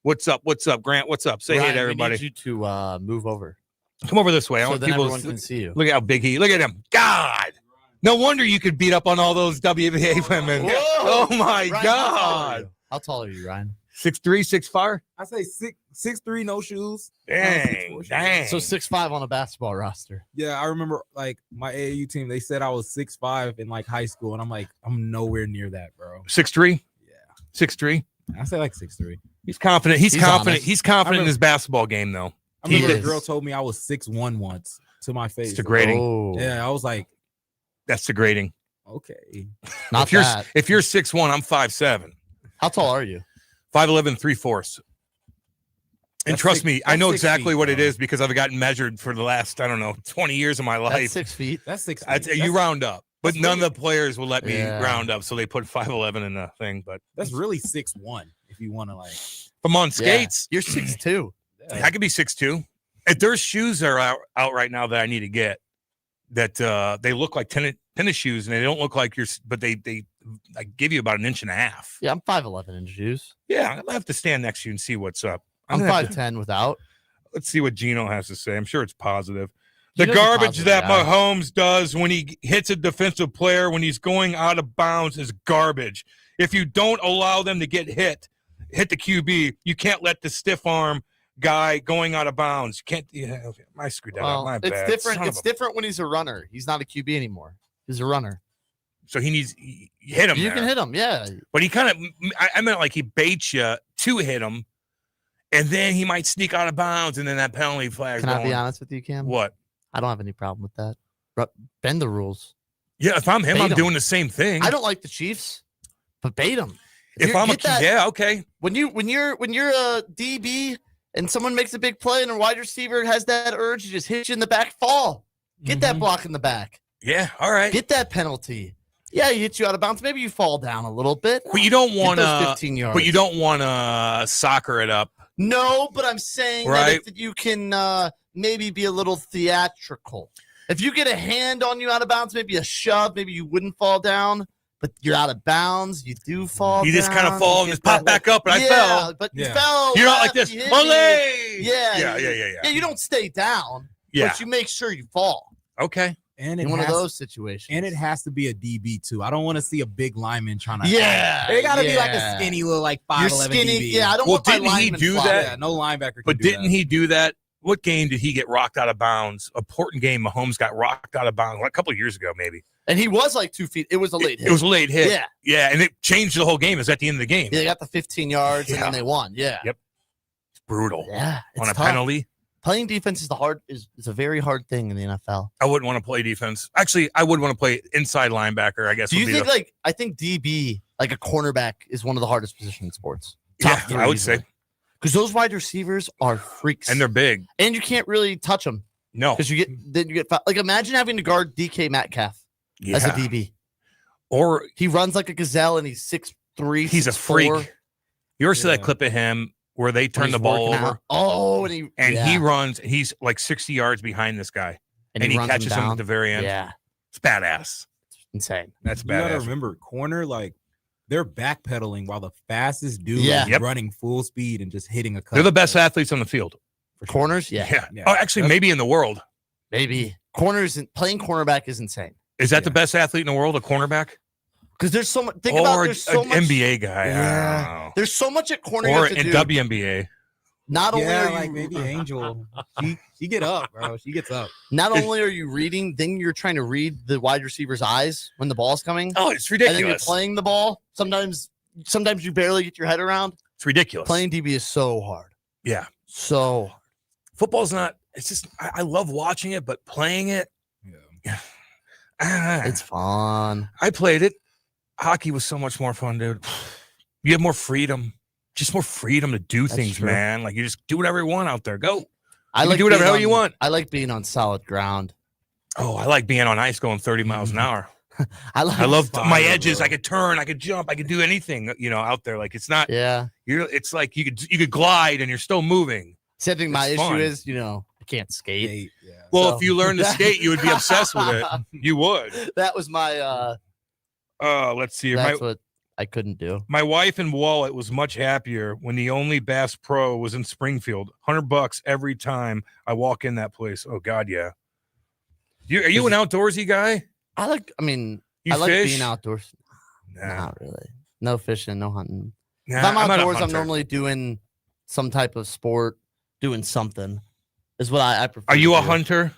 What's up? What's up, Grant? What's up? Say hey Ryan, to everybody. We need you to move over. Come over this way. I So want then people everyone to can see you. Look at how big he. Look at him. God. No wonder you could beat up on all those WBA women. Whoa. Oh my Ryan, God. How tall are you, Ryan? 6'3", 6'5"? I say 6'3", no shoes. Dang, dang. So 6'5" on a basketball roster. Yeah, I remember like my AAU team. They said I was 6'5" in like high school, and I'm like, I'm nowhere near that, bro. 6'3"? Yeah. 6'3"? I say like 6'3". He's confident. He's confident. honest. He's confident in remember- his basketball game, though. I remember a girl told me I was 6'1" once to my face. It's degrading. Oh. Yeah, I was like, That's degrading. okay. Not if you're that. if you're 6'1", I'm 5'7". How tall are you? 5'11", 3/4. And That's trust six- me, I that's know 6 exactly feet, what it bro. is because I've gotten measured for the last, 20 years of my life. That's 6 feet. That's 6 feet. I'd say you round up, but that's none really- of the players will let me Yeah. round up, so they put 5'11" in the thing. But That's really 6'1" if you want to like. if I'm on skates, You're 6'2". I could be 6'2". If there's shoes that are out right now that I need to get, that they look like tennis shoes, and they don't look like but they like give you about 1.5 inches. Yeah, I'm 5'11" in shoes. Yeah, I'm gonna have to stand next to you and see what's up. I'm gonna have to- 5'10" without. Let's see what Gino has to say. I'm sure it's positive. The Gino's a garbage positive that guy. Mahomes does when he hits a defensive player when he's going out of bounds is garbage. If you don't allow them to hit the QB, you can't let the stiff arm guy going out of bounds. You can't. Yeah, okay, I screwed that up. Well, My it's bad. different. Son It's of a- different when he's a runner. He's not a QB anymore. He's a runner. So he hit him. You there. can hit him, yeah. But he kind of. I meant like he baits you to hit him, and then he might sneak out of bounds, and then that penalty flag. Can I be honest with you, Cam? What? I don't have any problem with that. Bend the rules. Yeah, if I'm him, Bait I'm 'em. doing the same thing. I don't like the Chiefs, but bait them. If I'm yeah, okay. When you're a DB and someone makes a big play and a wide receiver has that urge to just hit you in the back, fall. Get that block in the back. Yeah, all right. Get that penalty. Yeah, he hits you out of bounds. Maybe you fall down a little bit. But you don't Get want those to. 15 yards. But you don't want to soccer it up. No, but I'm saying Right. that if you can maybe be a little theatrical. If you get a hand on you out of bounds, maybe a shove, maybe you wouldn't fall down, but you're out of bounds. You do fall You just kind of down, fall you and just get pop that, back up, and I yeah, fell. But you Yeah. fell. You're not like left, this. you hit me. Olay! Yeah. Yeah. You don't stay down, Yeah. but you make sure you fall. Okay. And In it one of has- those situations. And it has to be a DB too. I don't want to see a big lineman trying to. Yeah, It got to be like a yeah. skinny little like 5'11" You're skinny. DB. Yeah, I don't Well, want my didn't he lineman do fly. that? Yeah, no linebacker. Can But do didn't that. he do that? What game did he get rocked out of bounds? A important game. Mahomes got rocked out of bounds a couple of years ago, maybe. And he was like 2 feet. It was a late hit. It was a late hit. Yeah. Yeah, and it changed the whole game. It was at the end of the game. Yeah, they got the 15 yards and Yeah. then they won. Yeah. Yep. It's brutal. Yeah. On it's a tough. penalty. Playing defense is a very hard thing in the NFL. I wouldn't want to play defense. Actually, I would want to play inside linebacker, I guess. Do you would be think I think DB, like a cornerback, is one of the hardest positions in sports? Yeah, I would say. Because those wide receivers are freaks. And they're big. And you can't really touch them. No. Because you get like imagine having to guard DK Metcalf as a Yeah. DB. Or he runs like a gazelle and he's 6'3". he's a 6'4". freak. You ever see that clip of him where they turn he's the ball working over? out. Oh, and he yeah. runs. He's like 60 yards behind this guy, And and he he runs him catches him down. at the very end. Yeah. It's badass. Insane. That's You gotta badass. remember, corner like they're backpedaling while the fastest dude Yeah. is Yep. running full speed and just hitting a cut. They're the best athletes on the field. Corners, yeah. Yeah. Oh, actually, maybe in the world. Maybe. Corners and playing cornerback is insane. Is that the best athlete in the world, a cornerback? Because there's so much. Think about Or there's so an much. NBA guy. I don't Yeah. know. There's so much at corner. Or you have in to do. WNBA. Not only Yeah, are like you maybe Angel. She get up, bro. She gets up. not only are you reading, then you're trying to read the wide receiver's eyes when the ball's coming. Oh, it's And then you're ridiculous. playing the ball. Sometimes you barely get your head around. It's ridiculous. Playing DB is so hard. Yeah. So Football's not, it's just, I love watching it, but playing it, it's fun. I played it. Hockey was so much more fun, dude. You have more freedom, just more freedom to do things, true. man. Like you just do whatever you want out there. Go. I You can like do whatever being hell you on- want. I like being on solid ground. Oh, I like being on ice going 30 miles an hour. I like. I love fire, my edges. bro. I could turn, I could jump, I could do anything, out there. Like it's not, Yeah. it's like you could glide and you're still moving. See, I think my It's issue fun. is, I can't skate. Yeah. Well, So- if you learn to skate, you would be obsessed with it. You would. That was my Let's see. that's what I couldn't do. My wife and wallet was much happier when the only Bass Pro was in Springfield. $100 every time I walk in that place. Oh God, yeah. Are you an outdoorsy guy? I You like fish? being outdoors. Nah. Not really. No fishing, no hunting. Nah, If I'm I'm not a outdoors, I'm hunter. normally doing some type of sport, doing something. Is what I prefer. Are you to a do. hunter?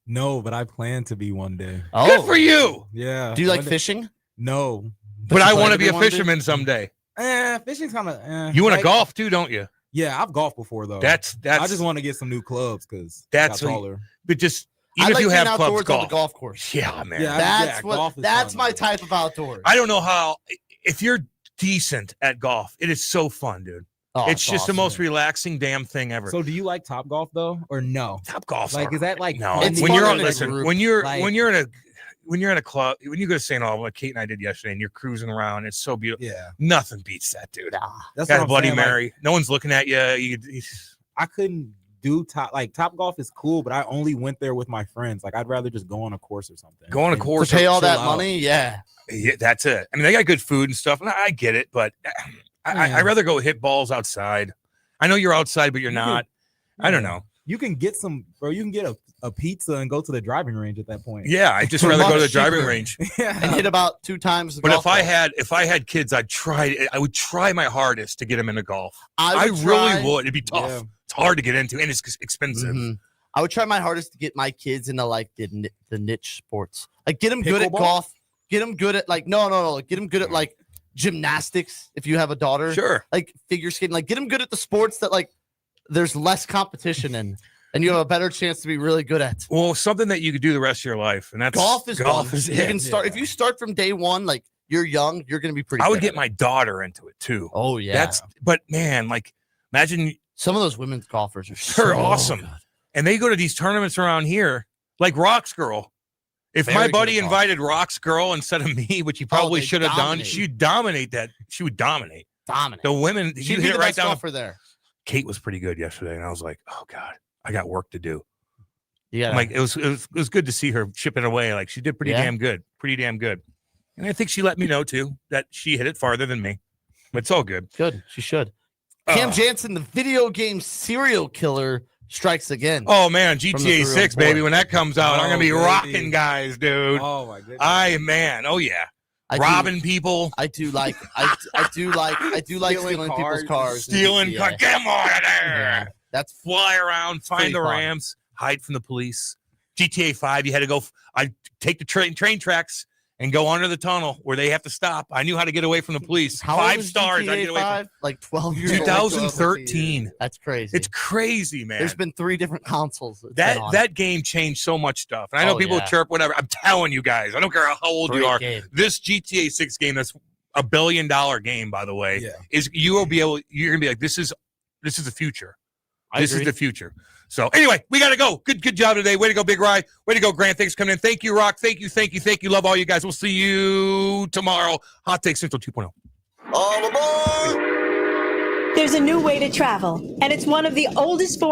No, but I plan to be one day. Oh, Good for you. Yeah. Do you like One day- fishing? No. But I you want plan to to be be a one day? fisherman someday. Fishing's kind of. You want to golf too, don't you? Yeah, I've golfed before though. That's I just want to get some new clubs because that's got what- taller. But just I even like if you being have clubs, outdoors on golf. the golf course. Yeah, man. Yeah, That's golf is that's fun, my though. type of outdoors. I don't know how. If you're decent at golf, it is so fun, dude. Oh, it's just the awesome. most relaxing damn thing ever. So, do you like Top Golf though, or no? Top golf, Like, is that like no? fun? It's When fun you're in on, a listen, group. when you're Like- when you're in a club, when you go to St. Albans, like Kate and I did yesterday, and you're cruising around, it's so beautiful. Yeah, Nothing beats that, dude. that's Got what a I'm Bloody saying, like, Mary. No one's looking at you. I couldn't do Top Golf is cool, but I only went there with my friends. Like, I'd rather just go on a course or something. Go on a And course To pay all chill that out. money, yeah. Yeah, that's it. I mean, they got good food and stuff, and I get it, but I'd rather go hit balls outside. I know you're outside, but you're You not. can- I don't know. You can get some, bro. You can get a pizza and go to the driving range at that point. Yeah, I just For a rather lot go to the cheaper. driving range. And hit about 2 times. The But golf if I ball. had kids, I would try my hardest to get them into golf. I really try- would. It'd be tough. Yeah. It's hard to get into, and it's expensive. Mhm. I would try my hardest to get my kids into like the niche sports. Like get them good at Pickleball? golf. Get them good at like no. Get them good at like gymnastics if you have a daughter. Sure. Like figure skating. Like get them good at the sports that like there's less competition in, and you have a better chance to be really good at. Well, something that you could do the rest of your life, and that's Golf is fun. Is You it. can start if you start from day one. Like you're young, you're gonna be pretty. I would good get at my daughter into it too. Oh yeah. But man, like imagine some of those women's golfers are they're so awesome, good. and they go to these tournaments around here, like Rock's Girl. If Very my good buddy at golf. invited Rock's Girl instead of me, which he probably they should have done, dominate. she'd dominate that. She would dominate. Dominant. The women, She'd you be hit the it right best down. golfer there. Kate was pretty good yesterday, and I was like, oh God, I got work to do. Yeah. I'm like it was good to see her chipping away. Like she did pretty Yeah. damn good. And I think she let me know too that she hit it farther than me. But it's all good. Good. She should. Cam Oh. Jansen, the video game serial killer, strikes again. Oh man, From the GTA 6, 304. baby. When that comes out, I'm gonna be Oh, rocking baby. guys, dude. Oh my goodness. Oh yeah. I do- Robbing people, I do like I do like stealing people's cars. in stealing GTA. cars. Get them out of there. Yeah, that's Fly around, pretty find the fun. Rams, hide from the police. GTA 5, you had to go. I take the train tracks and go under the tunnel where they have to stop. I knew how to get away from the police. How old 5 is stars. I GTA get away 5? Like 12 years old. 2013. That's crazy. It's crazy, man. There's been 3 different consoles. it's been on. That game changed so much stuff. And I know Oh, people yeah. chirp, whatever. I'm telling you guys, I don't care how old you Great are. game. This GTA 6 game, that's a $1 billion game, by the way, Yeah. is you're gonna be like, this is the future. I This is agree. the future. So anyway, we gotta go. Good job today. Way to go, Big Rye. Way to go, Grant. Thanks for coming in. Thank you, Rock. Thank you. Love all you guys. We'll see you tomorrow. Hot Take Central 2.0. All aboard! There's a new way to travel, and it's one of the oldest forms.